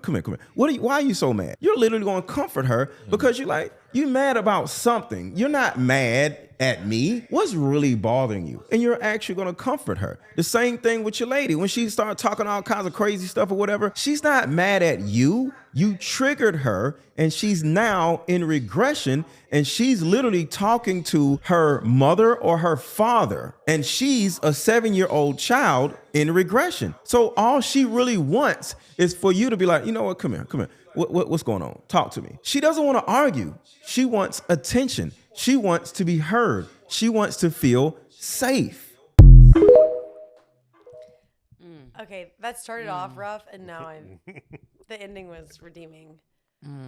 Why are you so mad? You're literally gonna comfort her because you're mad about something. You're not mad at me. What's really bothering you? And you're actually gonna comfort her. The same thing with your lady. When she starts talking all kinds of crazy stuff or whatever, she's not mad at you. You triggered her, and she's now in regression, and she's literally talking to her mother or her father, and she's a 7-year-old child in regression. So all she really wants is for you to be like, you know what, come here. What's going on? Talk to me. She doesn't want to argue. She wants attention. She wants to be heard. She wants to feel safe.
Okay, that started off rough, and now the ending was redeeming.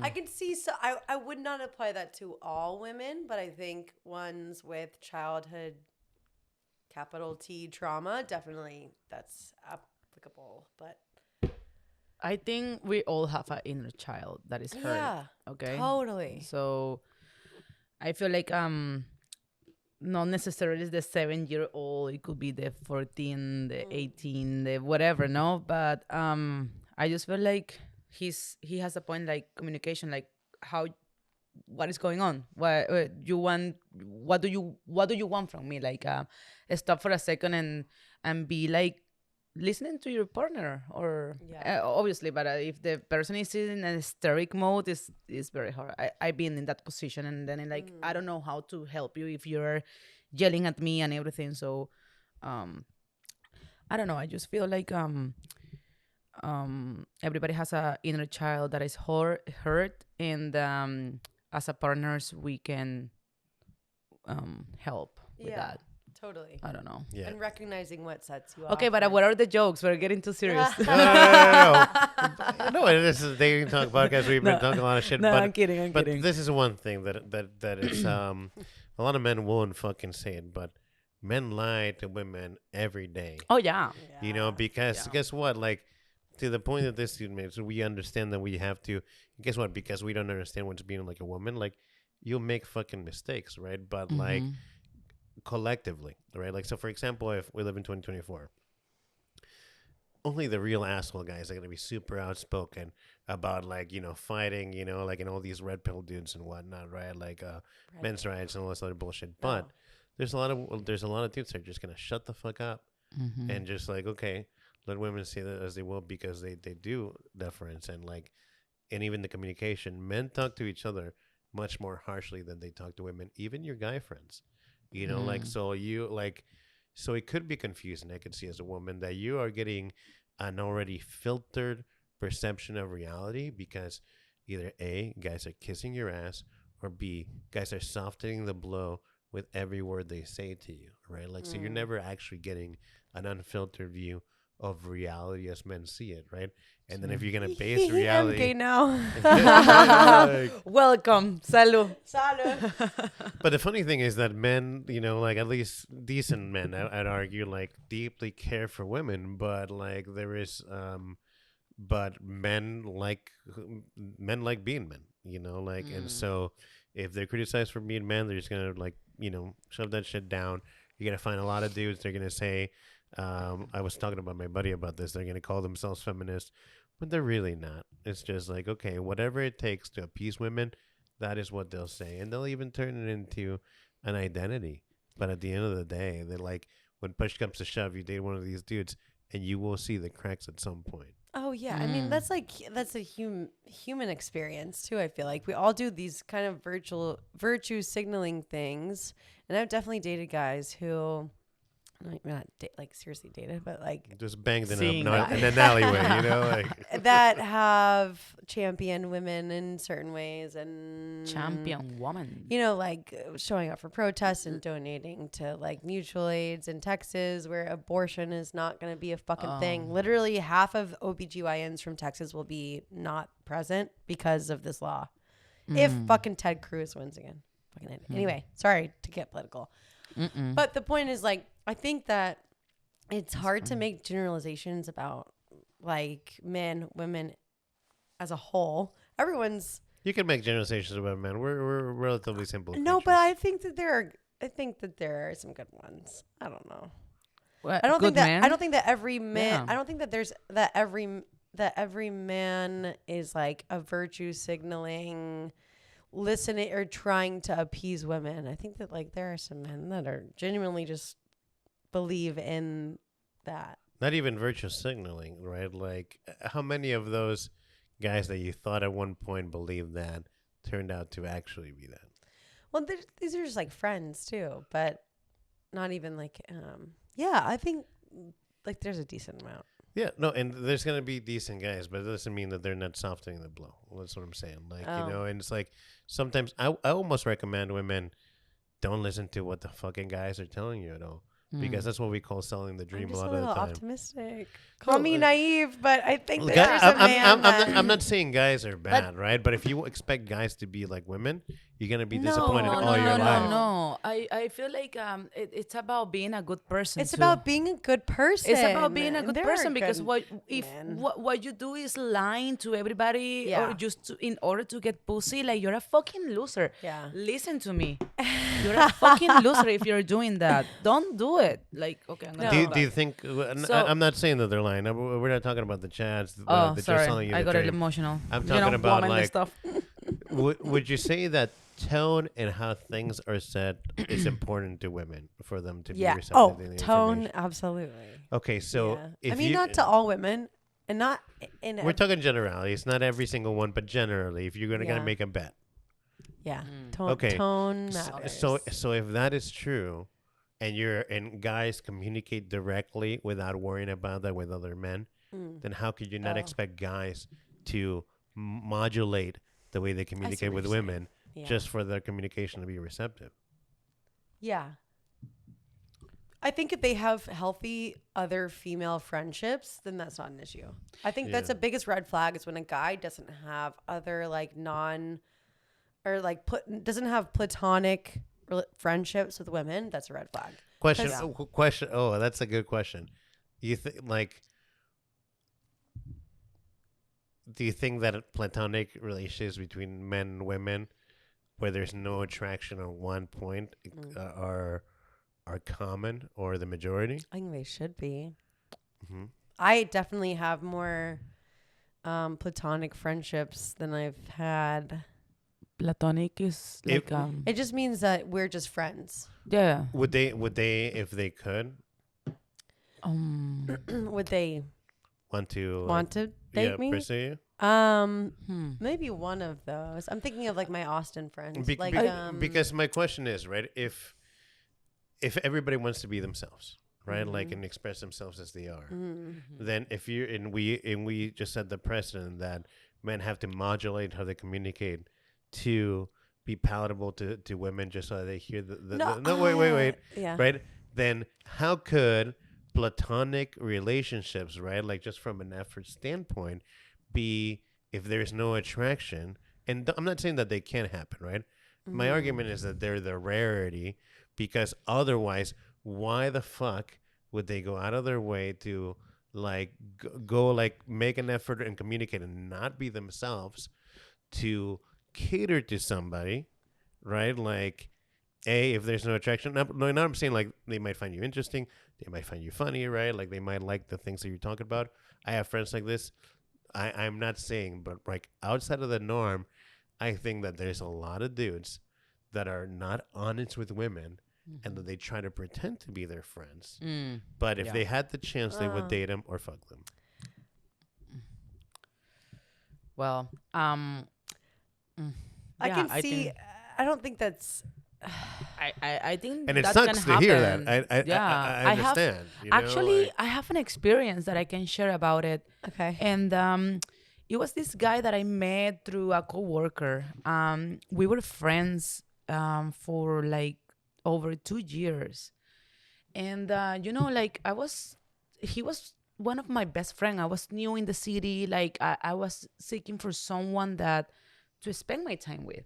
I can see. So I would not apply that to all women, but I think ones with childhood capital T trauma, definitely that's applicable. But
I think we all have an inner child that is hurt.
yeah,
Okay.
totally.
So I feel like not necessarily the 7-year-old. It could be the 14, the 18, the whatever. No, but I just feel like he has a point, like communication, like what is going on? What you want? What do you want from me? Like stop for a second and be like listening to your partner, or obviously, but if the person is in an hysteric mode, is very hard. I've been in that position, and then I don't know how to help you if you're yelling at me and everything. So I don't know. I just feel like everybody has a inner child that is hurt, and as a partners we can help with that.
Totally.
I don't know.
Yeah.
And recognizing what sets you off.
Okay, but what are the jokes? We're getting too serious.
No. This is a dating talk podcast. We've been talking a lot of shit.
No,
but,
I'm kidding.
But this is one thing that is a lot of men won't fucking say it, but men lie to women every day.
Oh yeah.
You know, because guess what? Like, to the point that this dude made, so we understand that we have to. Guess what? Because we don't understand what's being like a woman. Like, you'll make fucking mistakes, right? But like, collectively, right? Like, so for example, if we live in 2024, only the real asshole guys are going to be super outspoken about, like, you know, fighting, you know, like, and all these red pill dudes and whatnot, right? Like men's rights and all this other bullshit. But there's a lot of dudes that are just going to shut the fuck up and just like, okay, let women say that as they will, because they do deference and like, and even the communication. Men talk to each other much more harshly than they talk to women, even your guy friends. You know, like, so it could be confusing. I could see as a woman that you are getting an already filtered perception of reality, because either A, guys are kissing your ass, or B, guys are softening the blow with every word they say to you, right? Like, so you're never actually getting an unfiltered view of reality as men see it, right? And then if you're gonna base reality,
I'm gay now.
Welcome, salud.
But the funny thing is that men, you know, like, at least decent men, I'd argue, like, deeply care for women, but like there is, but men like being men, you know, like, and so if they're criticized for being men, they're just gonna, like, you know, shove that shit down. You're gonna find a lot of dudes. They're gonna say, I was talking about my buddy about this. They're gonna call themselves feminists, but they're really not. It's just like, okay, whatever it takes to appease women, that is what they'll say, and they'll even turn it into an identity. But at the end of the day, they're like, when push comes to shove, you date one of these dudes, and you will see the cracks at some point.
Oh yeah, I mean that's a human experience too. I feel like we all do these kind of virtue signaling things, and I've definitely dated guys who, not like seriously dated, but like
just banged in an alleyway, you know, like
that have championed women in certain ways, and
Champion woman.
you know, like showing up for protests and donating to like mutual aids in Texas, where abortion is not going to be a fucking thing. Literally half of OBGYNs from Texas will be not present because of this law. If fucking Ted Cruz wins again. Anyway, sorry to get political. But the point is, like, I think that it's hard to make generalizations about like men, women as a whole.
You can make generalizations about men. We're relatively simple.
No,
creatures.
but I think that there are some good ones. I don't know. I don't think that every man.
Yeah.
I don't think that there's every man is like a virtue signaling, listening or trying to appease women. I think that like there are some men that are genuinely just believe in that.
Not even virtue signaling, right? Like, how many of those guys that you thought at one point believed that turned out to actually be that?
Well, these are just like friends too, but not even like, yeah, I think like there's a decent amount.
Yeah, no, and there's going to be decent guys, but it doesn't mean that they're not softening the blow. That's what I'm saying. Like, you know, and it's like sometimes I almost recommend women don't listen to what the fucking guys are telling you at all. because that's what we call selling the dream
I'm
a
just
lot
a
of the
little
time.
optimistic. Call me naive, but I think that
Guy-
there's a man
I'm not saying guys are bad, right? But if you expect guys to be like women, you're gonna be disappointed
No,
all your life.
No. I feel like it's about being a good person.
It's
too.
about being a good person.
It's about being a good
There
person
are
because
good
if
men.
what you do is lying to everybody
Yeah.
or just in order to get pussy, like you're a fucking loser.
Yeah.
Listen to me. You're a fucking loser if you're doing that. Don't do it. Like, okay, I'm gonna
No.
Do you think? I'm not saying that they're lying. We're not talking about the chats.
Oh,
that
sorry.
you're selling you
I
the
got
dream.
emotional.
I'm talking about
woman and
like.
stuff.
Would you say that tone and how things are said is important to women for them to be
Yeah.
receptive
Oh,
to the
tone,
information?
absolutely.
Okay, so
Yeah.
if
I mean,
you,
not to all women, and not in.
we're talking generalities, not every single one, but generally, if you're gonna
Yeah.
make a bet.
Yeah. Tone.
Okay.
Tone
So,
matters.
so if that is true, and guys communicate directly without worrying about that with other men, then how could you not
Oh.
expect guys to modulate the way they communicate
what
with
you're saying.
women
Yeah.
just for their communication to be receptive?
Yeah. I think if they have healthy other female friendships, then that's not an issue. I think that's
Yeah.
the biggest red flag is when a guy doesn't have other like doesn't have platonic friendships with women. That's a red flag.
Question.
'Cause-
Question. Oh, that's a good question. You think do you think that platonic relationships between men and women, where there's no attraction on one point, are common or the majority?
I think they should be.
Mm-hmm.
I definitely have more platonic friendships than I've had.
Platonic is like
It just means that we're just friends.
yeah.
Would they, if they could,
Would they
want to
want to date me?
pursue you?
Maybe one of those. I'm thinking of like my Austin friends.
Because my question is, right, if everybody wants to be themselves, right, like and express themselves as they are, then if you and we just set the precedent that men have to modulate how they communicate to be palatable to women just so that they hear wait,
yeah.
right, then how could platonic relationships, right, like just from an effort standpoint, be if there's no attraction? And I'm not saying that they can't happen, right? My argument is that they're the rarity, because otherwise, why the fuck would they go out of their way to like go like make an effort and communicate and not be themselves to cater to somebody, right? Like, if there's no attraction, no, I'm saying like they might find you interesting, they might find you funny, right? Like they might like the things that you're talking about. I have friends like this. I'm not saying, but like outside of the norm, I think that there's a lot of dudes that are not honest with women and that they try to pretend to be their friends. But if they had the chance, they would date them or fuck them.
Well,
I can see. I don't think that's.
I think
And it
that
sucks
can
to hear
happen.
that. I understand.
Actually, I have an experience that I can share about it.
Okay.
And it was this guy that I met through a coworker. We were friends for like over 2 years, and like he was one of my best friend. I was new in the city. Like I was seeking for someone to spend my time with.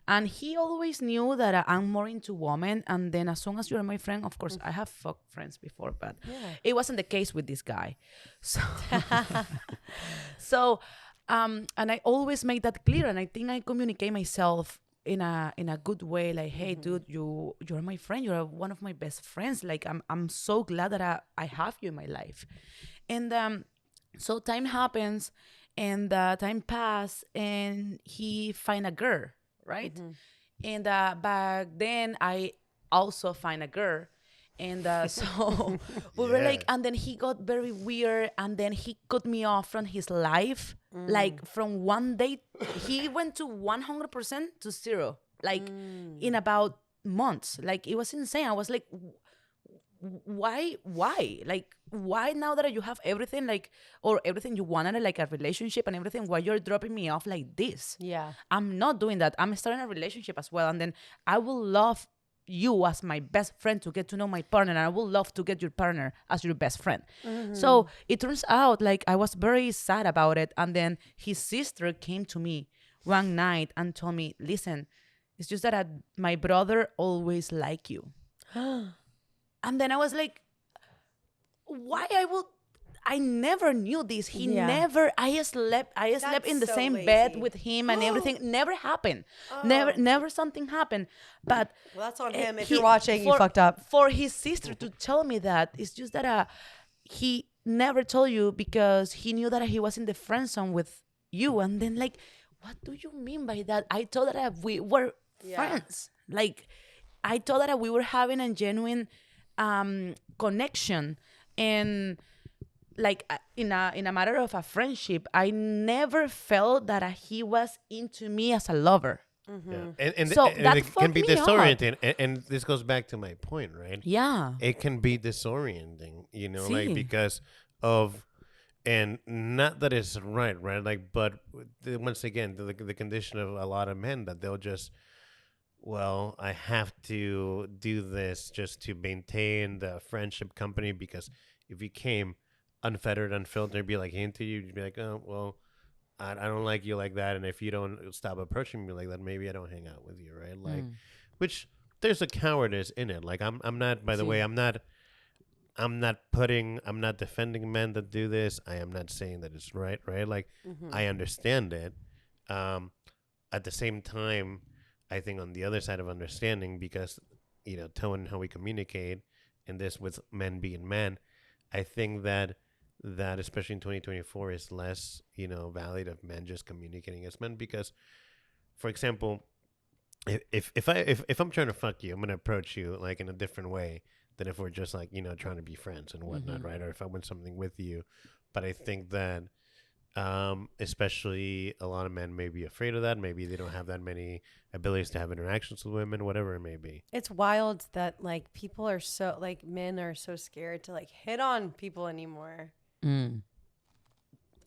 And he always knew that I'm more into women. And then as soon as you're my friend, of course, I have fucked friends before, but it wasn't the case with this guy. So, and I always make that clear. And I think I communicate myself in a good way. Like, hey, dude, you're my friend. You're one of my best friends. Like, I'm so glad that I have you in my life. And so time happens, and time pass, and he find a girl. Right. And back then I also find a girl. And so we were like, and then he got very weird. And then he cut me off from his life. Like from one day, he went to 100% to 0, like in about months. Like it was insane. I was like, why? Like, why now that you have everything, like, or everything you wanted, like a relationship and everything, why you're dropping me off like this?
Yeah.
I'm not doing that. I'm starting a relationship as well. And then I will love you as my best friend to get to know my partner, and I would love to get your partner as your best friend. So it turns out like I was very sad about it. And then his sister came to me one night and told me, listen, it's just that my brother always liked you. And then I was like, why I never knew this. He never, I slept in the
so
same
lazy.
bed with him and everything. Never happened. Never something happened. But
Well, that's on him. If you're watching, you fucked up.
For his sister to tell me that, it's just that he never told you because he knew that he was in the friend zone with you. And then like, what do you mean by that? I thought that we were friends. Like, I thought that we were having a genuine connection. And like in a matter of a friendship, I never felt that he was into me as a lover.
And
So that
it can be
fucked me up.
disorienting. And this goes back to my point, right?
Yeah.
It can be disorienting, you know, like
Sí.
because of, and not that it's right, like, but once again, the condition of a lot of men that they'll just, well, I have to do this just to maintain the friendship company, because if you came unfettered, unfiltered, be like into you, you'd be like, oh, well, I don't like you like that, and if you don't stop approaching me like that, maybe I don't hang out with you, right? Like, which there's a cowardice in it. Like, I'm not. By the way, I'm not defending men that do this. I am not saying that it's right? Like, I understand it. At the same time, I think on the other side of understanding, because you know, tone how we communicate, and this with men being men, I think that especially in 2024 is less, you know, valid of men just communicating as men, because, for example, if I'm trying to fuck you, I'm gonna approach you like in a different way than if we're just like, you know, trying to be friends and whatnot, right? Or if I want something with you. But I think that especially a lot of men may be afraid of that. Maybe they don't have that many abilities to have interactions with women, whatever it may be.
It's wild that like people are so like men are so scared to like hit on people anymore.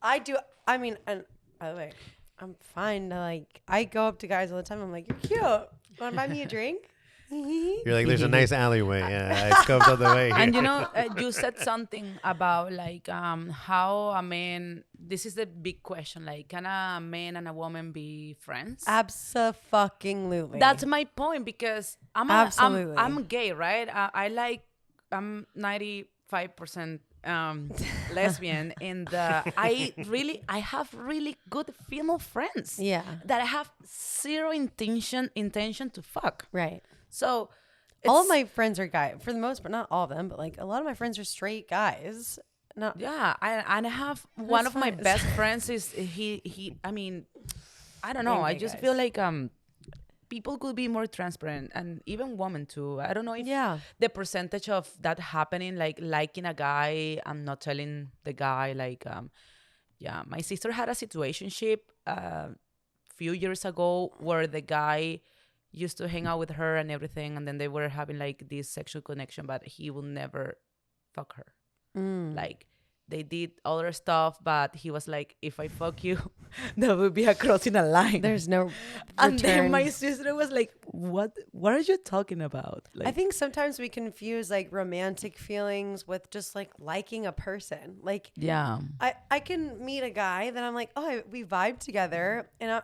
I do. I mean, and by the way, I'm fine. Like I go up to guys all the time. I'm like, you're cute. Want to buy me a drink?
You're like, there's a nice alleyway. Yeah, I scoped out the way here.
And you know, you said something about like how a man. This is the big question. Like, can a man and a woman be friends?
Abso-fucking-lutely.
That's my point, because
Absolutely.
I'm gay, right? I'm 95% lesbian, and I have really good female friends.
Yeah.
That I have zero intention to fuck.
Right.
So
All of my friends are guys, for the most part, not all of them, but like a lot of my friends are straight guys. No,
yeah, I have one of my
fine.
best friends is he. I mean, I don't know.
Being
I
gay
just
guys.
feel like people could be more transparent, and even women too. I don't know if the percentage of that happening, like liking a guy and not telling the guy, like yeah, my sister had a situationship few years ago where the guy used to hang out with her and everything, and then they were having like this sexual connection, but he will never fuck her. Like they did other stuff, but he was like, if I fuck you, that would be a crossing a line.
there's no
And then
return.
my sister was like, what are you talking about? Like,
I think sometimes we confuse like romantic feelings with just like liking a person. Like,
yeah.
I can meet a guy that I'm like, oh, we vibe together, and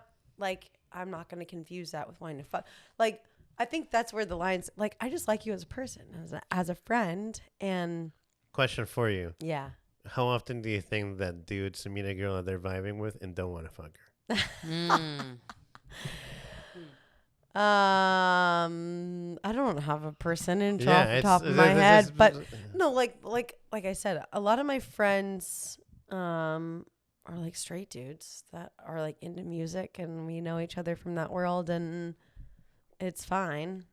I'm not going to confuse that with wanting to fuck. Like, I think that's where the lines, like, I just like you as a person, as a friend, and
Question for you.
yeah.
How often do you think that dudes meet a girl that they're vibing with and don't want to fuck her?
I don't have a percentage
Yeah,
off the
it's-
top of
it's-
my
it's-
head,
it's-
but no, like I said, a lot of my friends are like straight dudes that are like into music, and we know each other from that world, and it's fine.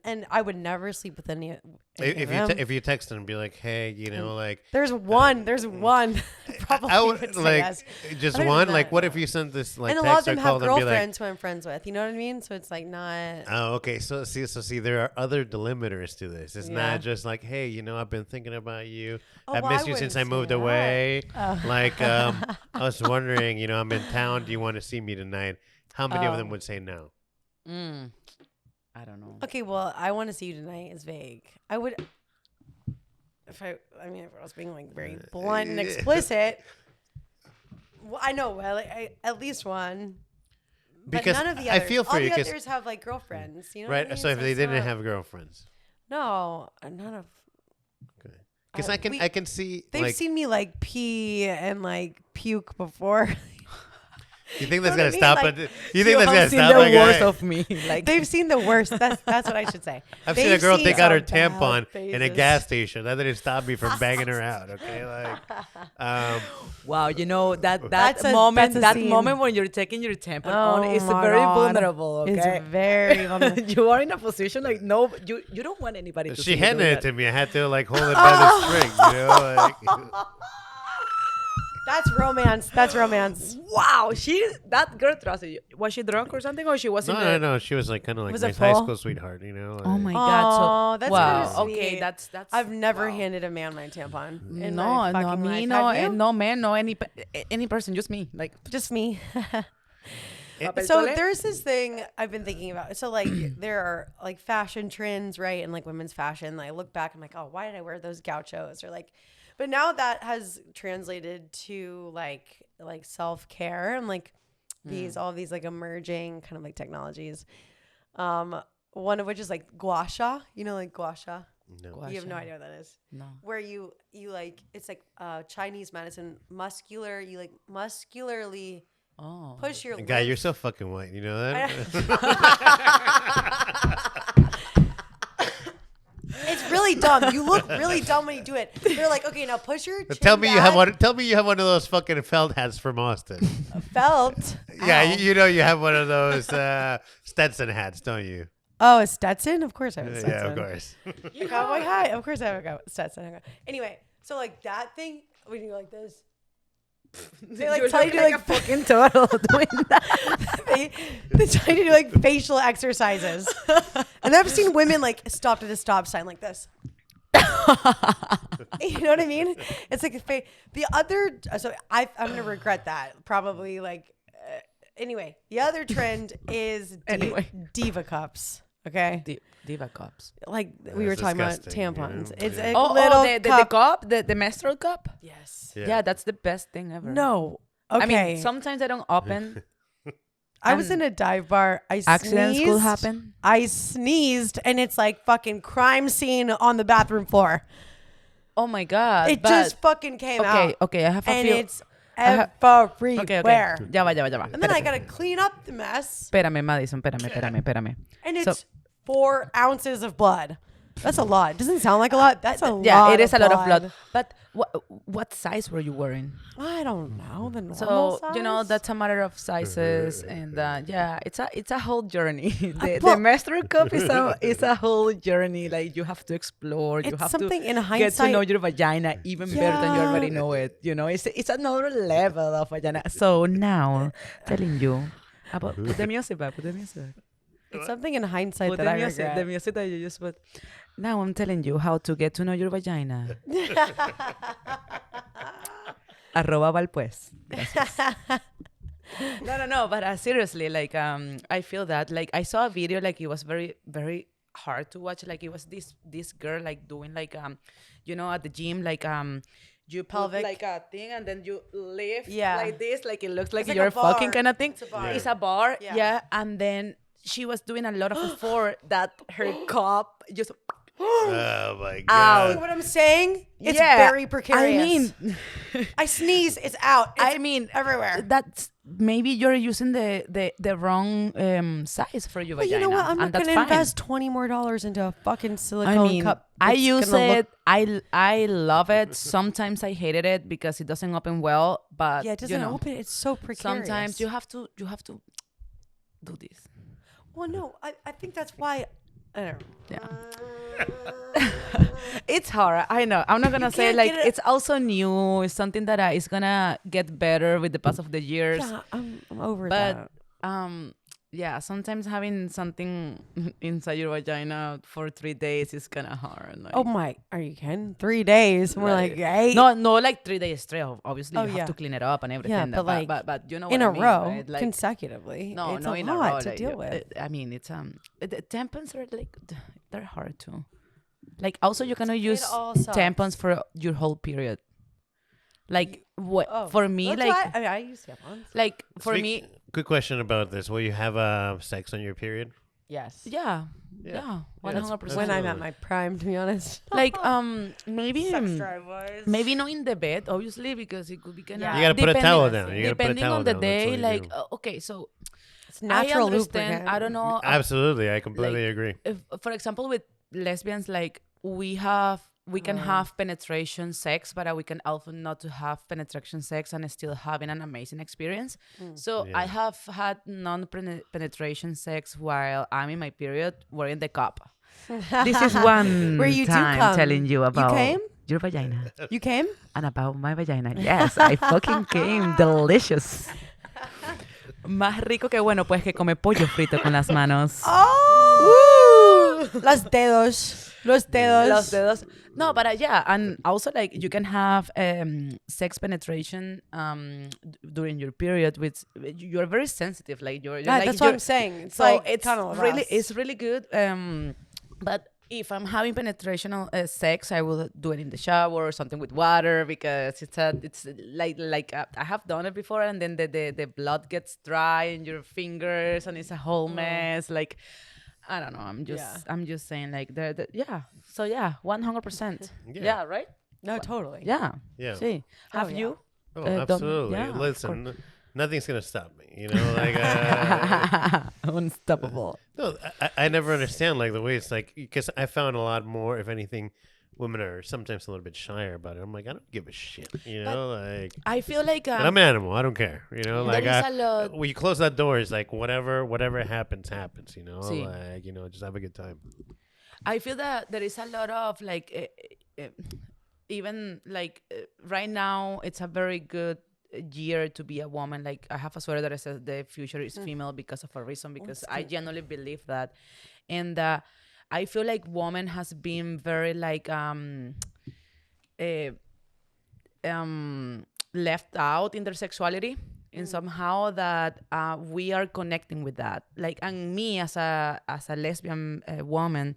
And I would never sleep with any of them.
If you text them and be like, hey, you know, like
There's one probably
I would
would say
like
yes.
just
I don't
one.
even
Like,
know.
what if you sent this like
And a lot of
text or
them
call
have
them and be like,
girlfriends who I'm friends with. You know what I mean? So it's like not.
oh, okay. So see, there are other delimiters to this. It's
Yeah.
not just like, hey, you know, I've been thinking about you.
Oh,
I
well,
missed
I
you since
wouldn't
I moved
say that.
away. Like, I was wondering, you know, I'm in town. Do you want to see me tonight? How many of them would say no?
I don't know.
Okay, well, I want to see you tonight is vague. I would, if I was being like very blunt and explicit. Well, I know, at least one. But
Because
none of the
I
others.
feel for
all
you,
the
'cause-
others have like girlfriends, you know.
Right.
What I mean?
So if they
it's
didn't
not-
have girlfriends,
no, none of.
because I can see.
They've
like,
seen me like pee and like puke before.
You think that's
know
gonna
what I mean?
stop
Like,
it? You think that's
have
gonna
seen
stop
the
a
worst
guy?
of me. Like
They've seen the worst. That's what I should say.
I've seen a
They've
girl take out her
some
tampon
bad
in a
phases.
gas station. That didn't stop me from banging her out. Okay, like,
wow, you know that
That's a
moment
scene.
when you're taking your tampon on is
my
very
God.
vulnerable. Okay,
It's very vulnerable.
you are in a position like no, you don't want anybody to.
she
see you
handed
do
it
that.
to me. I had to like hold it by the string. You know, like.
That's romance. That's romance.
Wow, that girl trusted you. Was she drunk or something, or she wasn't?
No. She was like kind of like
Was
my
it
high
full?
school sweetheart. You know.
Oh
like-
my god!
Aw,
So
that's
wow.
kinda
Okay,
sweet.
that's.
I've never
wow.
handed a man my tampon. In
No,
my
no,
fucking
me,
life.
no,
Have you?
no man, no any person, just me. Like
Just me.
papel
So
tole.
there's this thing I've been thinking about. So like there are like fashion trends, right? And like women's fashion. I look back, I'm like, oh, why did I wear those gauchos? Or like, but now that has translated to like self-care and like all these like emerging kind of like technologies. One of which is like gua sha. You know, like gua sha.
No.
You have no idea what that is.
No.
Where you like it's like Chinese medicine, you like muscularly
Oh.
push your
Guy,
lymph-
you're so fucking white. You know that?
It's really dumb. You look really dumb when you do it. They're like, okay, now push your chin
Tell me you
back.
have one. Tell me you have one of those fucking felt hats from Austin.
Felt.
Yeah,
Ow.
you know you have one of those Stetson hats, don't you?
Oh, a Stetson? Of course I have a Stetson.
Yeah, of course.
A cowboy hat? Of course I have a Stetson. Anyway, so like that thing, when you go like this, they like
You're
tell you to
looking
like
a fucking turtle doing that.
they tell you to do like facial exercises. And I've seen women like stopped at a stop sign like this. You know what I mean? It's like the other. So I'm gonna regret that probably. Like anyway, the other trend is Diva Cups. Okay,
Diva Cups.
like we were talking about
disgusting,
tampons.
yeah.
It's
Yeah.
a little
the cup, the menstrual cup.
Yes.
Yeah. That's the best thing ever.
No. Okay.
I mean sometimes I don't open.
I was in a dive bar.
Accidents could happen.
I sneezed, and it's like fucking crime scene on the bathroom floor.
Oh my god!
It
but-
just fucking came out.
Okay. I have a
And
few.
it's
ha-
everywhere.
Okay. Ya va.
And then I gotta clean up the mess,
Espérame, Madison. Espérame.
and
So-
it's 4 ounces of blood. That's a lot. It doesn't sound like a lot. That's a lot.
Yeah, it is a lot of blood. But what size were you wearing?
I don't know the normal
So
size.
you know that's a matter of sizes, and yeah, it's a whole journey. The
Well-
menstrual cup is a whole journey. Like you have to explore. You
It's
have
something
to
in
get to
highnsight-
know your vagina even better than you
Yeah.
already know it. You know, it's another level of vagina. So now telling you about put the music back.
It's something in hindsight
Put
that
the
I
music,
regret.
the music that you just put. Now I'm telling you how to get to know your vagina. Arroba Valpues. No. But seriously, like, I feel that, like, I saw a video, like, it was very, very hard to watch. Like, it was this girl, like, doing, like, you know, at the gym, like, you put,
Pelvic.
like, a thing, and then you lift
Yeah.
like this, like, it looks like
It's like
you're
a bar.
fucking kind of thing.
It's a bar.
It's a bar,
Yeah.
yeah. And then she was doing a lot of effort that her cup just
Oh my
See
god.
what I'm saying? It's
Yeah,
very precarious.
I mean,
I sneeze, it's out. It's
I mean,
everywhere.
That's maybe you're using the wrong size for your
But
vagina.
you know what? I'm not
and that's
gonna
fine.
invest $20 more into a fucking silicone
I mean,
cup.
I
that's
use
gonna
it.
look-
I love it. Sometimes I hated it because it doesn't open well. But
yeah, it doesn't
you know,
open. It's so precarious.
sometimes you have to do this.
Well, no, I think that's why. I don't know.
Yeah. It's hard. I know. I'm not gonna say
can't
like
get it-
it's also new. It's something that is gonna get better with the pass of the years.
Yeah, I'm over
But
that.
yeah, sometimes having something inside your vagina for 3 days is kind of hard. Like,
Oh my, are you kidding? 3 days. We're like,
like,
hey.
no, like 3 days straight. Obviously,
Oh,
you have
yeah.
to clean it up and everything.
Yeah, but like
but you know
in
what
a
I mean,
row,
right? Like,
consecutively.
no,
it's
no,
a
in
lot
a row.
to
Like,
deal with.
I mean, it's the tampons are like they're hard too. Like also, you cannot use
all sucks.
tampons for your whole period. Like what
Oh,
for me,
that's
like
why I use tampons.
like for me,
Quick question about this: will you have sex on your period?
Yes.
yeah,
Yeah.
100%.
When I'm at my prime, to be honest.
Like maybe
drive-wise.
maybe not in the bed, obviously, because it could be kind of.
Yeah.
You gotta put a towel down. You gotta put a
Depending
towel
on the
down. That's all
day,
you
like
do.
okay, so
It's natural
I understand.
lubricant.
I don't know.
Absolutely, I completely
like,
agree.
If, for example, with lesbians, like we can have penetration sex, but we can also not to have penetration sex and still having an amazing experience. So I have had non-penetration sex while I'm in my period wearing the cup. This is one
Where you do
time
come.
telling you about
came?
your vagina
You came?
and about my vagina. Yes, I fucking came. Delicious. Más rico que bueno, pues que come pollo frito con las manos.
Oh! Los dedos. Los dedos.
Los dedos. No, but yeah, and also like you can have sex penetration during your period, which you're very sensitive. Like you're
Yeah,
like,
that's what I'm saying. It's
so
like
it's
tunnel
really
rust.
it's really good. But if I'm having penetration sex, I will do it in the shower or something with water because it's like I have done it before, and then the blood gets dry in your fingers and it's a whole mess. Like I don't know. I'm just saying like yeah. So yeah, 100%. Yeah, right.
No, totally.
Yeah.
Yeah.
See, have
yeah.
you?
Oh,
done-
absolutely.
yeah, of
Listen, nothing's gonna stop me. You know, like
Unstoppable.
no, I never understand like the way it's like because I found a lot more, if anything, women are sometimes a little bit shyer about it. I'm like, I don't give a shit. You know, like.
I feel like
But I'm an animal. I don't care. You know,
there
like
is a lot.
when you close that door, it's like whatever happens. You know,
See.
like just have a good time.
I feel that there is a lot of like, even like right now, it's a very good year to be a woman. Like I have a sweater that says the future is female because of a reason, because I genuinely believe that. And I feel like woman has been very like left out in their sexuality. And somehow that we are connecting with that. Like, and me as a lesbian woman,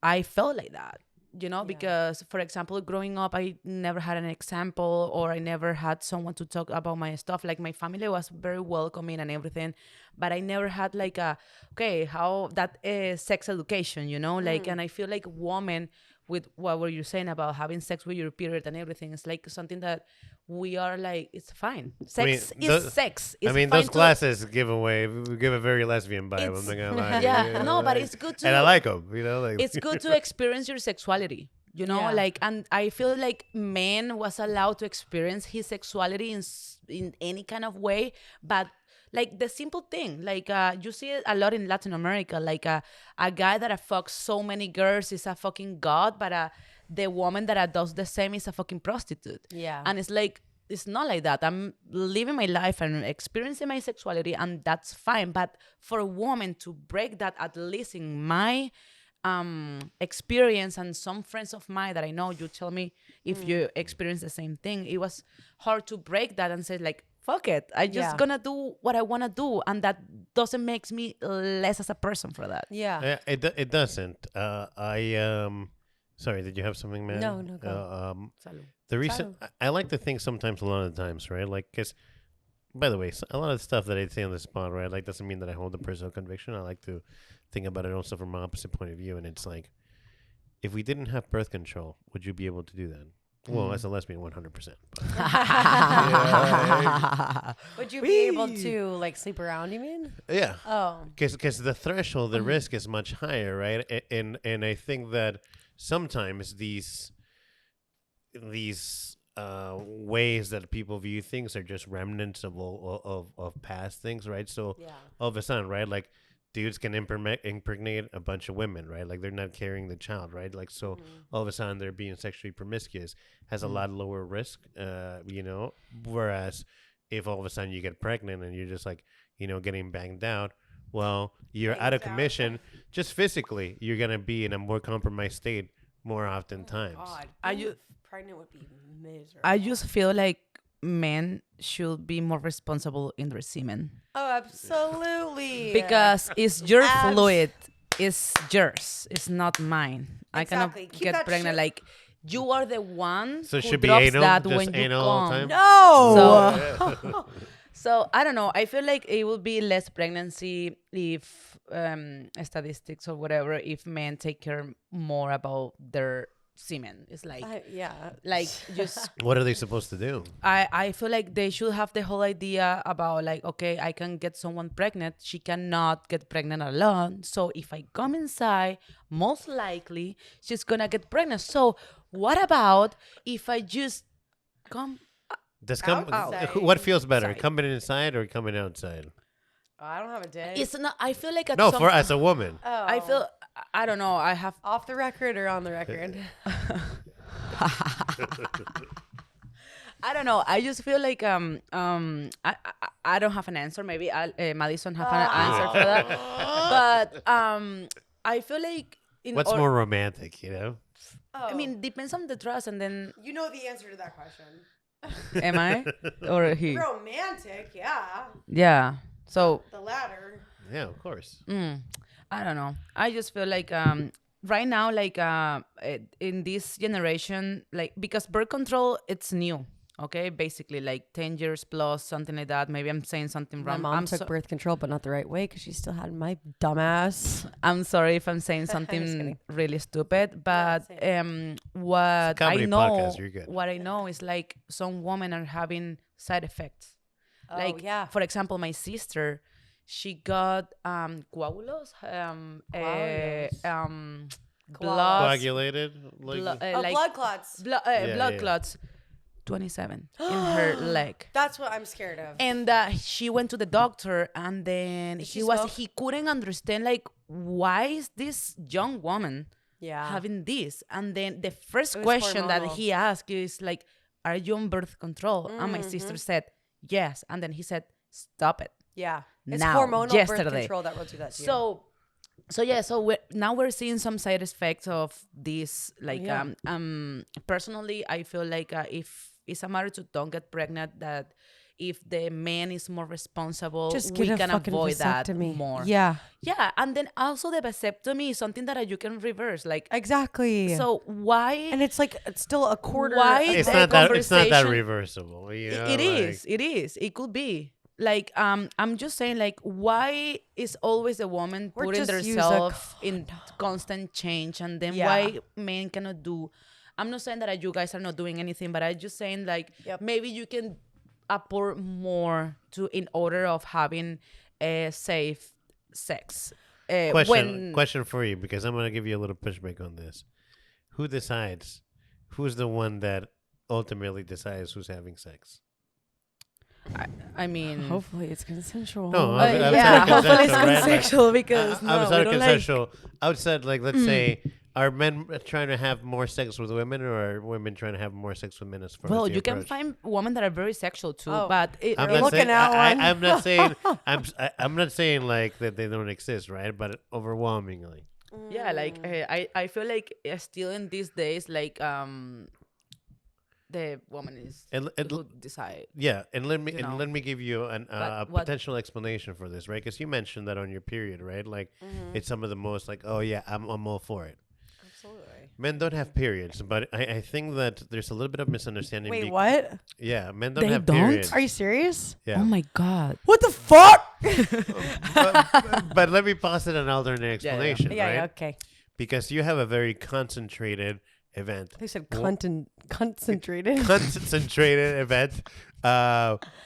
I felt like that, you know, because, for example, growing up, I never had an example, or I never had someone to talk about my stuff. Like, my family was very welcoming and everything, but I never had like how that is sex education, you know, like, and I feel like women, with what were you saying about having sex with your period and everything, it's like something that we are like, it's fine. Sex is sex. It's fine
those classes give a very lesbian vibe. I'm not gonna lie.
Yeah, no, but it's good to.
And I like them, you know. Like
It's good to experience your sexuality, you know, like, and I feel like man was allowed to experience his sexuality in any kind of way, but like the simple thing, like you see it a lot in Latin America, like a guy that fucks so many girls is a fucking god, but the woman that does the same is a fucking prostitute.
Yeah.
And it's like, it's not like that. I'm living my life and experiencing my sexuality, and that's fine. But for a woman to break that, at least in my experience, and some friends of mine that I know, you tell me if you experience the same thing, it was hard to break that and say like, fuck it, I just gonna do what I want to do, and that doesn't make me less as a person for that.
Yeah.
it doesn't. Sorry, did you have something, man?
No, go.
The reason I like to think sometimes, a lot of the times, right? Like, because, by the way, a lot of the stuff that I say on the spot, right? Like, doesn't mean that I hold a personal conviction. I like to think about it also from my opposite point of view, and it's like, if we didn't have birth control, would you be able to do that? Well, as a lesbian, 100%.
Would you be able to like sleep around, you mean?
Yeah.
Oh.
Because the threshold, the risk is much higher, right? And I think that sometimes these ways that people view things are just remnants of past things, right? So all of a sudden, right, like dudes can impregnate a bunch of women, right? Like they're not carrying the child, right? Like so all of a sudden they're being sexually promiscuous, has a lot lower risk, you know. Whereas if all of a sudden you get pregnant and you're just like, you know, getting banged out, well, you're out of commission. Just physically, you're gonna be in a more compromised state more oftentimes.
God, pregnant would be miserable.
I just feel like men should be more responsible in their semen.
Oh, absolutely.
Because it's your fluid. It's yours. It's not mine. I
Exactly.
cannot
Keep
get
that
pregnant.
shit-
Like, you are the one
So it
who
should be
drops
anal?
that
Just
when you
anal all the
come.
time?
No.
So I don't know. I feel like it would be less pregnancy if statistics or whatever, if men take care more about their semen. It's like like just
What are they supposed to do?
I feel like they should have the whole idea about like, okay, I can get someone pregnant. She cannot get pregnant alone. So if I come inside, most likely she's gonna get pregnant. So what about if I just come?
What feels better,
Outside.
coming inside or coming outside?
I don't have a day.
It's not. I feel like at
No,
some,
for as a woman.
I feel. I don't know. I have.
Off the record or on the record?
I don't know. I just feel like I don't have an answer. Maybe Madison have an answer for that. But I feel like
What's more romantic, you know?
I mean, depends on the trust, and then
You know the answer to that question.
am I or he?
Romantic, yeah.
Yeah. So
The latter.
Yeah, of course.
I don't know. I just feel like right now, like in this generation, like because birth control, it's new. Okay, basically like 10 years plus, something like that. Maybe I'm saying something
My
wrong.
mom took birth control, but not the right way because she still had my dumbass.
I'm sorry if I'm saying something really stupid, but what I
comedy
know,
podcast, you're good.
what I know is like some women are having side effects.
Oh,
Like,
yeah.
for example, my sister, she got coágulos, blood,
Coagulated? Like,
like
blood clots.
blood
yeah.
clots, 27 in her leg.
That's what I'm scared of.
And she went to the doctor, and then
she smoke?
he couldn't understand like why is this young woman
Yeah.
having this. And then the first
It was
question that
hormonal.
he asked is like, are you on birth control? And my sister said yes, and then he said, stop it.
Yeah. It's
Now,
hormonal birth
yesterday.
control that will do that to you.
So yeah, so now we're seeing some side effects of this. Like, personally, I feel like if it's a matter to don't get pregnant, that if the man is more responsible,
just
we
get a
can
fucking
avoid that
vasectomy.
more.
Yeah.
Yeah, and then also the vasectomy is something that you can reverse. Like,
Exactly.
so why?
and it's like it's still a quarter.
Why
it's
the
not that
conversation-
reversible. You know,
It
like-
is. It is. It could be. Like, I'm just saying, like, why is always the woman
Or
putting
just use a
themselves in constant change, and then
Yeah.
why men cannot do? I'm not saying that you guys are not doing anything, but I'm just saying, like, maybe you can apport more to in order of having a safe sex.
Question for you, because I'm gonna give you a little pushback on this. Who decides? Who's the one that ultimately decides who's having sex?
I mean,
Hopefully it's consensual.
No,
hopefully it's
consensual, right? Like,
consensual because
outside
we
of
don't
consensual, outside, like, let's say, are men trying to have more sex with women, or are women trying to have more sex with men as far as
Well,
the
you can
approach?
find women that are very sexual too,
Oh.
but
I'm
You're
not
looking
saying,
at one.
I'm not saying I'm not saying like that they don't exist, right? But overwhelmingly,
yeah, like I feel like still in these days, like the woman is
And
who decide.
yeah. And let me
You know.
let me give you a
But what-
potential explanation for this, right? Because you mentioned that on your period, right? Like it's some of the most like, oh yeah, I'm all for it.
Absolutely.
Men don't have periods, but I think that there's a little bit of misunderstanding.
Wait, what?
Yeah, men don't
They
have
don't?
periods.
Are you serious?
Yeah.
Oh my god.
What the fuck?
but let me posit an alternate explanation,
Yeah,
right?
yeah, okay.
Because you have a very concentrated event.
They said concentrated.
Concentrated event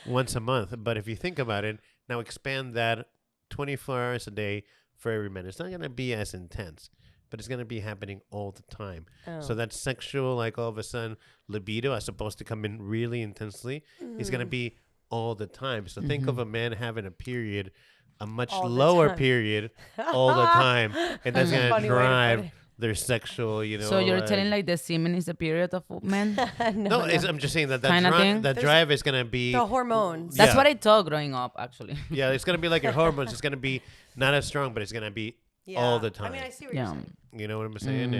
once a month. But if you think about it, now expand that 24 hours a day for every man. It's not going to be as intense, but it's going to be happening all the time. So that sexual, like all of a sudden, libido, as opposed to come in really intensely, is going to be all the time. So think of a man having a period, a much
All the
lower
time.
period all the time. And that's going to
Funny way to put
drive
it.
their sexual,
So you're telling like the semen is the period of men?
No, I'm just saying that
Kinda thing?
that drive is gonna be
The hormones.
That's
Yeah.
what I thought growing up, actually.
Yeah, it's gonna be like your hormones. It's gonna be not as strong, but it's gonna be all the time.
I mean, I see what you're
Yeah.
saying.
You know what I'm saying?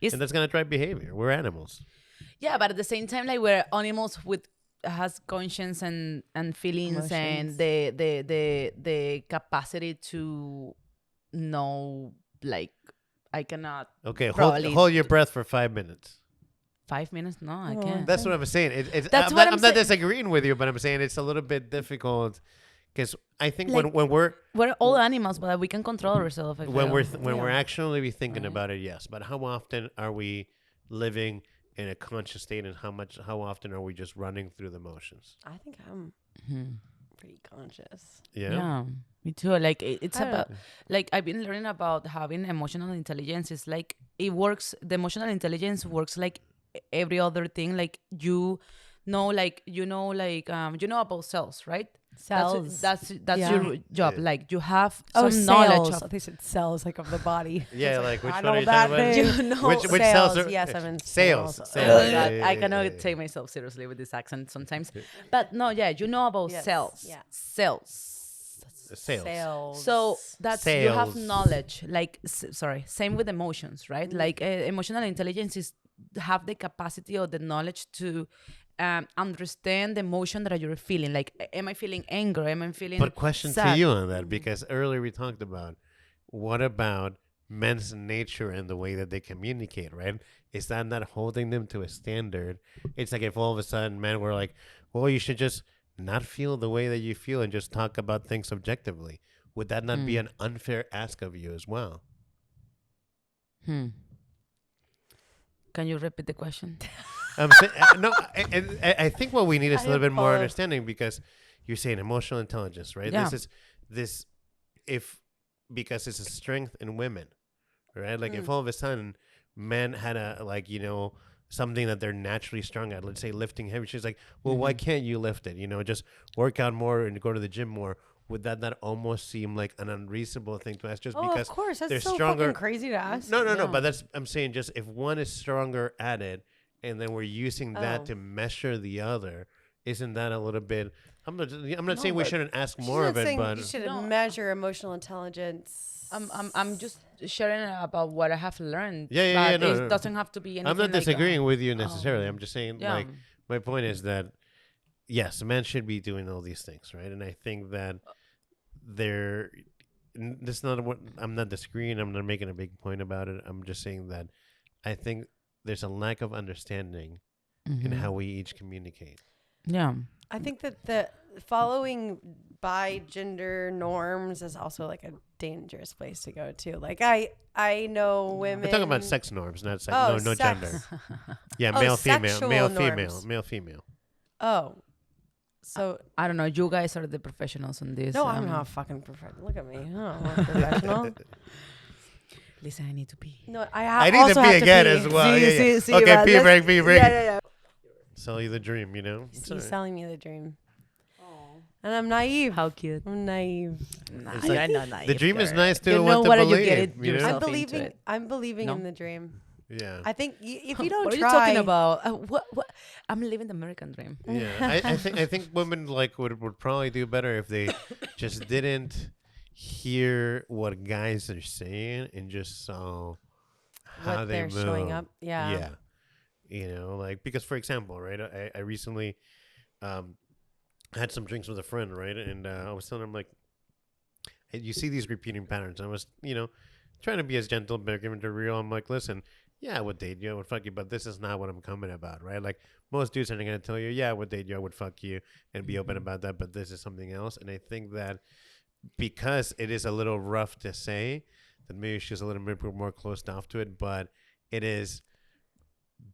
It's-
And that's gonna drive behavior. We're animals.
Yeah, but at the same time, like we're animals with has conscience and feelings and the capacity to know, like, I cannot.
Okay,
probably
hold your breath for 5 minutes.
5 minutes? No, I can't.
That's what I'm saying.
That's
I'm
what
not,
I'm
I'm not
saying.
disagreeing with you, but I'm saying it's a little bit difficult because I think
Like,
when we're
all animals, but we can control ourselves. I
when
feel.
we're actually be thinking
Right.
about it, yes. But how often are we living in a conscious state, and how often are we just running through the motions?
I think I'm pretty conscious.
Yeah, me too. Like it's
I don't
about like I've been learning about having emotional intelligence. It's like it works. The emotional intelligence works like every other thing. Like you know about cells, right?
Cells.
That's
Yeah.
your job.
Yeah.
Like you have some knowledge of.
They said cells like of the body.
Yeah, like which
I
one
know
are you
that
talking about?
thing.
You know,
Which cells
sales.
are
Yes, I'm in
sales?
sales.
Oh,
Sales.
God,
Yeah,
I
yeah,
cannot
yeah, yeah.
take myself seriously with this accent sometimes. But no, yeah, you know about
Yes,
cells.
yeah.
Cells.
Sales.
So that's you have
Sales.
knowledge. Like same with emotions, right? Like emotional intelligence is have the capacity or the knowledge to understand the emotion that you're feeling. Like, am I feeling anger? Am I feeling
But question
sad?
to you on that, because earlier we talked about what about men's nature and the way that they communicate, right? Is that not holding them to a standard? It's like if all of a sudden men were like, well, you should just not feel the way that you feel and just talk about things objectively. Would that not be an unfair ask of you as well?
Can you repeat the question?
No, I think what we need is a little bit more understanding, because you're saying emotional intelligence, right?
Yeah.
Because it's a strength in women, right? Like if all of a sudden men had something that they're naturally strong at, let's say lifting heavy, she's like, well, why can't you lift it? Just work out more and go to the gym more. Would that not almost seem like an unreasonable thing to ask just because
of course, that's
they're
so
stronger?
fucking crazy to ask.
No, but I'm saying just if one is stronger at it, and then we're using that to measure the other, isn't that a little bit? I'm not saying we shouldn't ask more of it, but
you should measure emotional intelligence.
I'm just sharing about what I have learned.
Yeah,
but
no,
it
no.
doesn't have to be anything.
I'm not
like,
disagreeing with you necessarily. I'm just saying,
yeah.
like, my point is that yes, men should be doing all these things, right? And I think that this is not what I'm not disagreeing. I'm not making a big point about it. I'm just saying that I think there's a lack of understanding in how we each communicate.
Yeah.
I think that the following by gender norms is also like a dangerous place to go to. Like I know women.
We're talking about sex norms, not sex.
Oh,
no
sex.
gender. Yeah,
Oh,
male, female,
sexual
male,
norms.
female, male, female.
Oh, so
I don't know. You guys are the professionals on this.
no, I'm not fucking professional. Look at me. I'm not professional.
Listen, I need to pee.
No,
I need
also
to pee
have
again
pee.
as well.
See,
Yeah, yeah.
see,
Okay,
but
pee
let's-
break, pee break.
Yeah.
Sell you the dream, you know. It's
He's
all right.
selling me the dream. And I'm naive.
How cute.
I'm naive.
Nah,
It's
you're
like
not naive,
the dream is
girl.
nice to
You know
want to
what
believe.
you get it
you know?
yourself.
I'm
into
believing.
it.
I'm believing
No?
in the dream.
Yeah.
I think if you don't
What are you
try,
talking about? What? I'm living the American dream.
Yeah, I think women would probably do better if they just didn't hear what guys are saying and just saw how
what
they
they're
move.
showing up. Yeah.
Yeah, because for example, right, I recently had some drinks with a friend, right, and I was telling him like, hey, you see these repeating patterns. I was trying to be as gentle, but given to real. I'm like, listen. Yeah, I would date you, I would fuck you, but this is not what I'm coming about, right? Like, most dudes are going to tell you, yeah, I would date you, I would fuck you, and be open about that, but this is something else. And I think that because it is a little rough to say, that maybe she's a little bit more closed off to it, but it is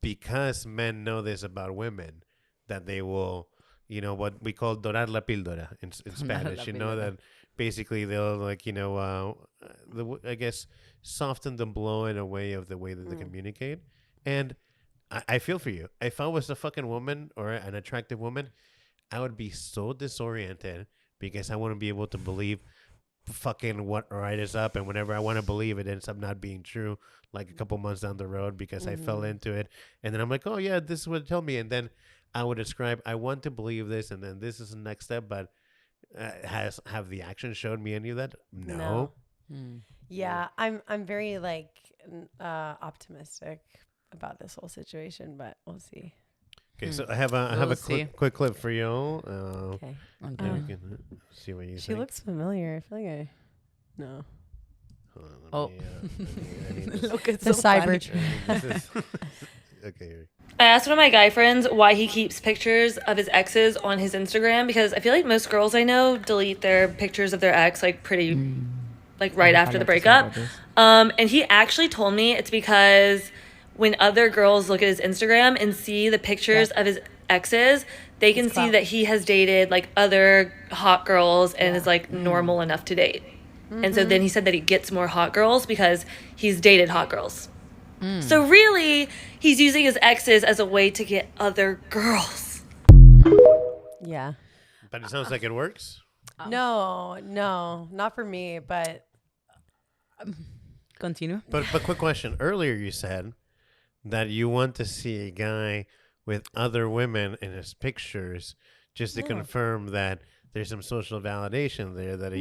because men know this about women, that they will, what we call Dorando La Pildora in Spanish, that basically they'll I guess soften the blow in a way of the way that they communicate. And I feel for you. If I was a fucking woman or an attractive woman, I would be so disoriented because I wouldn't be able to believe fucking what write us up, and whenever I want to believe it ends up not being true, like a couple months down the road because I fell into it, and then I'm like, oh yeah, this is what it told me, and then I would describe, I want to believe this, and then this is the next step, but have the action showed me any of that? No.
Yeah, I'm very like optimistic about this whole situation, but we'll see.
Okay, so I have a quick clip for you.
Okay.
We can see what you
She
think.
looks familiar. I feel like I no.
Hold on, let me,
Look, it's
The
so
cyber
funny.
this is, okay. Here.
I asked one of my guy friends why he keeps pictures of his exes on his Instagram, because I feel like most girls I know delete their pictures of their ex like pretty like right after the breakup. And he actually told me it's because when other girls look at his Instagram and see the pictures of his exes, they can see that he has dated like other hot girls and is like normal enough to date. And so then he said that he gets more hot girls because he's dated hot girls. So really, he's using his exes as a way to get other girls.
Yeah.
But it sounds like it works.
No, not for me, but
Continue.
But quick question. Earlier you said that you want to see a guy with other women in his pictures just to confirm that there's some social validation there that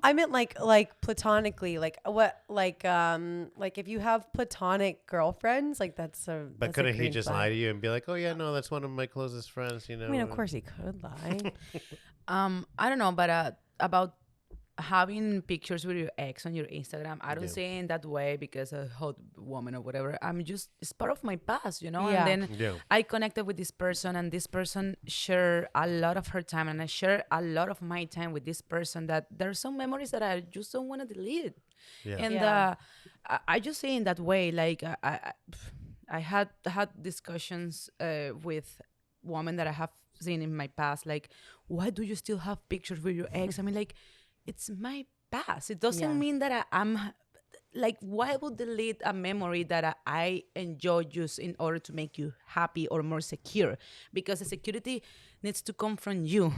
I meant like platonically, like what, like if you have platonic girlfriends, like that's a.
But
that's
couldn't
a
he
green
just
flag.
lie to you and be like, oh yeah, no, that's one of my closest friends, you know?
I mean, of course he could lie.
I don't know, but about having pictures with your ex on your Instagram, I don't say it in that way because a hot woman or whatever. It's part of my past, you know?
Yeah.
And then I connected with this person, and this person shared a lot of her time, and I share a lot of my time with this person, that there are some memories that I just don't want to delete.
Yeah.
And I just say in that way, like I had discussions with women that I have seen in my past, like, why do you still have pictures with your ex? I mean, like, it's my past. It doesn't mean that I'm like, why would delete a memory that I enjoy just in order to make you happy or more secure? Because the security needs to come from you.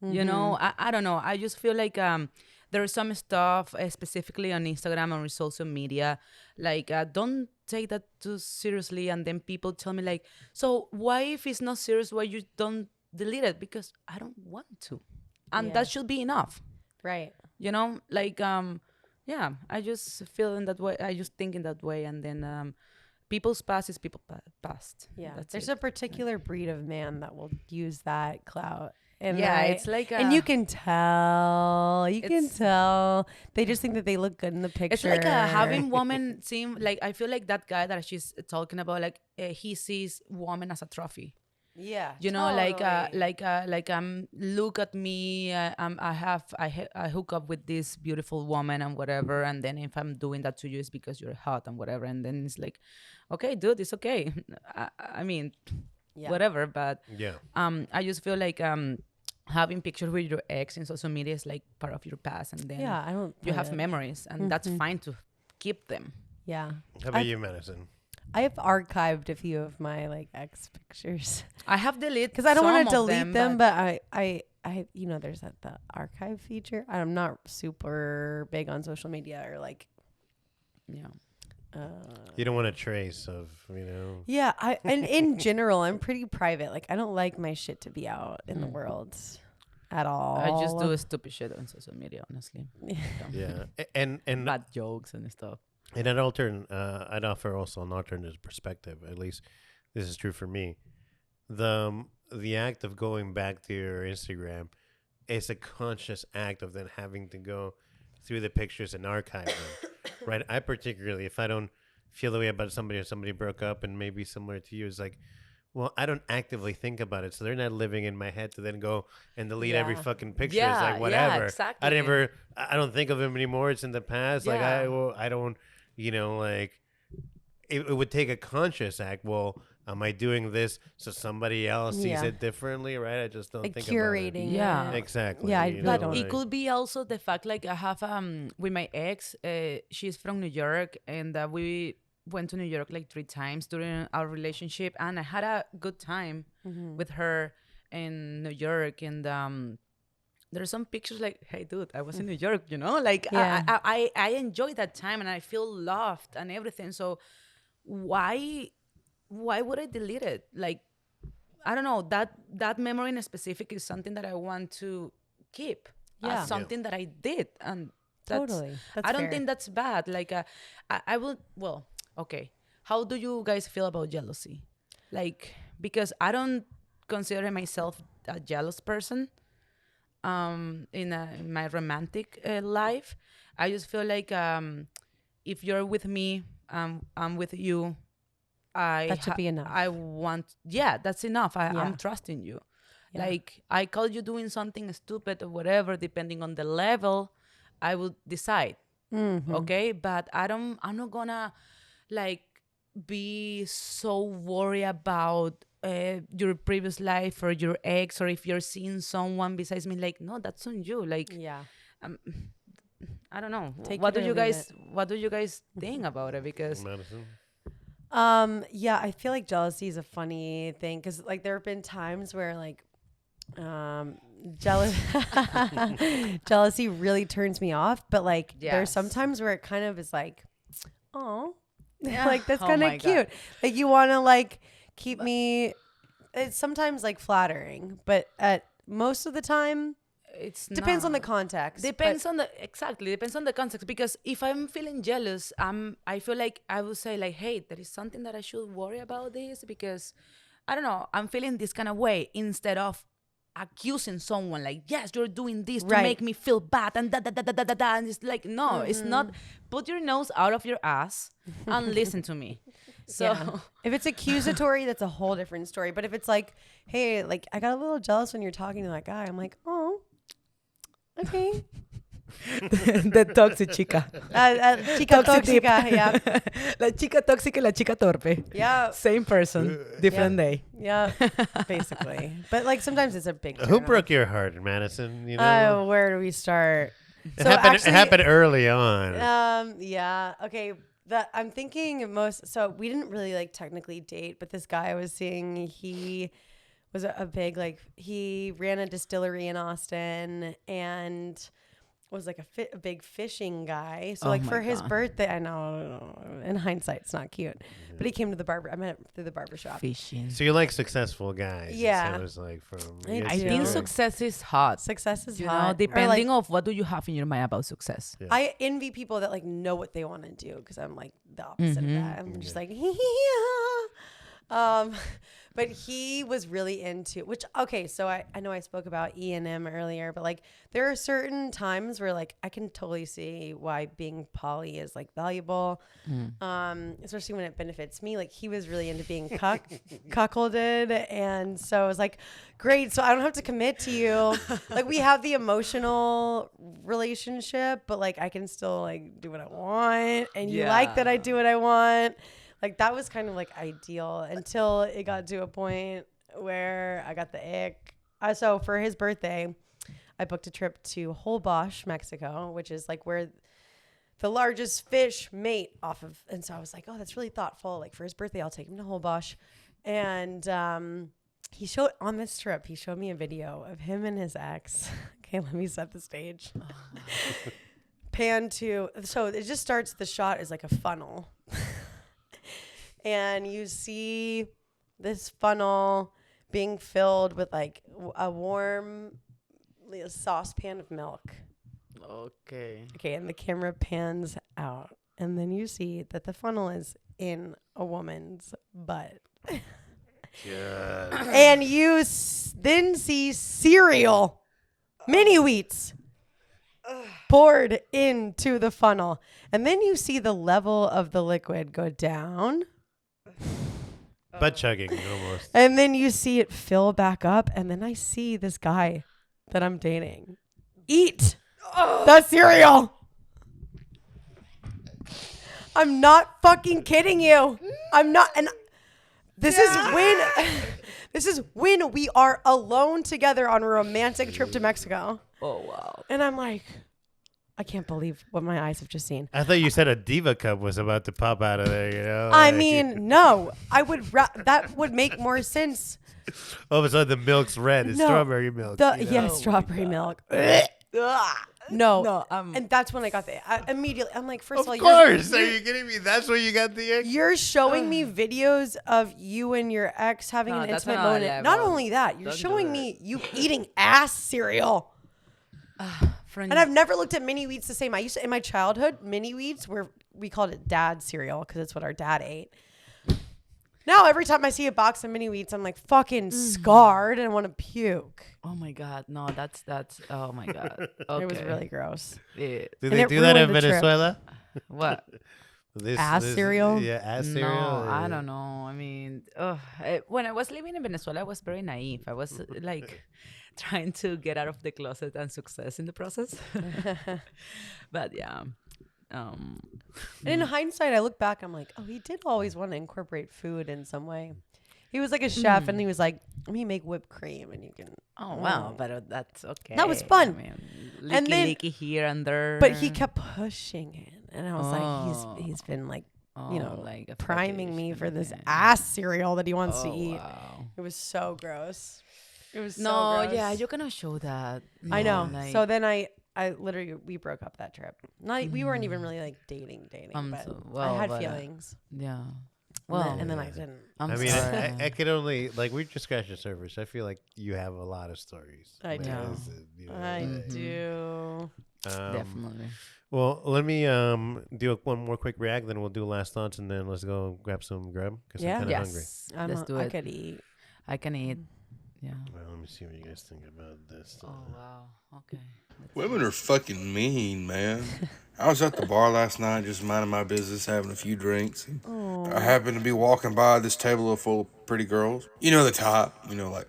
You know, I don't know. I just feel like there is some stuff specifically on Instagram or social media, like don't take that too seriously. And then people tell me like, so why if it's not serious, why you don't delete it? Because I don't want to. And that should be enough.
Right.
You know, like, I just feel in that way. I just think in that way. And then people's past is people's past.
Yeah.
That's
There's
it.
a particular breed of man that will use that clout. And
it's like
and you can tell. You can tell. They just think that they look good in the picture.
It's like having women seem like, I feel like that guy that she's talking about, like he sees woman as a trophy.
Yeah,
you know,
totally.
look at me, I hook up with this beautiful woman and whatever, and then if I'm doing that to you, it's because you're hot and whatever, and then it's like, okay, dude, it's okay. I mean, whatever, but I just feel like having pictures with your ex in social media is like part of your past, and then you have memories, and that's fine to keep them.
Yeah.
How about you, Madison?
I have archived a few of my like ex pictures.
I have deleted
because I don't want to delete them, but I you know, there's the archive feature. I'm not super big on social media or like,
you don't want a trace of, you know.
Yeah, and in general, I'm pretty private. Like, I don't like my shit to be out in the world at all.
I just do stupid shit on social media, honestly.
Yeah, and
bad jokes and stuff.
And I'd offer also an alternative perspective. At least this is true for me. The act of going back to your Instagram is a conscious act of then having to go through the pictures and archive them. Right? I particularly, if I don't feel the way about somebody or somebody broke up and maybe similar to you, it's like, well, I don't actively think about it, so they're not living in my head to then go and delete every fucking picture. It's like whatever.
Yeah, exactly.
I don't think of him anymore. It's in the past. Like I don't. You know, like it would take a conscious act. Well, am I doing this so somebody else sees it differently? Right? I just don't think
curating.
About it.
Yeah,
exactly.
Yeah,
but it could be also the fact, like I have with my ex. She's from New York, and we went to New York like 3 times during our relationship, and I had a good time with her in New York, and there's some pictures like, hey, dude, I was in New York, you know? Like,
Yeah.
I enjoy that time and I feel loved and everything. So why would I delete it? Like, I don't know. That memory in specific is something that I want to keep.
Yeah.
As something that I did. And that's,
Totally. That's
I don't
fair.
think that's bad. Like, I would, well, okay. How do you guys feel about jealousy? Like, because I don't consider myself a jealous person in my romantic life. I just feel like if you're with me, I'm with you.
That should be enough.
I want, that's enough.
Yeah.
I'm trusting you.
Yeah.
Like, I call you doing something stupid or whatever, depending on the level, I will decide.
Mm-hmm.
Okay? But I'm not gonna, like, be so worried about your previous life or your ex, or if you're seeing someone besides me. Like, no, that's on you. Like,
Yeah.
I don't know.
Take
What
it
do
or
you
leave
guys What do you guys think about it? Because
Madison.
Yeah, I feel like jealousy is a funny thing because like there have been times where like jealousy really turns me off, but like there's some times where it kind of is like, oh, like that's
Oh
kind
my
of
God.
cute. Like you want to like keep me. It's sometimes like flattering, but at most of the time,
it's
depends on the
not.
context.
Depends on the depends on the context. Because if I'm feeling jealous, I feel like I would say like, hey, there is something that I should worry about this, because I don't know, I'm feeling this kind of way, instead of accusing someone like, yes, you're doing this to
Right.
make me feel bad and da da da da da da da. And it's like, no, it's not. Put your nose out of your ass and listen to me. So
Yeah. If it's accusatory, that's a whole different story. But if it's like, hey, like I got a little jealous when you're talking to that guy, I'm like, oh, okay.
the toxic chica.
Chica Toxica, yeah.
La chica tóxica y la chica torpe.
Yeah.
Same person, different day.
Yeah, basically. But like sometimes it's a big
Who
turn off.
broke your heart, Madison? You know,
Where do we start?
it happened early on.
Yeah. Okay. That I'm thinking most. So we didn't really like technically date, but this guy I was seeing, he was a big like he ran a distillery in Austin and was like a big fishing guy. So
Oh
like
my
for his
God.
birthday, I know in hindsight it's not cute, but he came to the barber. I met him through the barber shop.
Fishing.
So you like successful guys?
Yeah.
So it was like from.
I
I
do.
think success is hot.
Success is
You
hot.
know,
Or,
depending
like,
of what do you have in your mind about success.
Yeah.
I envy people that like know what they want to do because I'm like the opposite of that. I'm just like, but he was really into which. Okay, so I know I spoke about ENM earlier, but like there are certain times where like I can totally see why being poly is like valuable, especially when it benefits me. Like he was really into being cuckolded, and so I was like, great. So I don't have to commit to you. Like we have the emotional relationship, but like I can still like do what I want, and you like that I do what I want. Like that was kind of like ideal until it got to a point where I got the ick. So for his birthday, I booked a trip to Holbox, Mexico, which is like where the largest fish mate off of. And so I was like, oh, that's really thoughtful. Like for his birthday, I'll take him to Holbox. And he showed on this trip, he showed me a video of him and his ex. Okay, let me set the stage. Pan to, so it just starts, the shot is like a funnel. And you see this funnel being filled with like a warm saucepan of milk.
Okay.
Okay, and the camera pans out. And then you see that the funnel is in a woman's butt. And you then see cereal, mini wheats, poured into the funnel. And then you see the level of the liquid go down.
Butt chugging almost.
And then you see it fill back up. And then I see this guy that I'm dating eat the cereal. I'm not fucking kidding you. I'm not. And this is when we are alone together on a romantic trip to Mexico.
Oh wow.
And I'm like, I can't believe what my eyes have just seen.
I thought you said a Diva Cup was about to pop out of there. You know.
I mean, no. I would. That would make more sense.
All of a sudden, the milk's red. It's strawberry milk.
Strawberry milk. No, and that's when I got immediately. I'm like, first of all,
of course. Are you kidding me? That's where you got the ick?
You're showing me videos of you and your ex having an intimate moment. Not only that, you're showing me you eating ass cereal. And I've never looked at mini wheats the same. I used to, in my childhood, mini wheats we called it dad cereal because it's what our dad ate. Now every time I see a box of mini wheats, I'm like fucking scarred and want to puke.
Oh my god, no, that's oh my god. Okay.
It was really gross.
Do they do that in Venezuela?
What?
Ass cereal?
Yeah, ass cereal.
No, I don't know. I mean, when I was living in Venezuela, I was very naive. I was like trying to get out of the closet and success in the process. But yeah.
And in hindsight, I look back, I'm like, oh, he did always want to incorporate food in some way. He was like a chef, and he was like, let me make whipped cream, and you can.
Oh wow, but that's okay.
That was fun.
I mean, leaky here and there.
But he kept pushing it, and I was like, he's been like, like priming me for this ass cereal that he wants to eat. Wow. It was so gross. It was so gross.
Yeah, you cannot show that.
I know. Like, so then I literally, we broke up that trip. We weren't even really like dating, but I had feelings.
Yeah.
Well, and then I didn't.
I could only, like, we just scratched the surface. I feel like you have a lot of stories.
I do. I do.
Definitely.
Well, let me do one more quick react, then we'll do last thoughts, and then let's go grab some grub because I'm kind of hungry.
Let's do it.
I could eat.
I can eat. Yeah.
Well, let me see what you guys think about this.
Oh, wow. Okay.
Women are fucking mean, man. I was at the bar last night just minding my business, having a few drinks. And I happened to be walking by this table full of pretty girls. You know the type, like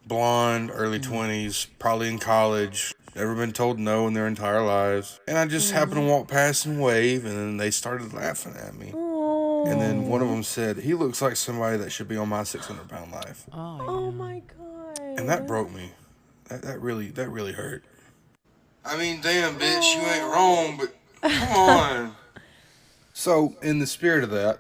blonde, early 20s, probably in college, never been told no in their entire lives. And I just happened to walk past and wave, and then they started laughing at me. And then one of them said, he looks like somebody that should be on my 600-pound life.
Oh my God.
And that broke me. That really hurt. I mean, damn, bitch, you ain't wrong, but come on. So, in the spirit of that,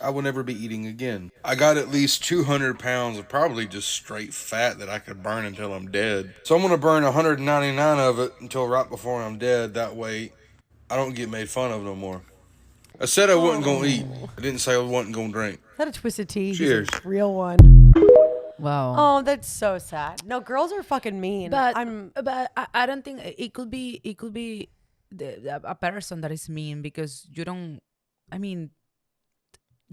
I will never be eating again. I got at least 200 pounds of probably just straight fat that I could burn until I'm dead. So I'm going to burn 199 of it until right before I'm dead. That way, I don't get made fun of no more. I said I wasn't going to eat. I didn't say I wasn't going to drink.
Is that a twisted tea?
Cheers.
He's a real one.
Wow.
Oh, that's so sad. No, girls are fucking mean.
But I don't think it could be a person that is mean because you don't. I mean,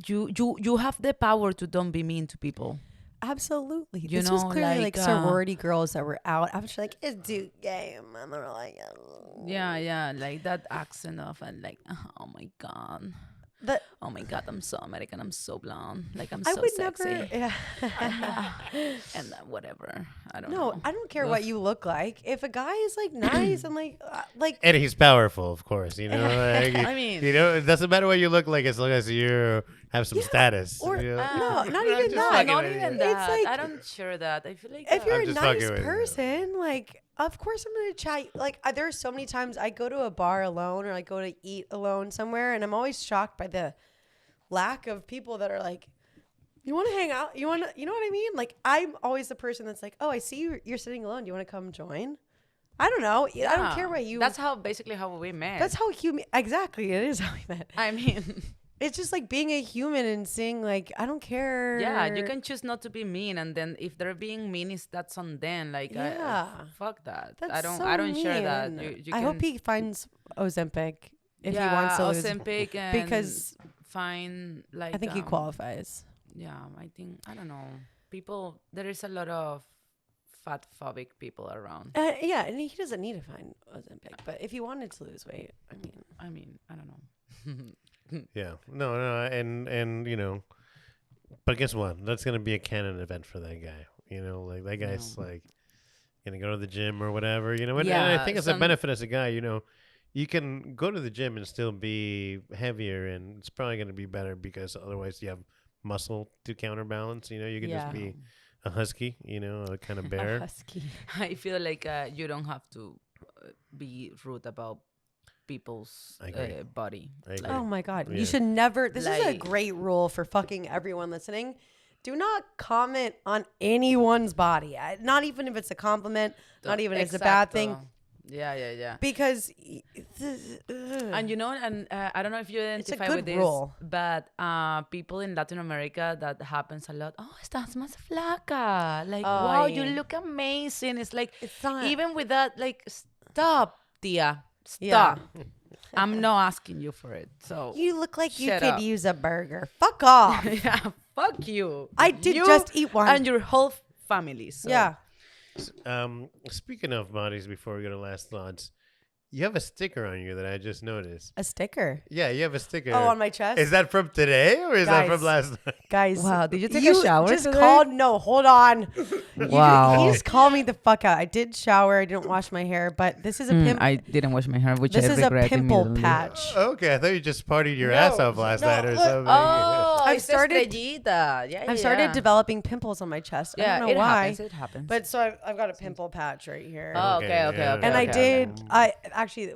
you have the power to don't be mean to people.
Absolutely. This was clearly like sorority girls that were out. I was like, it's Duke game. And they're like,
yeah, like that accent of and like, oh my God. Oh my God, I'm so American. I'm so blonde. Like I'm so sexy. And whatever. I don't know.
No, I don't care what you look like. If a guy is like nice and like,
and he's powerful, of course. Like,
I mean,
it doesn't matter what you look like as long as you have some status.
Or no, not even
that. Not even that.
It's like,
I don't share that. I feel like
if you're a nice person, like, of course I'm gonna chat. Like, there are so many times I go to a bar alone or I go to eat alone somewhere, and I'm always shocked by the lack of people that are like, you want to hang out? You know what I mean? Like, I'm always the person that's like, oh, I see you're sitting alone. Do you want to come join? I don't know. Yeah. I don't care what you.
That's basically how we met.
That's how exactly. It is how we met.
I mean,
it's just like being a human and seeing like, I don't care.
Yeah, you can choose not to be mean, and then if they're being mean, that's on them. Like, fuck that.
That's
I don't share that.
I hope he finds Ozempic if he wants to lose.
Ozempic
because
find like
I think he qualifies.
Yeah, I don't know. People, there is a lot of fat phobic people around.
Yeah, and he doesn't need to find Ozempic, but if he wanted to lose weight,
I don't know.
Yeah, no, and but guess what? That's gonna be a canon event for that guy. Like that guy's like gonna go to the gym or whatever. And I think it's a benefit as a guy. You can go to the gym and still be heavier, and it's probably gonna be better because otherwise you have muscle to counterbalance. You can just be a husky, a kind of bear.
A husky.
I feel like you don't have to be rude about people's
I agree.
body.
I agree.
Oh my God.
Yeah.
You should never. This is a
Like-
great rule for fucking everyone listening. Do not comment on anyone's body. Not even if it's a compliment, not even if it's a bad thing.
Yeah.
Because.
And you know, and I don't know if you identify
good
with this,
rule.
but people in Latin America, that happens a lot. Oh, estás más flaca. Like, wow, you
yeah.
look amazing. It's like,
It's not.
even with that, like, stop, tia.
Yeah.
Stop. I'm not asking you for it. So
You look like you
Shut
could
up.
use a burger. Fuck off.
yeah, fuck you.
I did
You
just eat one.
and your whole family. So.
Yeah.
Speaking of bodies, before we go to last thoughts, you have a sticker on you that I just noticed.
A sticker.
Yeah, you have a sticker.
Oh, on my chest?
Is that from today or is that from
Guys.
last night?
Guys.
Wow, did you take a shower
just
today?
called. No, hold on.
Wow.
He just called me the fuck out. I did shower. I didn't wash my hair, but this is a pimp.
I didn't wash my hair, which
This
I
is a
regret
pimple
immediately.
patch.
Okay, I thought you just partied your ass off last night or
look.
something.
Oh,
I've
it's
started-
Estrellita. Yeah,
I've started developing pimples on my chest. I
Yeah,
don't know
it
why.
happens. It happens.
But so I've got a pimple patch right here.
Oh,
Okay,
okay.
yeah.
and I
okay.
did. I actually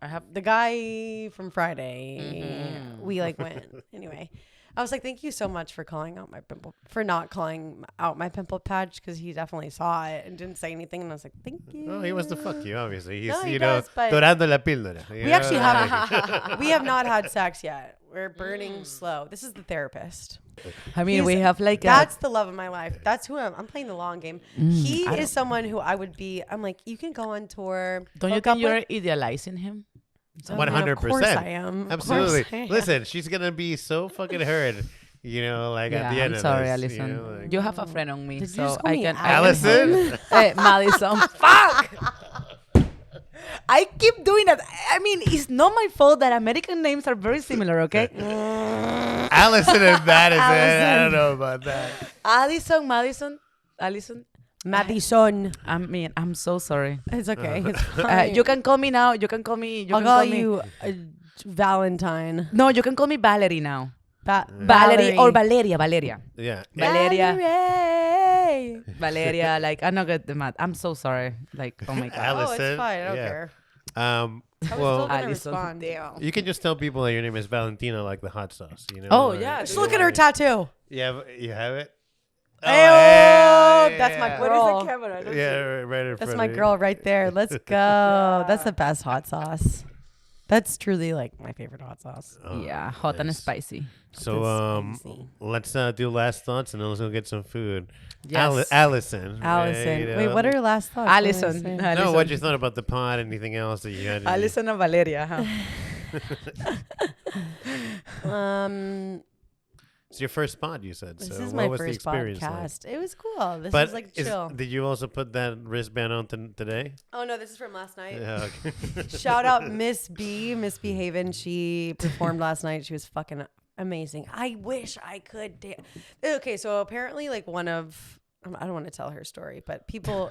I have.
the guy from Friday. We like went anyway. I was like, thank you so much for calling out my pimple, for not calling out my pimple patch, because he definitely saw it and didn't say anything. And I was like, thank you.
Oh, he wants to fuck you, obviously. He's,
No, he
you
does,
know,
but-
Dorando La Pildora.
We actually haven't. We have not had sex yet. We're burning slow. This is the therapist.
I mean,
He's-
we have like
That's the love of my life. That's who I'm playing the long game. He
I
is someone who I would be. I'm like, you can go on tour.
Don't you
hook
think
up
you're
with-
idealizing him?
I mean, of
100%.
course I am. Of
Absolutely.
course I am.
Listen, she's going to be so fucking hurt, you know, like at the
Yeah,
end
I'm
of
sorry,
this.
Allison.
You, know, like,
You have a friend on me,
Did you
so
just call
I
me
can.
Allison?
Madison. Fuck. I keep doing that. I mean, it's not my fault that American names are very similar. Okay.
Allison and Madison. I
Allison.
don't know about that.
Allison, Madison, Allison.
Madison.
I mean, I'm so sorry.
It's okay. It's fine.
You can call me now. You can call me. You
I'll
can
call
me.
you Valentine.
No, you can call me Valerie now.
Valerie
Valerie or Valeria. Valeria.
Yeah.
Valeria.
Valerie.
Valeria. Like, I'm not good at the math. I'm so sorry. Like, oh my god.
Oh,
Allison.
it's fine. I don't
yeah.
care.
Well,
I was still gonna
Allison.
respond.
you can just tell people that your name is Valentina, like the hot sauce. You know.
Oh,
like-
yeah,
Just look at her tattoo.
You have it.
Ayo, that's my girl.
Yeah, right in
That's
front
my
of you.
girl right there. Let's go. That's the best hot sauce. That's truly like my favorite hot sauce.
Oh,
Yeah, hot and
nice.
spicy.
So
spicy.
let's do last thoughts and then let's go get some food.
Yes.
Allison.
Allison.
you
Wait,
know.
what are your last thoughts?
Allison.
What did I say?
No, what you thought about the pod? Anything else that you had?
Allison and Valeria, huh?
It's your first pod, you said.
This
so
is
what
my
was the
first
experience like?
podcast. It was cool. This
But
was like chill.
did you also put that wristband on today?
Oh no, this is from last night.
Yeah, okay.
Shout out Miss B, Miss B Haven. She performed last night. She was fucking amazing. I wish I could. Okay, so apparently, like one of I don't want to tell her story, but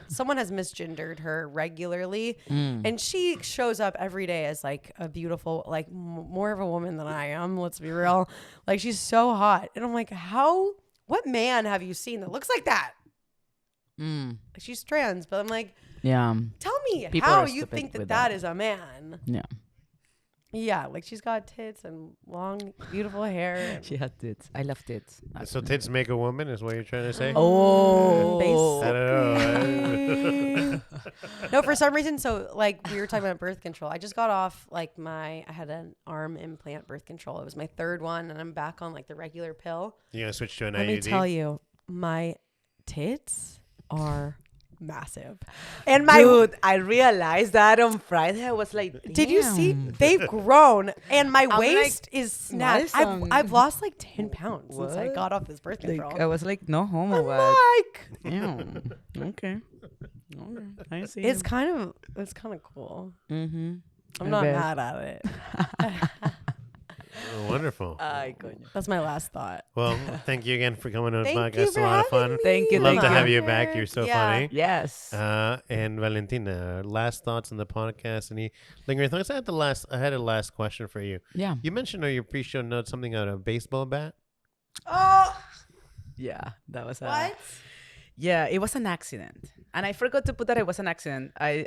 someone has misgendered her regularly, and she shows up every day as like a beautiful, like more of a woman than I am. Let's be real. Like she's so hot, and I'm like, what man have you seen that looks like that? She's trans, but I'm like,
Yeah.
tell me
People
how
are
you
stupid
think
with
that is a man.
Yeah.
Yeah, like she's got tits and long, beautiful hair.
She had tits. I love tits.
So tits make a woman is what you're trying to say?
Oh.
I don't know.
No, for some reason, so like we were talking about birth control. I just got off like I had an arm implant birth control. It was my third one, and I'm back on like the regular pill.
You gonna switch to an
Let
IUD?
me tell you, my tits are massive, and my
Dude, I realized that on Friday. I was like,
did you see?
damn.
They've grown, and my
I'm
waist is snatched.
Madison.
I've lost like 10 pounds since I
What?
got off this birth control.
Like, I was like, no homo,
I'm
but
like,
yeah. Okay. I see.
it's kind of cool.
Mm-hmm.
I'm not mad at it.
Oh, wonderful.
Ay, coño.
That's my last thought.
Well, thank you again for coming on the
Thank you
podcast.
for
A lot of
having
fun.
me.
Thank you,
Love
thank
to
you.
have you back. You're so
Yeah.
funny.
Yes.
And Valentina, last thoughts on the podcast? Any lingering thoughts? I had a last question for you.
Yeah.
You mentioned on your pre-show note something out of a baseball bat.
Oh,
Yeah. That was
what?
Yeah, it was an accident. And I forgot to put that it was an accident. I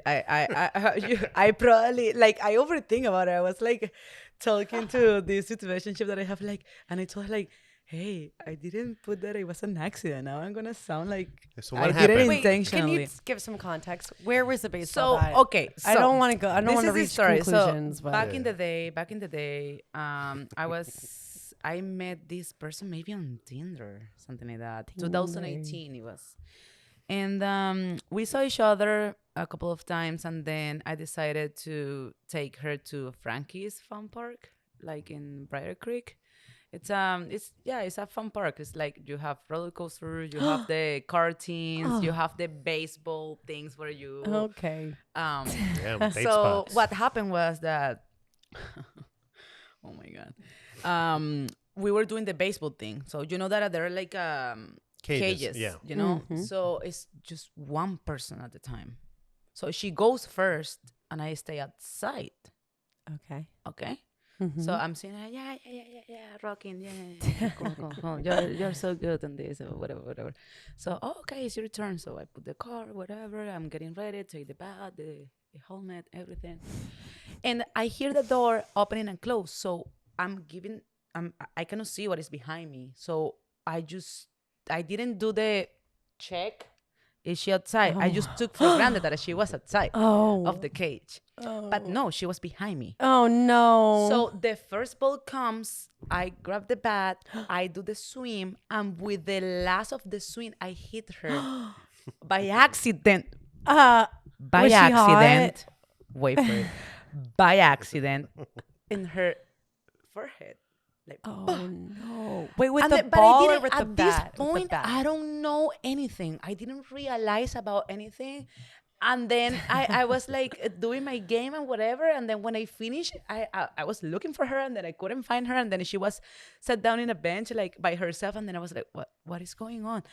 probably like I overthink about it. I was like talking to this situationship that I have like, and I told her like, hey, I didn't put that it was an accident. Now I'm gonna sound like
So
I
what
did it
happened?
Wait, can
intentionally.
you give some context? Where was the baseball
So
bat?
okay, so
I don't want to go. I don't
this
want to
is the
reach
story.
conclusions.
So
but
back in the day, I met this person maybe on Tinder, something like that. 2018 it was. And we saw each other a couple of times, and then I decided to take her to Frankie's Fun Park, like in Briar Creek. It's a fun park. It's like you have roller coasters, you have the kartings, you have the baseball things where you
okay.
Yeah, date
So
spots.
what happened was that oh my god, we were doing the baseball thing. So you know that there are like cages,
yeah.
you know. So it's just one person at the time. So she goes first, and I stay outside. Okay. So I'm saying, yeah, rocking, yeah, cool. You're so good on this, or whatever. So, okay, it's your turn. So I put the car, whatever. I'm getting ready, take the bat, the helmet, everything. And I hear the door opening and close. So I cannot see what is behind me. So I didn't do the check. Is she outside? I just took for granted that she was outside of the cage. But no, she was behind me.
Oh, no.
So the first ball comes, I grab the bat, I do the swim, and with the last of the swing, I hit her by accident.
Was she hot?
Wait for it. By accident in her forehead. Like,
oh, no. Wait, with
and
the
but
ball
I
or with the
at
bat?
this point, I don't know anything. I didn't realize about anything. And then I was like doing my game and whatever. And then when I finished, I was looking for her, and then I couldn't find her. And then she was sat down in a bench like by herself. And then I was like, what is going on?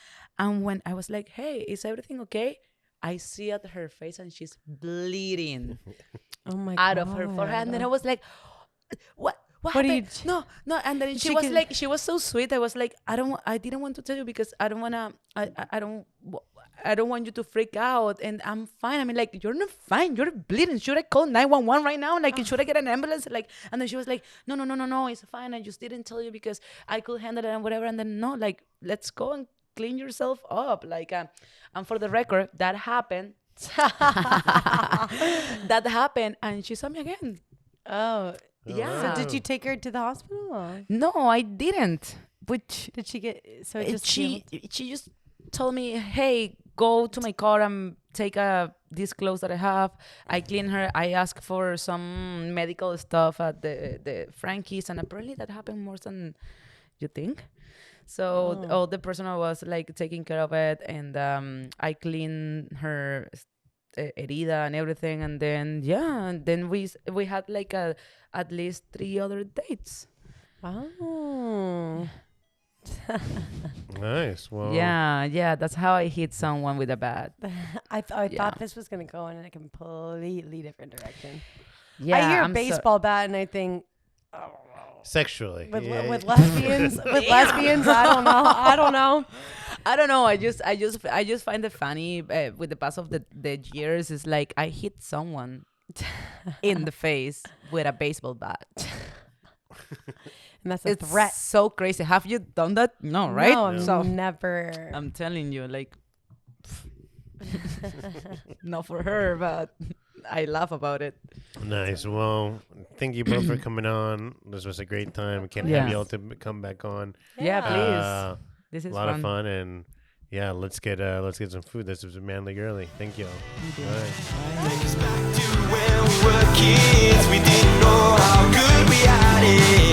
And when I was like, hey, is everything okay? I see at her face and she's bleeding out of her forehead. And then I was like, what happened? No. And then she was like, she was so sweet. I was like, I didn't want to tell you because I don't want you to freak out, and I'm fine. I mean, like, you're not fine. You're bleeding. Should I call 911 right now? Like, should I get an ambulance? Like, and then she was like, no, it's fine. I just didn't tell you because I could handle it and whatever. And then no, like, let's go and clean yourself up. Like, and for the record, that happened. That happened, and she saw me again.
Oh.
Yeah.
So did you take her to the hospital?
No, I didn't. Which
did she get? So
she just told me, hey, go to my car and take these clothes that I have. I clean her. I ask for some medical stuff at the Frankie's, and apparently that happened more than you think. So the person was like taking care of it, and I clean her herida and everything, and then we had like at least 3 other dates.
Wow.
Nice. Well,
yeah, that's how I hit someone with a bat.
I thought this was gonna go in a completely different direction.
Yeah,
I hear baseball bat and I think
sexually
with lesbians. With lesbians, I don't know.
I just find it funny. With the pass of the years, it's like I hit someone in the face with a baseball bat.
And that's a threat.
So crazy. Have you done that? No, right?
No, never.
I'm telling you, like, not for her, but I laugh about it.
Nice. Well, thank you both for coming on. This was a great time. Can't have you all to come back on.
Yeah, please. This is
a lot of fun, and yeah, let's get some food. This was Manly Girly. Thank you all.
Takes us back to when we were kids. We didn't know how good we had it.